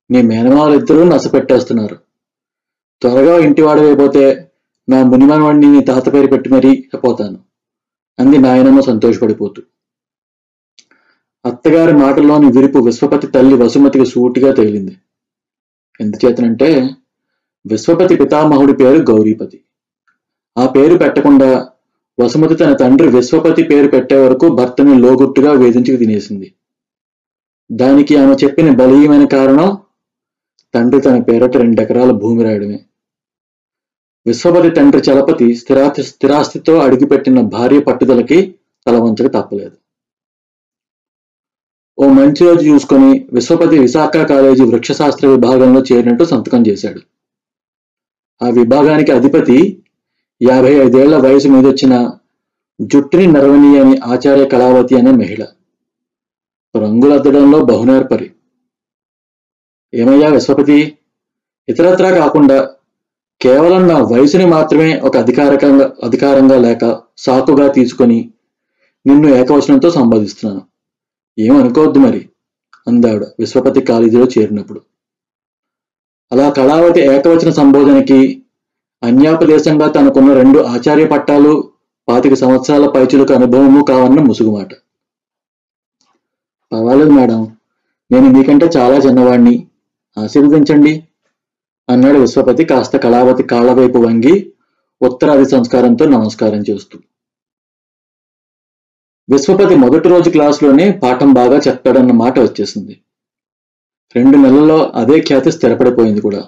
నీ మేనమాలిద్దరూ నసపెట్టేస్తున్నారు. త్వరగా ఇంటివాడవైపోతే నా మునిమనవాడిని నీ తాత పేరు పెట్టి మరీ పోతాను అంది నాయనమ్మ సంతోషపడిపోతూ. అత్తగారి మాటల్లోని విరుపు విశ్వపతి తల్లి వసుమతికి సూటిగా తగిలింది. ఎందుచేతనంటే విశ్వపతి పితామహుడి పేరు గౌరీపతి. ఆ పేరు పెట్టకుండా వసుమతి తన తండ్రి విశ్వపతి పేరు పెట్టే వరకు భర్తని లోగుట్టుగా వేధించుకు తినేసింది. దానికి ఆమె చెప్పిన బలీయమైన కారణం తండ్రి తన పేరట 2 ఎకరాల భూమి రాయడమే. విశ్వపతి తండ్రి చలపతి స్థిరాస్తితో అడుగుపెట్టిన భార్య పట్టుదలకి తలవంచక తప్పలేదు. ఓ మంచి రోజు చూసుకొని విశ్వపతి విశాఖ కాలేజీ వృక్షశాస్త్ర విభాగంలో చేరినట్టు సంతకం చేశాడు. ఆ విభాగానికి అధిపతి 55 ఏళ్ల వయసు మీదొచ్చిన జుట్టుని నరవని అని ఆచార్య కళావతి అనే మహిళ. రంగులద్దడంలో బహునేర్పరి. ఏమయ్యా విశ్వపతి, ఇతరత్రా కాకుండా కేవలం నా వయసుని మాత్రమే ఒక అధికారంగా లేక సాకుగా తీసుకొని నిన్ను ఏకవచనంతో సంబోధిస్తున్నాను. ఏమనుకోవద్దు మరి అందాడు విశ్వపతి కాలేజీలో చేరినప్పుడు. అలా కళావతి ఏకవచన సంబోధనకి అన్యాపదేశంగా తనకున్న 2 ఆచార్య పట్టాలు 25 సంవత్సరాల పైచులకు అనుభవము కావన్న ముసుగుమాట. పర్వాలేదు మేడం, నేను మీకంటే చాలా చిన్నవాణ్ణి, ఆశీర్వదించండి అన్నాడు విశ్వపతి కాస్త కళావతి కాళ్ల వైపు వంగి ఉత్తరాది సంస్కారంతో నమస్కారం చేస్తూ. విశ్వపతి మొదటి రోజు క్లాసులోనే పాఠం బాగా చెప్తాడన్న మాట వచ్చేసింది. 2 నెలల్లో అదే ఖ్యాతి స్థిరపడిపోయింది కూడా.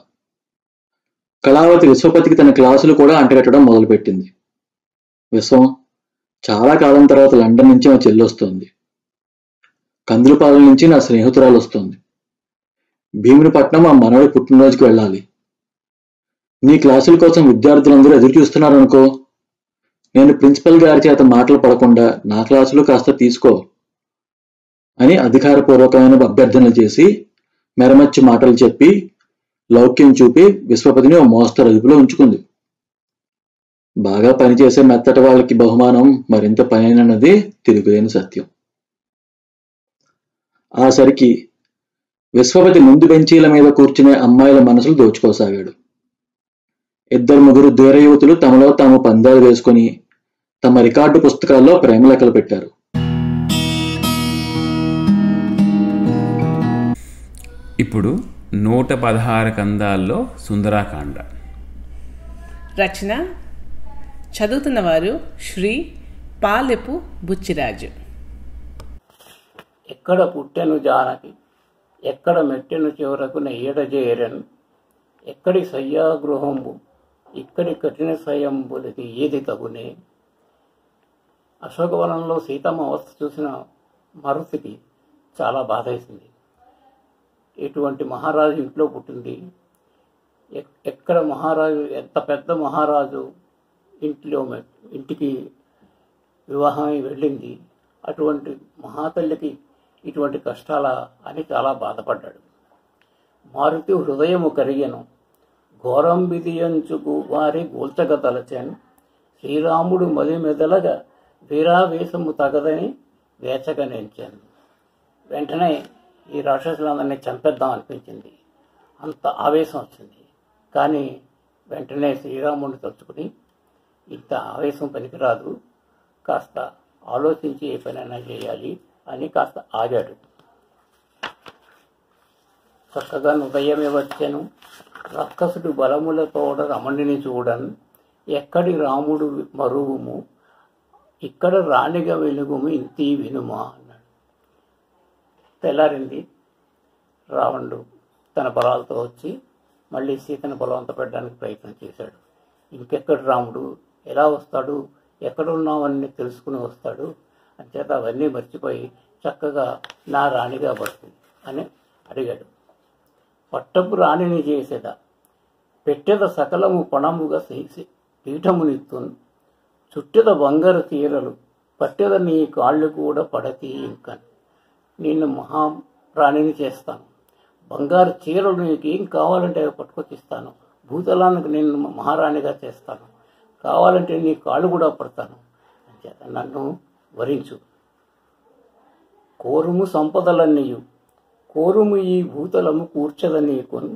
కళావతి విశ్వపతికి తన క్లాసులు కూడా అంటగట్టడం మొదలుపెట్టింది. విశ్వం, చాలా కాలం తర్వాత లండన్ నుంచి మా చెల్లి వస్తోంది. కందులపాలెం నుంచి నా స్నేహితురాలు వస్తోంది. భీమునిపట్నం మా మనవడి పుట్టినరోజుకి వెళ్ళాలి. నీ క్లాసుల కోసం విద్యార్థులందరూ ఎదురు చూస్తున్నారనుకో. నేను ప్రిన్సిపల్ గారి చేత మాటలు పడకుండా నా క్లాసులు కాస్త తీసుకో అని అధికారపూర్వకమైన అభ్యర్థనలు చేసి మెరమచ్చి మాటలు చెప్పి లౌక్యం చూపి విశ్వపతిని ఓ మోస్తరు అదుపులో ఉంచుకుంది. బాగా పనిచేసే మెత్తటి వాళ్ళకి బహుమానం మరింత పనైనన్నది తిరుగులేని సత్యం. ఆ సరికి విశ్వపతి ముందు బెంచీల మీద కూర్చునే అమ్మాయిల మనసులు దోచుకోసాగాడు. 2-3 ధీర యువతులు తమలో తాము పందాలు వేసుకొని తమ రికార్డు పుస్తకాల్లో ప్రేమ లెక్కలు పెట్టారు. ఇప్పుడు 116 కందాల్లో సుందరాకాండ. రచన చదువుతున్నవారు శ్రీ పాలెపు బుచ్చిరాజు. ఎక్కడ పుట్టెను జానకి, ఎక్కడ మెట్టెను చివరకు నెయ్యడజేరను, ఎక్కడి సయ్యాగృహంబు, ఇక్కడి కఠిన స్వయంబులకి ఏది తగునే. అశోకవనంలో సీతమ్మ అవస్థ చూసిన మారుతికి చాలా బాధ వేసింది. ఇటువంటి మహారాజు ఇంట్లో పుట్టింది, ఎక్కడ మహారాజు, ఎంత పెద్ద మహారాజు ఇంటికి వివాహమై వెళ్ళింది, అటువంటి మహాతల్లికి ఇటువంటి కష్టాల అని చాలా బాధపడ్డాడు. మారుతి హృదయము కరిగెను, ఘోరం విధియంచుకు వారి గోల్చగ తలచాను, శ్రీరాముడు మది మెదలగా వీరావేశము తగదని వేచక నెంచాను. వెంటనే ఈ రాక్షసులందరినీ చంపేద్దాం అనిపించింది, అంత ఆవేశం వచ్చింది. కానీ వెంటనే శ్రీరాముడిని తలుచుకుని ఇంత ఆవేశం పనికిరాదు, కాస్త ఆలోచించి ఏ పనైనా చేయాలి అని కాస్త ఆగాడు. చక్కగా ఉదయమే వచ్చాను, రక్కసుడు బలములతోడ రమణిని చూడను, ఎక్కడి రాముడు మరువుము, ఇక్కడ రాణిగా వెలుగుము ఇంతీ వినుమా అన్నాడు. తెల్లారింది. రావణుడు తన బలాలతో వచ్చి మళ్ళీ సీతను బలవంత పెట్టడానికి ప్రయత్నం చేశాడు. ఇంకెక్కడి రాముడు, ఎలా వస్తాడు, ఎక్కడున్నామని తెలుసుకుని వస్తాడు, అంచేత అవన్నీ మర్చిపోయి చక్కగా నా రాణిగా పడుతుంది అని అడిగాడు. పట్టపు రాణిని చేసేదా, పెట్టెద సకలము పణముగా చేసి పీఠమునిత్తును, చుట్టెద బంగారు తీరలు, పట్టెద నీ కాళ్ళు కూడా పడతీ ఇంకా, నిన్ను మహారాణిని చేస్తాను, బంగారు చీరలు నీకు ఏం కావాలంటే పట్టుకొచ్చిస్తాను, భూతలానికి నేను మహారాణిగా చేస్తాను, కావాలంటే నీ కాళ్ళు కూడా పడతాను, అంచేత నన్ను వరించు. కోరుము సంపదలన్నీయు, కోరుము ఈ భూతలము కూర్చద నీకును,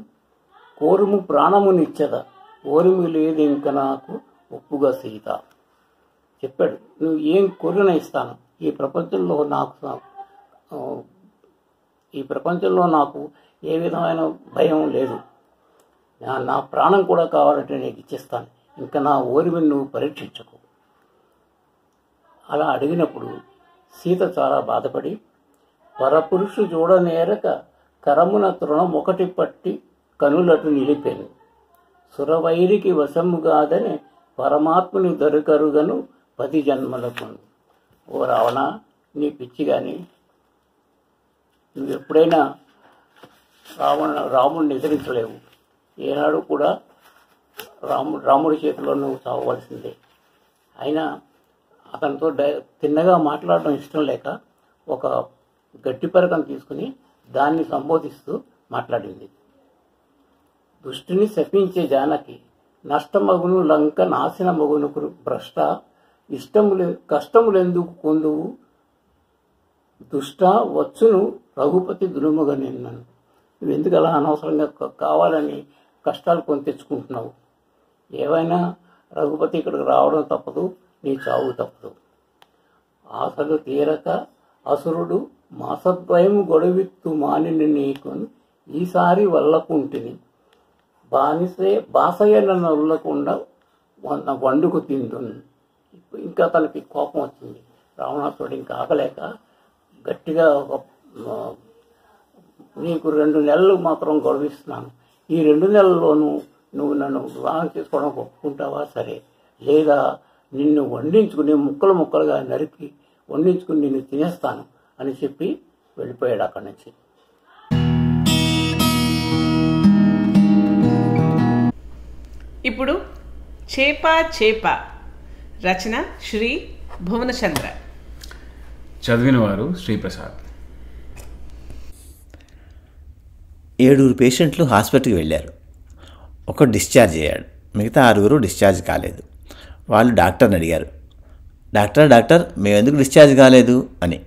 కోరుము ప్రాణమునిచ్చద, ఓరుము లేదు ఇంక నాకు ఒప్పుగా సీత. చెప్పాడు, నువ్వు ఏం కోరిన ఇస్తాను, ఈ ప్రపంచంలో నాకు ఏ విధమైన భయం లేదు, నా ప్రాణం కూడా కావాలంటే నీకు ఇచ్చేస్తాను, ఇంకా నా ఓరిమిని నువ్వు పరీక్షించకు. అలా అడిగినప్పుడు సీత చాలా బాధపడి, పరపురుషు చూడనేరక కరమున తృణం ఒకటి పట్టి కనులటు నిలిపాను, సురవైరికి వశముగాదని పరమాత్ముని దొరకరుగను 10 జన్మలకు. ఓ రావణ, నీ పిచ్చి కానీ, నువ్వు ఎప్పుడైనా రాముడిని ఎదిరించలేవు, ఏనాడు కూడా రాముడి చేతిలో నువ్వు చావవలసిందే. అయినా అతనితో తిన్నగా మాట్లాడడం ఇష్టం లేక ఒక గట్టి పరకం తీసుకుని దాన్ని సంబోధిస్తూ మాట్లాడింది. దుష్టిని శపించే జానకి, నష్టమగును లంక నాశన మగును భ్రష్ట, కష్టములెందుకు కొందువు దుష్ట, వచ్చును రఘుపతి దురుముగా నిన్నను. నువ్వు ఎందుకు అలా అనవసరంగా కావాలని కష్టాలు కొని తెచ్చుకుంటున్నావు, ఏవైనా రఘుపతి ఇక్కడికి రావడం తప్పదు, నీ చావు తప్పదు. ఆశలు తీరక అసురుడు మాసద్వయము గొడవిత్తు మానిని నీకుని, ఈసారి వల్లకుంటిని బాసయ్య నన్ను వల్లకుండా వండుకు తింటుంది. ఇంకా తనకి కోపం వచ్చింది. రావణాసురుడు ఇంకా ఆగలేక గట్టిగా నీకు 2 నెలలు మాత్రం గొడవిస్తున్నాను, ఈ 2 నెలల్లోనూ నువ్వు నన్ను వివాహం చేసుకోవడం ఒప్పుకుంటావా సరే, లేదా నిన్ను వండించుకుని ముక్కలుగా నరికి వండించుకుని నిన్ను తినేస్తాను అని చెప్పి వెళ్ళిపోయాడు అక్కడి నుంచి. ఇప్పుడు చేప రచన శ్రీ భువనచంద్ర. చదివినవారు శ్రీప్రసాద్. 7 పేషెంట్లు హాస్పిటల్కి వెళ్ళారు. ఒకడు డిశ్చార్జ్ అయ్యాడు, మిగతా 6 డిశ్చార్జ్ కాలేదు. వాళ్ళు డాక్టర్ని అడిగారు, డాక్టర్ మేము ఎందుకు డిశ్చార్జ్ కాలేదు అని.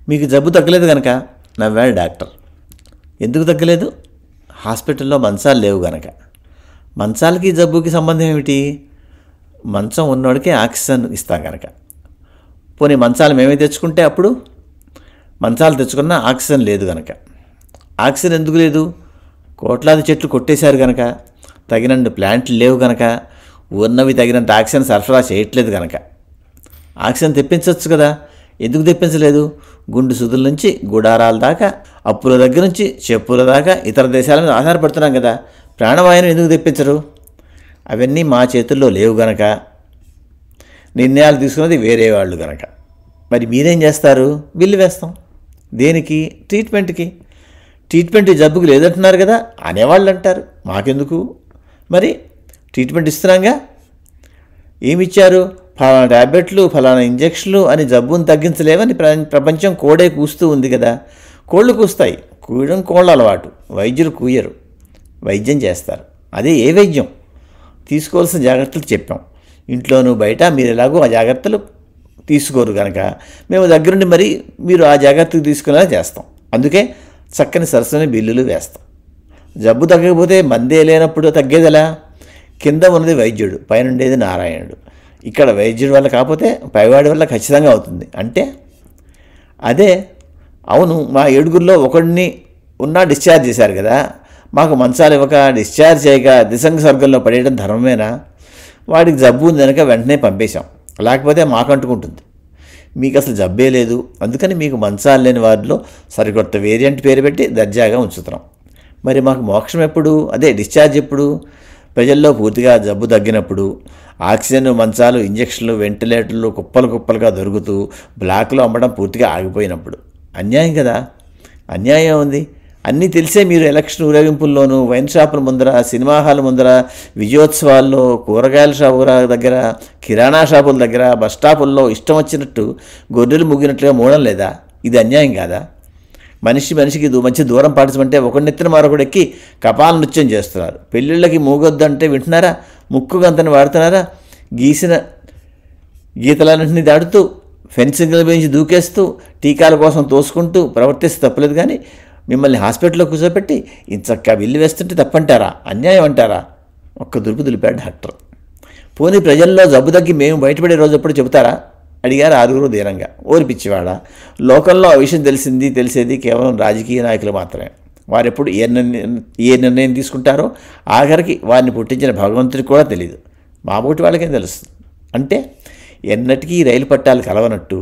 మీకు జబ్బు తగ్గలేదు కనుక నవ్వాడు డాక్టర్. ఎందుకు తగ్గలేదు? హాస్పిటల్లో మంచాలు లేవు గనక. మంచాలకి జబ్బుకి సంబంధం ఏమిటి? మంచం ఉన్నోడికి ఆక్సిజన్ ఇస్తాం కనుక. పోనీ మంచాలు మేమే తెచ్చుకుంటే అప్పుడు మంచాలు తెచ్చుకున్నా ఆక్సిజన్ లేదు కనుక. ఆక్సిజన్ ఎందుకు లేదు? కోట్లాది చెట్లు కొట్టేశారు కనుక, తగినంత ప్లాంట్లు లేవు కనుక, ఉన్నవి తగినంత ఆక్సిజన్ సరఫరా చేయట్లేదు కనుక. ఆక్సిజన్ తెప్పించవచ్చు కదా, ఎందుకు తెప్పించలేదు? గుండు సుదుల నుంచి గుడారాల దాకా, అప్పుల దగ్గర నుంచి చెప్పుల దాకా ఇతర దేశాల మీద ఆధారపడుతున్నాం కదా. ప్రాణవాయువును ఎందుకు తెప్పించరు? అవన్నీ మా చేతుల్లో లేవు గనక, నిర్ణయాలు తీసుకున్నది వేరే వాళ్ళు గనక. మరి మీరేం చేస్తారు? బిల్లు వేస్తాం. దేనికి? ట్రీట్మెంట్కి. ట్రీట్మెంట్ జబ్బుకు లేదంటున్నారు కదా అనేవాళ్ళు అంటారు. మాకెందుకు? మరి ట్రీట్మెంట్ ఇస్తున్నాగా. ఏమిచ్చారు? ఫలానా ట్యాబ్లెట్లు, ఫలానా ఇంజక్షన్లు అని జబ్బును తగ్గించలేవని ప్రపంచం కోడే కూస్తూ ఉంది కదా. కోళ్ళు కూస్తాయి, కూయడం కోళ్ళ అలవాటు. వైద్యులు కూయరు, వైద్యం చేస్తారు. అదే ఏ వైద్యం? తీసుకోవాల్సిన జాగ్రత్తలు చెప్పాం. ఇంట్లోనూ బయట మీరు ఎలాగో ఆ జాగ్రత్తలు తీసుకోరు కనుక మేము దగ్గరుండి మరి మీరు ఆ జాగ్రత్తలు తీసుకునేలా చేస్తాం. అందుకే చక్కని సరసమైన బిల్లులు వేస్తాం. జబ్బు తగ్గకపోతే మందే లేనప్పుడు తగ్గేదెలా? కింద ఉన్నది వైద్యుడు, పైన ఉండేది నారాయణుడు. ఇక్కడ వైద్యుడి వల్ల కాకపోతే పైవాడి వల్ల ఖచ్చితంగా అవుతుంది. అంటే అదే. అవును, మా 7గురిలో ఒకడిని ఉన్నా డిశ్చార్జ్ చేశారు కదా. మాకు మంచాలు ఇవ్వక డిశ్చార్జ్ చేయక దిశంగ స్వర్గంలో పడేయడం ధర్మమేనా? వాడికి జబ్బు ఉంది కనుక వెంటనే పంపేశాం, లేకపోతే మాకు అంటుకుంటుంది. మీకు అసలు జబ్బే లేదు, అందుకని మీకు మంచాలు లేని వారిలో సరికొత్త వేరియంట్ పేరు పెట్టి దర్జాగా ఉంచుతున్నాం. మరి మాకు మోక్షం ఎప్పుడు? అదే డిశ్చార్జ్ ఎప్పుడు? ప్రజల్లో పూర్తిగా జబ్బు తగ్గినప్పుడు, ఆక్సిజన్, మంచాలు, ఇంజక్షన్లు, వెంటిలేటర్లు కుప్పలు కుప్పలుగా దొరుకుతూ బ్లాక్లో అమ్మడం పూర్తిగా ఆగిపోయినప్పుడు. అన్యాయం కదా. అన్యాయం ఉంది. అన్నీ తెలిసే మీరు ఎలక్షన్ ఊరేగింపుల్లోనూ, వైన్ షాపుల ముందర, సినిమా హాల్ ముందర, విజయోత్సవాల్లో, కూరగాయల షాపుల దగ్గర, కిరాణా షాపుల దగ్గర, బస్ స్టాపుల్లో ఇష్టం వచ్చినట్టు గొర్రెలు ముగ్గినట్లుగా మూడం లేదా? ఇది అన్యాయం కాదా? మనిషికి మధ్య దూరం పాటించమంటే ఒకడినెత్తిన మరొకడు ఎక్కి కపాల నృత్యం చేస్తున్నారు. పెళ్ళిళ్ళకి మూగొద్దు అంటే వింటున్నారా? ముక్కు గంతని వాడుతున్నారా? గీసిన గీతలన్నింటినీ దాటుతూ, ఫెన్సింగ్ల మించి దూకేస్తూ, టీకాల కోసం తోసుకుంటూ ప్రవర్తిస్తే తప్పలేదు. కానీ మిమ్మల్ని హాస్పిటల్లో కూర్చోబెట్టి ఇంచక్క బిల్లు వేస్తుంటే తప్పంటారా? అన్యాయం అంటారా? ఒక్క దులుపు దులిపాడు డాక్టర్. పోనీ ప్రజల్లో జబ్బు తగ్గి మేము బయటపడే రోజు ఎప్పుడు చెబుతారా? అడిగారు 6గురు ధీరంగా. ఓరిపిచ్చివాడా, లోకంలో ఆ విషయం తెలిసేది కేవలం రాజకీయ నాయకులు మాత్రమే. వారెప్పుడు ఏ నిర్ణయం తీసుకుంటారో ఆఖరికి వారిని పుట్టించిన భగవంతుడికి కూడా తెలియదు. మా పోటీ వాళ్ళకేం తెలుస్తుంది? అంటే ఎన్నటికీ రైలు పట్టాలు కలవనట్టు,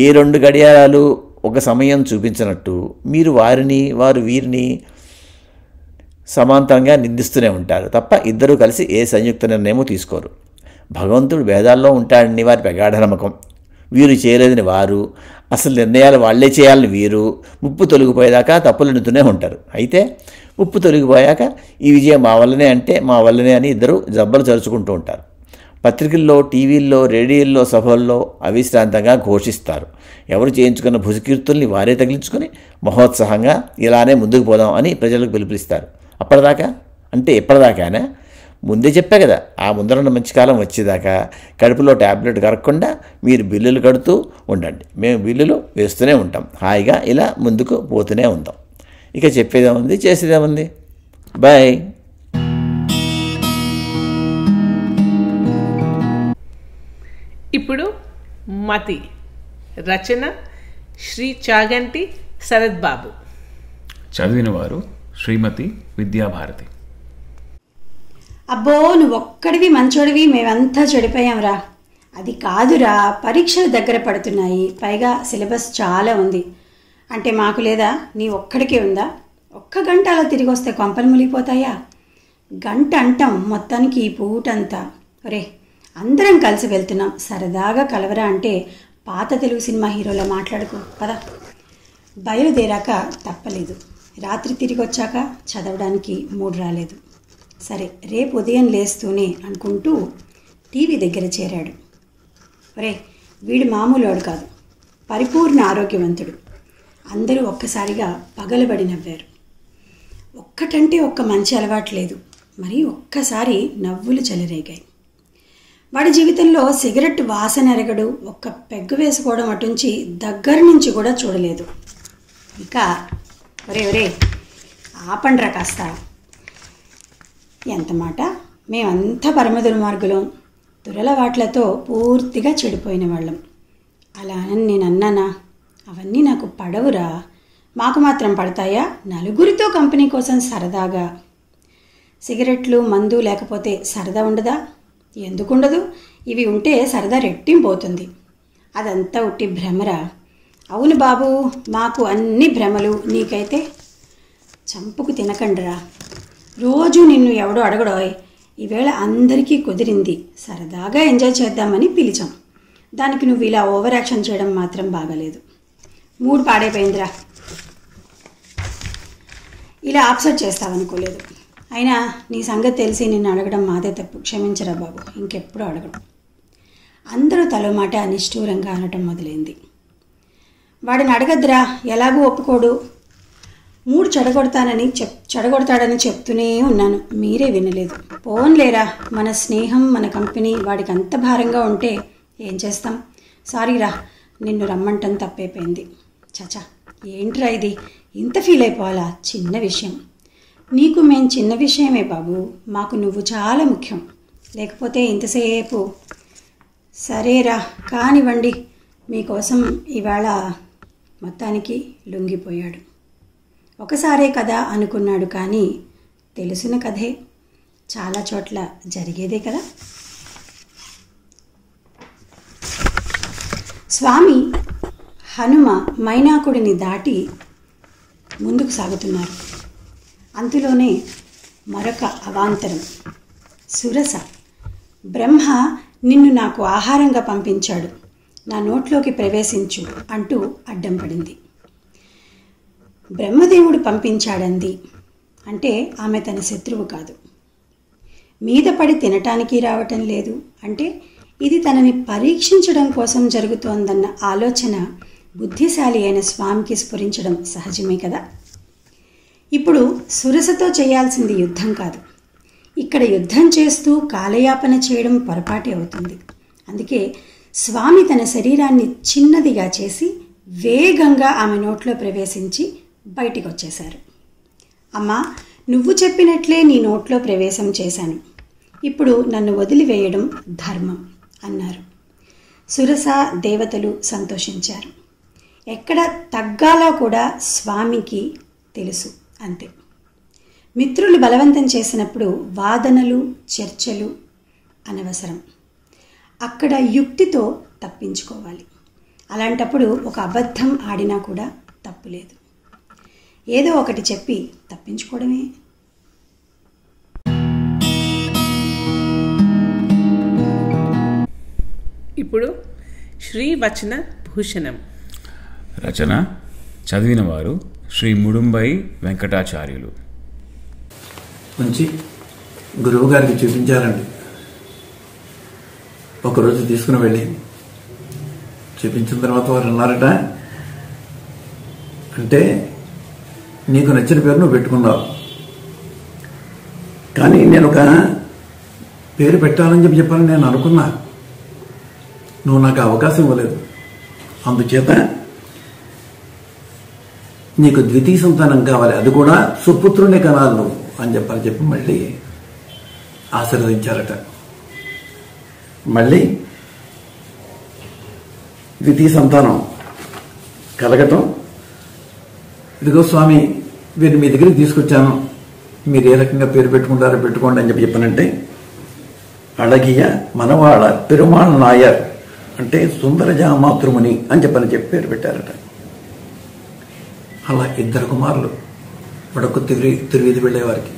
ఏ 2 గడియారాలు ఒక సమయం చూపించినట్టు మీరు వారు వీరిని సమాంతరంగా నిందిస్తూనే ఉంటారు తప్ప ఇద్దరూ కలిసి ఏ సంయుక్త నిర్ణయమూ తీసుకోరు. భగవంతుడు భేదాల్లో ఉంటాడని వారి ప్రగాఢ నమ్మకం. వీరు చేయలేదని వారు, అసలు నిర్ణయాలు వాళ్లే చేయాలని వీరు ముప్పు తొలగిపోయేదాకా తప్పులెన్నుతూనే ఉంటారు. అయితే ముప్పు తొలగిపోయాక ఈ విజయం మా వల్లనే అంటే మా వల్లనే అని ఇద్దరు జబ్బలు చరుచుకుంటూ ఉంటారు. పత్రికల్లో, టీవీల్లో, రేడియోల్లో, సభల్లో అవిశ్రాంతంగా ఘోషిస్తారు. ఎవరు చేయించుకున్న భుజకీర్తుల్ని వారే తగిలించుకొని మహోత్సాహంగా ఇలానే ముందుకు పోదాం అని ప్రజలకు పిలుపునిస్తారు. అప్పటిదాకా అంటే ఎప్పటిదాకానే ముందే చెప్పా కదా, ఆ ముందరున్న మంచి కాలం వచ్చేదాకా కడుపులో ట్యాబ్లెట్ కరగకుండా మీరు బిల్లులు కడుతూ ఉండండి. మేము బిల్లులు వేస్తూనే ఉంటాం. హాయిగా ఇలా ముందుకు పోతూనే ఉంటాం. ఇక చెప్పేదేముంది, చేసేదేముంది. బాయ్. ఇప్పుడు మతి రచన శ్రీ చాగంటి శరత్ బాబు. చదివిన వారు శ్రీమతి విద్యాభారతి. అబ్బో, నువ్వు ఒక్కడివి మంచోడివి, మేమంతా చెడిపోయాంరా. అది కాదురా, పరీక్షలు దగ్గర పడుతున్నాయి, పైగా సిలబస్ చాలా ఉంది. అంటే మాకు లేదా? నీ ఒక్కడికే ఉందా? 1 గంట అలా తిరిగి వస్తే కొంపలు మునిగిపోతాయా? గంట అంటాం మొత్తానికి ఈ పూటంతా. ఒరే, అందరం కలిసి వెళ్తున్నాం, సరదాగా కలవరా అంటే పాత తెలుగు సినిమా హీరోలా మాట్లాడుకో పదా. బయలుదేరాక తప్పలేదు. రాత్రి తిరిగి వచ్చాక చదవడానికి మూడు రాలేదు. సరే, రేపు ఉదయం లేస్తూనే అనుకుంటూ టీవీ దగ్గర చేరాడు. ఒరే, వీడు మామూలువాడు కాదు, పరిపూర్ణ ఆరోగ్యవంతుడు. అందరూ ఒక్కసారిగా పగలబడి నవ్వారు. ఒక్కటంటే ఒక్క మంచి అలవాటు లేదు, మరి ఒక్కసారి నవ్వులు చెలరేగాయి. వాడి జీవితంలో సిగరెట్ వాసన ఎరగడు, ఒక్క పెగ్గు వేసుకోవడం అటుంచి దగ్గర నుంచి కూడా చూడలేదు. ఇక ఒరే ఆపండ్రా కాస్త. ఎంత మాట, మేమంతా పరమ దుర్మార్గులం, దురలవాట్లతో పూర్తిగా చెడిపోయిన వాళ్ళం. అలా అని నేను అన్నానా? అవన్నీ నాకు పడవురా. మాకు మాత్రం పడతాయా? నలుగురితో కంపెనీ కోసం సరదాగా. సిగరెట్లు, మందు లేకపోతే సరదా ఉండదా? ఎందుకుండదు? ఇవి ఉంటే సరదా రెట్టింపోతుంది. అదంతా ఉట్టి భ్రమరా? అవును బాబు, మాకు అన్ని భ్రమలు. నీకైతే చంపుకు తినకండిరా. రోజు నిన్ను ఎవడో అడగడోయ్. ఈవేళ అందరికీ కుదిరింది, సరదాగా ఎంజాయ్ చేద్దామని పిలిచాం. దానికి నువ్వు ఇలా ఓవర్ యాక్షన్ చేయడం మాత్రం బాగలేదు. మూడు పాడైపోయిందిరా. ఇలా అప్సెట్ చేస్తావనుకోలేదు. అయినా నీ సంగతి తెలిసి నిన్ను అడగడం మాదే తప్పు. క్షమించరా బాబు, ఇంకెప్పుడు అడగడం. అందరూ తలో మాట నిష్ఠూరంగా అనటం మొదలైంది. వాడిని అడగద్దురా, ఎలాగూ ఒప్పుకోడు. మూడు చెడగొడతాడని చెప్తూనే ఉన్నాను, మీరే వినలేదు. పోన్లేరా, మన స్నేహం, మన కంపెనీ వాడికి అంత భారంగా ఉంటే ఏం చేస్తాం? సారీరా, నిన్ను రమ్మంటం తప్పైపోయింది. చచా, ఏంట్రా ఇది? ఇంత ఫీల్ అయిపోవాలా? చిన్న విషయం. నీకు మేం చిన్న విషయమే బాబు, మాకు నువ్వు చాలా ముఖ్యం. లేకపోతే ఇంతసేపు. సరేరా, కానివ్వండి. మీకోసం ఇవాళ మొత్తానికి లొంగిపోయాడు. ఒకసారే కదా అనుకున్నాడు, కానీ తెలిసిన కథే, చాలా చోట్ల జరిగేదే కదా. స్వామి హనుమ మైనాకుడిని దాటి ముందుకు సాగుతున్నారు. అంతులోనే మరొక అవాంతరం. సురస, బ్రహ్మ నిన్ను నాకు ఆహారంగా పంపించాడు, నా నోట్లోకి ప్రవేశించు అంటూ అడ్డం పడింది. బ్రహ్మదేవుడు పంపించాడంది అంటే ఆమె తన శత్రువు కాదు. మీద పడి తినటానికి రావటం లేదు అంటే ఇది తనని పరీక్షించడం కోసం జరుగుతోందన్న ఆలోచన బుద్ధిశాలి అయిన స్వామికి స్ఫురించడం సహజమే కదా. ఇప్పుడు సురసతో చేయాల్సింది యుద్ధం కాదు. ఇక్కడ యుద్ధం చేస్తూ కాలయాపన చేయడం పొరపాటే అవుతుంది. అందుకే స్వామి తన శరీరాన్ని చిన్నదిగా చేసి వేగంగా ఆమె నోట్లో ప్రవేశించి బయటికి వచ్చేశారు. అమ్మా, నువ్వు చెప్పినట్లే నీ నోట్లో ప్రవేశం చేశాను, ఇప్పుడు నన్ను వదిలివేయడం ధర్మం అన్నారు. సురస దేవతలు సంతోషించారు. ఎక్కడ తగ్గాలో కూడా స్వామికి తెలుసు, అంతే. మిత్రులు బలవంతం చేసినప్పుడు వాదనలు, చర్చలు అనవసరం. అక్కడ యుక్తితో తప్పించుకోవాలి. అలాంటప్పుడు ఒక అబద్ధం ఆడినా కూడా తప్పులేదు. ఏదో ఒకటి చెప్పి తప్పించుకోవడమే. ఇప్పుడు శ్రీవచన భూషణం. రచన చదివిన వారు శ్రీ ముడుంబై వెంకటాచార్యులు. మంచి గురువు గారికి చూపించారండి. ఒకరోజు తీసుకుని వెళ్ళి చూపించిన తర్వాత వారు అన్నారట, అంటే నీకు నచ్చిన పేరు నువ్వు పెట్టుకున్నావు, కానీ నేను ఒక పేరు పెట్టాలని చెప్పాలని నేను అనుకున్నా, నువ్వు నాకు అవకాశం ఇవ్వలేదు, అందుచేత నీకు ద్వితీయ సంతానం కావాలి, అది కూడా సుపుత్రుని కనాలి నువ్వు అని చెప్పి మళ్ళీ ఆశీర్వదించారట. మళ్ళీ ద్వితీయ సంతానం కలగటం, ఇదిగో స్వామి వీరిని మీ దగ్గరికి తీసుకొచ్చాను, మీరు ఏ రకంగా పేరు పెట్టుకుంటారో పెట్టుకోండి అని చెప్పానంటే, అళగియ మనవాళ్ళ పెరుమాళ్ నాయర్ అంటే సుందరజా మాతృముని అని చెప్పి పేరు పెట్టారట. అలా ఇద్దరు కుమారులు వడకు తిరువీధి వెళ్ళేవారికి.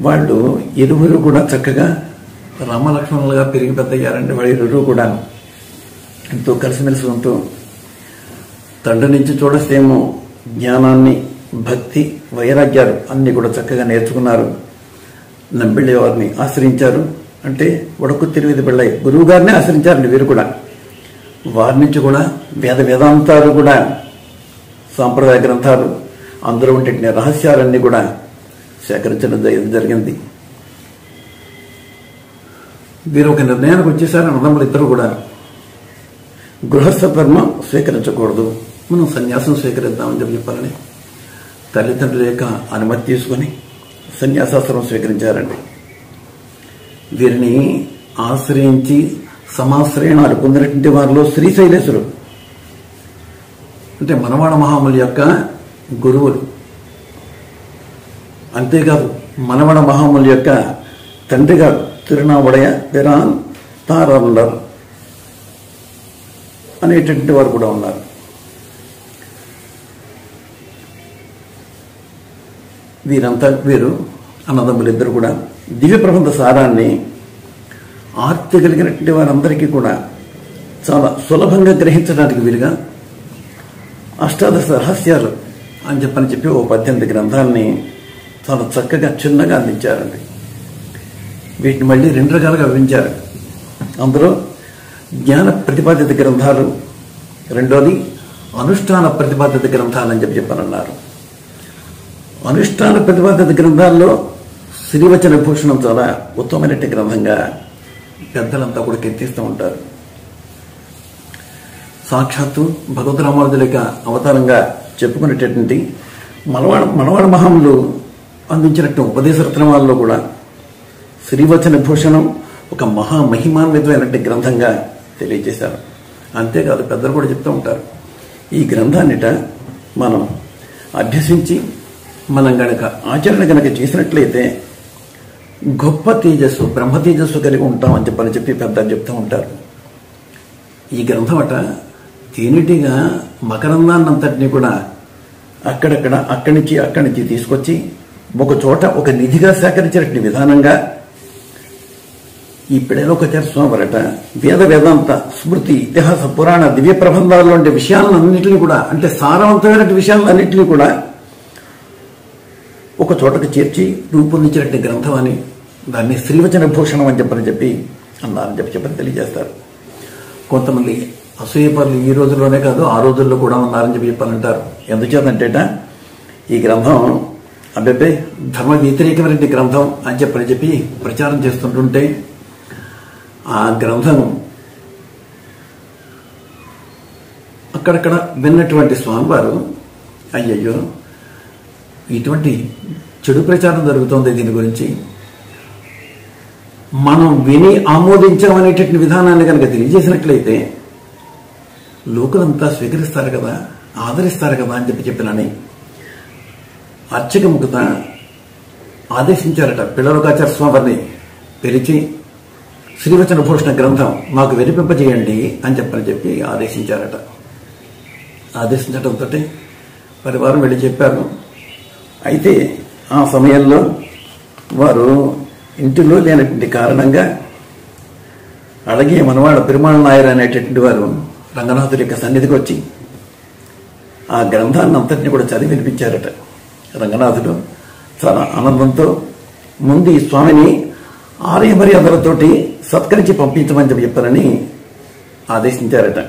వాళ్ళు ఇరువురు కూడా చక్కగా రామలక్ష్మణులుగా పెరిగి పెద్దయ్యారండి. వాళ్ళు ఇరువురు కూడా ఎంతో కలిసిమెలిసి ఉంటూ తండ్రి నుంచి చూడసేమో జ్ఞానాన్ని, భక్తి, వైరాగ్యాలు అన్నీ కూడా చక్కగా నేర్చుకున్నారు. నంబిళ్ళి వారిని ఆశ్రయించారు. అంటే వడకు తిరువీధి వెళ్ళాయి గురువు గారిని ఆశ్రయించారండి వీరు కూడా. వారి నుంచి కూడా వేదాంతాలు కూడా, సాంప్రదాయ గ్రంథాలు, అందులో ఉండే రహస్యాలన్నీ కూడా సేకరించడం జరిగింది. వీరు ఒక నిర్ణయానికి వచ్చేసారు అన్నదమ్ములు ఇద్దరు కూడా. గృహస్థ ధర్మం స్వీకరించకూడదు, మనం సన్యాసం స్వీకరిద్దామని చెప్పాలని తల్లిదండ్రుల యొక్క అనుమతి తీసుకొని సన్యాసాశ్రమం స్వీకరించారండి. వీరిని ఆశ్రయించి సమాశ్రయణాలు పొందినటువంటి వారిలో శ్రీశైలేశ్వరుడు అంటే మనవాడ మహాముల యొక్క గురువులు. అంతేకాదు మనవడ మహాముల యొక్క తండ్రి గారు తిరునావుడయ పిరాన్ తారల్లర్ అనేటటువంటి వారు కూడా ఉన్నారు. వీరు అన్నదమ్ములిద్దరు కూడా దివ్య ప్రబంధ సారాన్ని ఆర్తి కలిగినటువంటి వారందరికీ కూడా చాలా సులభంగా గ్రహించడానికి వీలుగా అష్టాదశ రహస్యాలు అని చెప్పి ఓ 18 గ్రంథాలని చాలా చక్కగా చిన్నగా అందించారండి. వీటిని మళ్ళీ 2 రకాలుగా విభజించారు. అందులో జ్ఞాన ప్రతిపాదిత గ్రంథాలు, రెండోది అనుష్ఠాన ప్రతిపాదిత గ్రంథాలు అని చెప్పారన్నారు. అనుష్ఠాన ప్రతిపాదిత గ్రంథాల్లో శ్రీవచన భూషణం చాలా ఉత్తమమైన గ్రంథంగా పెద్దలంతా కూడా కీర్తిస్తూ ఉంటారు. సాక్షాత్తు భగవద్ రామానుజుల యొక్క అవతారంగా చెప్పుకునేటటువంటి మనవాడ మహాములు అందించినట్టు ఉపదేశ రత్నమాలలో కూడా శ్రీవచన భూషణం ఒక మహామహిమాన్వితమైనటువంటి గ్రంథంగా తెలియజేశారు. అంతేకాదు పెద్దలు కూడా చెప్తూ ఉంటారు, ఈ గ్రంథాన్నిట మనం అభ్యసించి మనం గనక ఆచరణ గనక చేసినట్లయితే గొప్ప తేజస్సు బ్రహ్మ తేజస్సు కలిగి ఉంటామని చెప్పి పెద్దలు చెప్తూ ఉంటారు. ఈ గ్రంథం అట తేనిటిగా మకరందాన్నంతటినీ కూడా అక్కడి నుంచి తీసుకొచ్చి ఒక చోట ఒక నిధిగా సేకరించినటువంటి విధానంగా ఈ పిడలోకాచార్య స్వామి వారట వేదాంత స్మృతి ఇతిహాస పురాణ దివ్య ప్రబంధాల్లో ఉండే విషయాలన్నింటినీ కూడా అంటే సారవంతమైన విషయాలన్నింటినీ కూడా ఒక చోటకు చేర్చి రూపొందించినటువంటి గ్రంథం అని దాన్ని శ్రీవచన భూషణం అని చెప్పి అన్నారని చెప్పని తెలియజేస్తారు. కొంతమంది అసూయపరులు ఈ రోజుల్లోనే కాదు ఆ రోజుల్లో కూడా ఉన్నారని చెప్పాలంటారు. ఎందుచేతంటేట ఈ గ్రంథం అబ్బాయి ధర్మ వ్యతిరేకమైన గ్రంథం అని చెప్పి ప్రచారం చేస్తుంటుంటే ఆ గ్రంథం అక్కడక్కడ విన్నటువంటి స్వామివారు అయ్యయ్యో ఇటువంటి చెడు ప్రచారం జరుగుతోంది, దీని గురించి మనం విని ఆమోదించామనేటటువంటి విధానాన్ని కనుక తెలియజేసినట్లయితే లోకులంతా స్వీకరిస్తారు కదా, ఆదరిస్తారు కదా అని చెప్పినని అర్చక ముఖత ఆదేశించారట. పిల్లలోకాచార్య స్వామి వారిని పిలిచి శ్రీవచన భూషణ గ్రంథం మాకు వినిపింపజేయండి అని చెప్పి ఆదేశించారట. ఆదేశించడంతో పరివారం వెళ్ళి చెప్పారు. అయితే ఆ సమయంలో వారు ఇంటిలో లేనటువంటి కారణంగా అలాగే మనవాడ పెరుమాళ నాయర్ అనేటటువంటి వారు రంగనాథుడి యొక్క సన్నిధికి వచ్చి ఆ గ్రంథాన్ని అంతటిని కూడా చదివి వినిపించారట. రంగనాథుడు చాలా ఆనందంతో ముందు ఈ స్వామిని ఆలయ మర్యాదలతోటి సత్కరించి పంపించమని చెప్పారని ఆదేశించారట.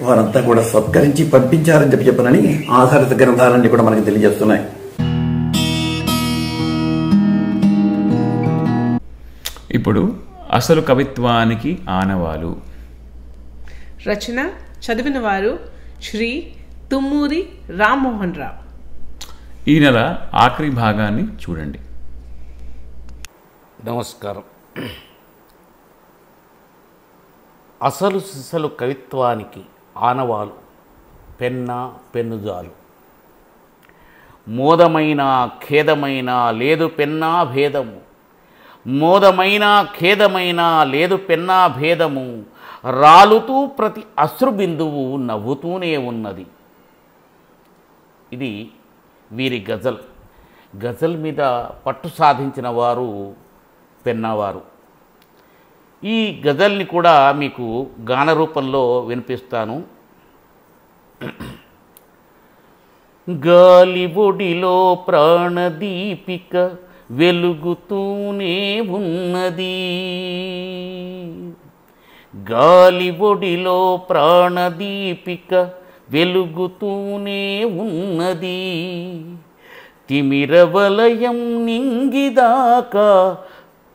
వారంతా కూడా సత్కరించి పంపించారని చెప్పారని ఆధారిత గ్రంథాలన్నీ కూడా మనకు తెలియజేస్తున్నాయి. ఇప్పుడు అసలు కవిత్వానికి ఆనవాలు. రచన చదివిన వారు శ్రీ తుమ్మూరి రామ్మోహన్ రావు. ఈ నెల ఆఖరి భాగాన్ని చూడండి. నమస్కారం. అసలు సిసలు కవిత్వానికి ఆనవాలు పెన్నుజాలు. మోదమైన ఖేదమైన లేదు పెన్నా భేదము, మోదమైన ఖేదమైన లేదు పెన్నా భేదము, రాలుతూ ప్రతి అశ్రుబిందువు నవ్వుతూనే ఉన్నది. ఇది వీరి గజల్. గజల్ మీద పట్టు సాధించిన వారు పెన్నావారు. ఈ గజల్ని కూడా మీకు గాన రూపంలో వినిపిస్తాను. గాలి ఒడిలో ప్రాణదీపిక వెలుగుతూనే ఉన్నది, గాలి ఒడిలో ప్రాణదీపిక వెలుగుతూనే ఉన్నది, తిమిరవలయం నింగిదాకా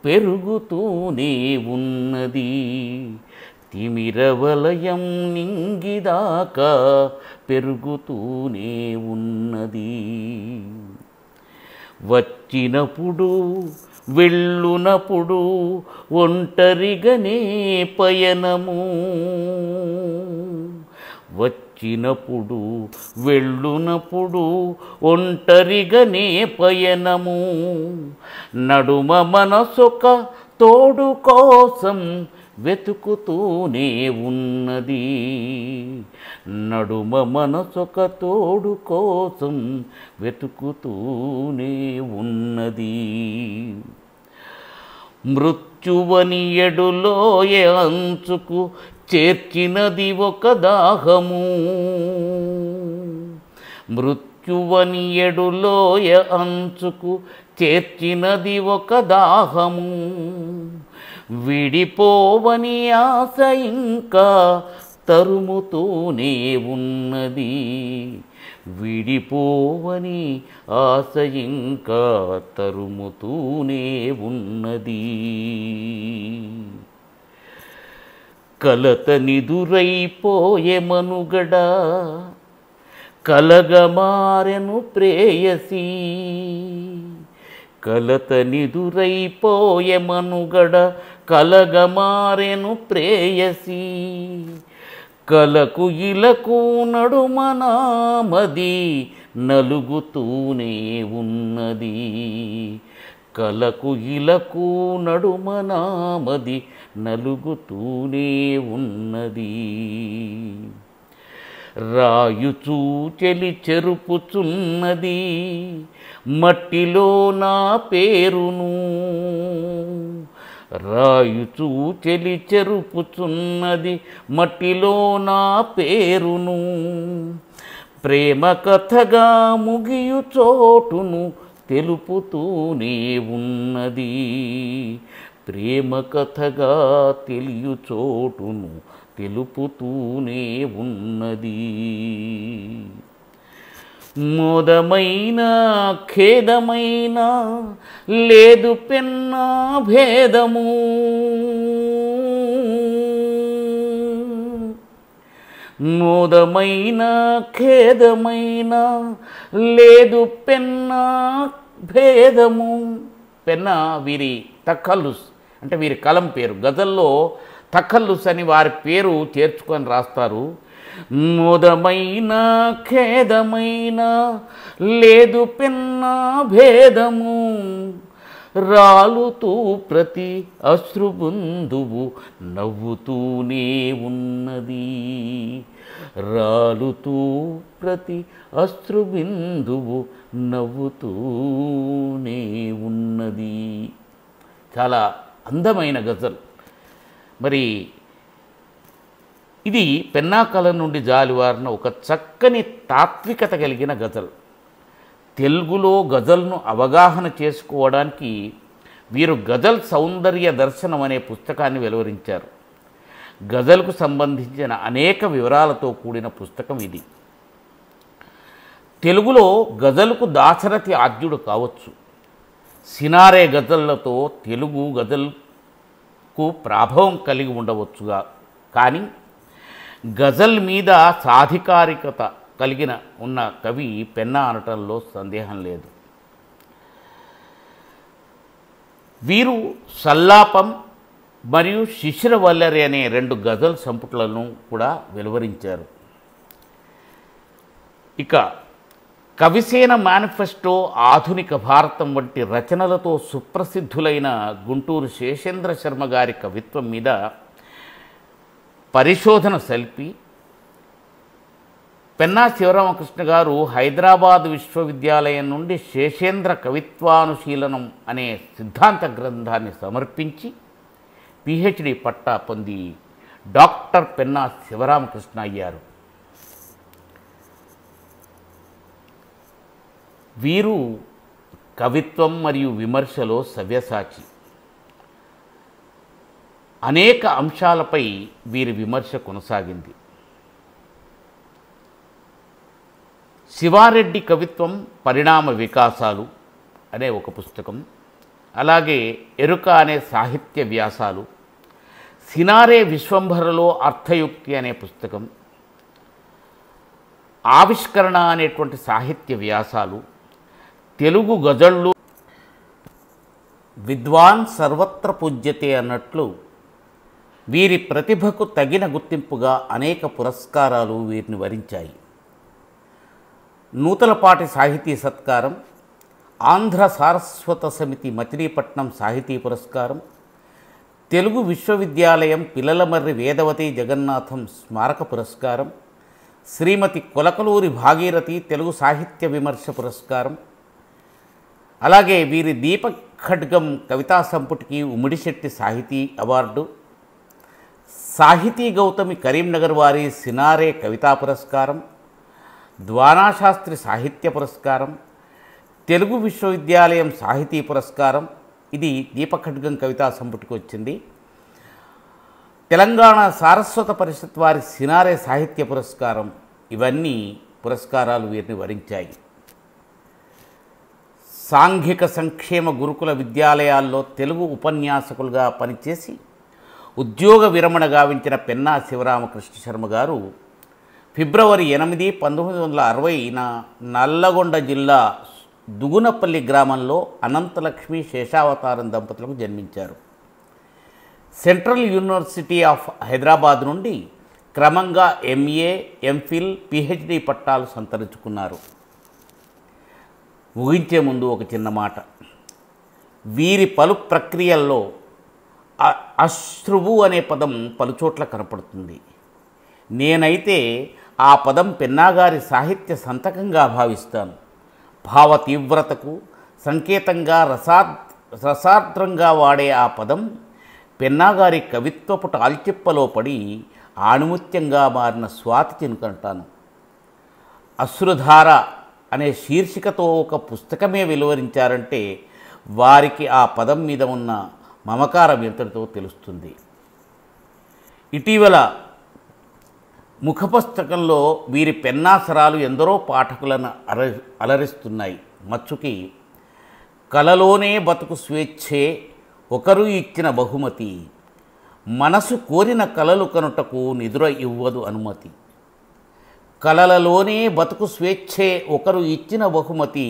పెరుగుతూనే ఉన్నది, తిమిరవలయం నింగిదాకా పెరుగుతూనే ఉన్నది. వచ్చినప్పుడు వెళ్ళునప్పుడు ఒంటరిగనే పయనము, వచ్చినప్పుడు వెళ్ళునప్పుడు ఒంటరిగనే పయనము, నడుమ మనసొక తోడు కోసం వెతుకుతూనే ఉన్నది, నడుమ మనసొక తోడు కోసం వెతుకుతూనే ఉన్నది. మృత్యువని ఎడులోయ అంచుకు చేర్చినది ఒక దాహము, మృత్యువని ఎడులోయ అంచుకు చేర్చినది ఒక దాహము, విడిపోవని ఆశ ఇంకా తరుముతూనే ఉన్నది, విడిపోవని ఆశ ఇంకా తరుముతూనే ఉన్నది. కలత నిదురైపోయే మనుగడ కలగమారెను ప్రేయసి, కలత నిదురైపోయే మనుగడ కలగమారెను ప్రేయసి, కలకు ఇలకు నడుమనామది నలుగుతూనే ఉన్నది, కలకు ఇలకు నడుమనామది నలుగుతూనే ఉన్నది. రాయుచూ చెలి చెరుపుచున్నది మట్టిలో నా పేరును, రాయుచూ చెలి చెరుపుచున్నది మట్టిలో నా పేరును, ప్రేమ కథగా ముగియు చోటును తెలుపుతూనే ఉన్నది, ప్రేమ కథగా తెలియు చోటును తెలుపుతూనే ఉన్నది. మోదమైన ఖేదమైన లేదు పెన్నా భేదము, మోదమైన ఖేదమైన లేదు పెన్నా భేదము. పెన్నా వీరి తఖల్లుస్ అంటే వీరి కలం పేరు. గజల్లో తఖల్లుస్ అని వారి పేరు చేర్చుకొని రాస్తారు. మోదమైన ఖేదమైన లేదు పెన్నా భేదము, రాలుతూ ప్రతి అశ్రుబిందువు నవ్వుతూనే ఉన్నది, రాలుతూ ప్రతి అశ్రుబిందువు నవ్వుతూనే ఉన్నది. చాలా అందమైన గజల్. మరి ఇది పెన్నా కలం నుండి జాలువారిన ఒక చక్కని తాత్వికత కలిగిన గజల్. తెలుగులో గజల్ను అవగాహన చేసుకోవడానికి వీరు గజల్ సౌందర్య దర్శనం అనే పుస్తకాన్ని వెలువరించారు. గజల్కు సంబంధించిన అనేక వివరాలతో కూడిన పుస్తకం ఇది. తెలుగులో గజల్కు దాశరథి ఆద్యుడు కావచ్చు. సినారే గజల్లతో తెలుగు గజల్కు ప్రభావం కలిగి ఉండవచ్చుగా, కానీ గజల్ మీద సాధికారికత కలిగిన ఉన్న కవి పెన్నా అనటంలో సందేహం లేదు. వీరు సల్లాపం మరియు శిశిరవల్లరి అనే 2 గజల్ సంపుట్లను కూడా వెలువరించారు. ఇక కవిసేన మేనిఫెస్టో, ఆధునిక భారతం వంటి రచనలతో సుప్రసిద్ధులైన గుంటూరు శేషేంద్ర శర్మ గారి కవిత్వం మీద పరిశోధన సల్పి పెన్నా శివరామకృష్ణ గారు హైదరాబాద్ విశ్వవిద్యాలయం నుండి శేషేంద్ర కవిత్వానుశీలనం అనే సిద్ధాంత గ్రంథాన్ని సమర్పించి పిహెచ్డి పట్టా పొంది డాక్టర్ పెన్నా శివరామకృష్ణ అయ్యారు. వీరు కవిత్వం మరియు విమర్శలో సవ్యసాచి. అనేక అంశాలపై వీరి విమర్శ కొనసాగింది. శివారెడ్డి కవిత్వం పరిణామ వికాసాలు అనే ఒక పుస్తకం, అలాగే ఎరుక అనే సాహిత్య వ్యాసాలు, సినారే విశ్వంభరలో అర్థయుక్తి అనే పుస్తకం, ఆవిష్కరణ అనేటువంటి సాహిత్య వ్యాసాలు, తెలుగు గజళ్ళు, విద్వాన్ సర్వత్ర పూజ్యతే అన్నట్లు వీరి ప్రతిభకు తగిన గుర్తింపుగా అనేక పురస్కారాలు వీరిని వరించాయి. నూతలపాటి సాహితీ సత్కారం, ఆంధ్ర సారస్వత సమితి మచిలీపట్నం సాహితీ పురస్కారం, తెలుగు విశ్వవిద్యాలయం పిల్లలమర్రి వేదవతి జగన్నాథం స్మారక పురస్కారం, శ్రీమతి కొలకలూరి భాగీరథి తెలుగు సాహిత్య విమర్శ పురస్కారం, అలాగే వీరి దీపక్ ఖడ్గం కవితా సంపుటికి ఉమ్మిడిశెట్టి సాహితీ అవార్డు, సాహితీ గౌతమి కరీంనగర్ వారి సినారే కవితా పురస్కారం, ద్వానాశాస్త్రి సాహిత్య పురస్కారం, తెలుగు విశ్వవిద్యాలయం సాహితీ పురస్కారం, ఇది దీపఖడ్గం కవితా సంపుటికి వచ్చింది. తెలంగాణ సారస్వత పరిషత్ వారి సినారే సాహిత్య పురస్కారం, ఇవన్నీ పురస్కారాలు వీరిని వరించాయి. సాంఘిక సంక్షేమ గురుకుల విద్యాలయాల్లో తెలుగు ఉపన్యాసకులుగా పనిచేసి ఉద్యోగ విరమణ గావించిన పెన్నా శివరామకృష్ణ శర్మ గారు ఫిబ్రవరి 8, 1960న నల్లగొండ జిల్లా దుగునపల్లి గ్రామంలో అనంతలక్ష్మి శేషావతారం దంపతులకు జన్మించారు. సెంట్రల్ యూనివర్సిటీ ఆఫ్ హైదరాబాద్ నుండి క్రమంగా MA, MPhil, PhD పట్టాలు సంతరించుకున్నారు. ముగించే ముందు ఒక చిన్న మాట. వీరి పలు ప్రక్రియల్లో అశ్రువు అనే పదం పలుచోట్ల కనపడుతుంది. నేనైతే ఆ పదం పెన్నాగారి సాహిత్య సంతకంగా భావిస్తాను. భావ తీవ్రతకు సంకేతంగా రసార్ద్రంగా వాడే ఆ పదం పెన్నాగారి కవిత్వపు టాల్చిప్పలో పడి ఆణిముత్యంగా మారిన స్వాతి చినుకంటాను. అశ్రుధార అనే శీర్షికతో ఒక పుస్తకమే వెలువరించారంటే వారికి ఆ పదం మీద ఉన్న మమకారం ఎంతటితో తెలుస్తుంది. ఇటీవల ముఖపుస్తకంలో వీరి పెన్నాసరాలు ఎందరో పాఠకులను అలరిస్తున్నాయి. మచ్చుకి కలలోనే బతుకు స్వేచ్ఛే ఒకరు ఇచ్చిన బహుమతి, మనసు కోరిన కలలు కనుటకు నిదుర ఇవ్వదు అనుమతి. కలలలోనే బతుకు స్వేచ్ఛే ఒకరు ఇచ్చిన బహుమతి,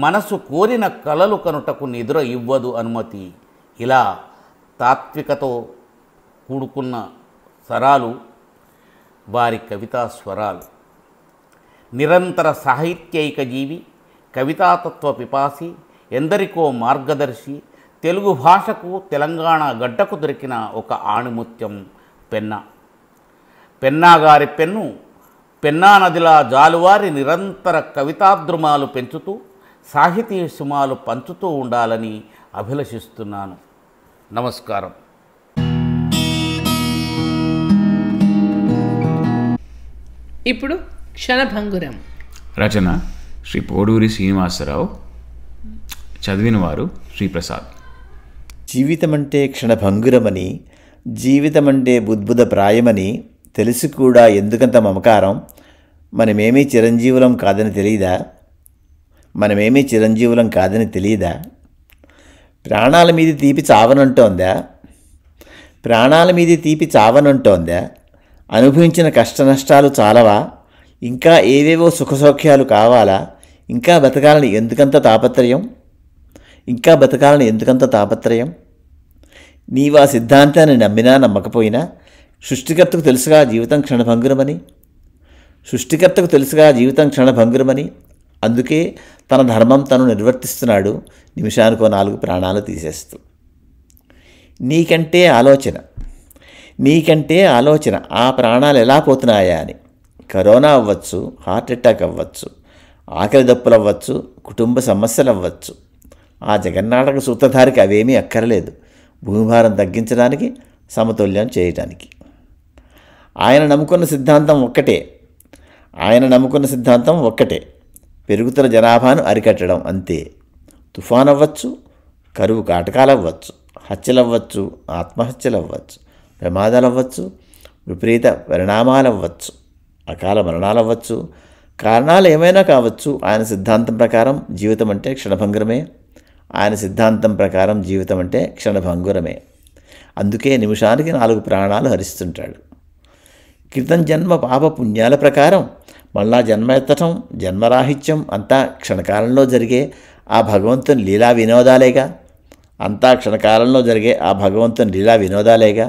మనసు కోరిన కలలు కనుటకు నిదుర ఇవ్వదు అనుమతి. ఇలా తాత్వికతో కూడుకున్న సరాలు వారి కవితా స్వరాలు. నిరంతర సాహిత్యైక జీవి, కవితాతత్వ పిపాసి, ఎందరికో మార్గదర్శి, తెలుగు భాషకు తెలంగాణ గడ్డకు దొరికిన ఒక ఆణిముత్యం పెన్నా. పెన్నాగారి పెన్ను పెన్నా నదిలా జాలువారి నిరంతర కవితాద్రుమాలు పెంచుతూ సాహితీ సుమాలు పంచుతూ ఉండాలని అభిలషిస్తున్నాను. నమస్కారం. ఇప్పుడు క్షణభంగురం. రచన శ్రీ పోడూరి శ్రీనివాసరావు, చదివిన వారు శ్రీప్రసాద్. జీవితమంటే క్షణభంగురమని, జీవితమంటే బుద్బుద ప్రాయమని తెలిసి కూడా ఎందుకంత మమకారం? మనమేమీ చిరంజీవులం కాదని తెలియదా? మనమేమీ చిరంజీవులం కాదని తెలియదా? ప్రాణాల మీద తీపి చావనంటోందా? ప్రాణాల మీద తీపి చావనంటోందా? అనుభవించిన కష్ట నష్టాలు చాలవా? ఇంకా ఏవేవో సుఖసౌఖ్యాలు కావాలా? ఇంకా బతకాలని ఎందుకంత తాపత్రయం? ఇంకా బతకాలని ఎందుకంత తాపత్రయం? నీవా సిద్ధాంతాన్ని నమ్మినా నమ్మకపోయినా సృష్టికర్తకు తెలుసుగా జీవితం క్షణభంగురమని. సృష్టికర్తకు తెలుసుగా జీవితం క్షణభంగురమని. అందుకే తన ధర్మం తను నిర్వర్తిస్తున్నాడు, నిమిషానికో 4 ప్రాణాలు తీసేస్తూ. నీకంటే ఆలోచన ఆ ప్రాణాలు ఎలా పోతున్నాయా అని. కరోనా అవ్వచ్చు, హార్ట్ అటాక్ అవ్వచ్చు, ఆకలి దప్పులు అవ్వచ్చు, కుటుంబ సమస్యలు అవ్వచ్చు. ఆ జగన్నాటక సూత్రధారికి అవేమీ అక్కర్లేదు, భూమిభారం తగ్గించడానికి, సమతుల్యం చేయటానికి. ఆయన నమ్ముకున్న సిద్ధాంతం ఒక్కటే, పెరుగుతున్న జనాభాను అరికట్టడం, అంతే. తుఫాన్ అవ్వచ్చు, కరువు కాటకాలు అవ్వచ్చు, హత్యలు అవ్వచ్చు, ఆత్మహత్యలు అవ్వచ్చు, ప్రమాదాలు అవ్వచ్చు, విపరీత పరిణామాలు అవ్వచ్చు, అకాల మరణాలు అవ్వచ్చు, కారణాలు ఏమైనా కావచ్చు. ఆయన సిద్ధాంతం ప్రకారం జీవితం అంటే క్షణభంగురమే. అందుకే నిమిషానికి 4 ప్రాణాలు హరిస్తుంటాడు. క్రితం జన్మ పాప పుణ్యాల ప్రకారం మళ్ళా జన్మ ఎత్తటం, జన్మరాహిత్యం అంతా క్షణకాలంలో జరిగే ఆ భగవంతుని లీలా వినోదాలేగా. అంతా క్షణకాలంలో జరిగే ఆ భగవంతుని లీలా వినోదాలేగా.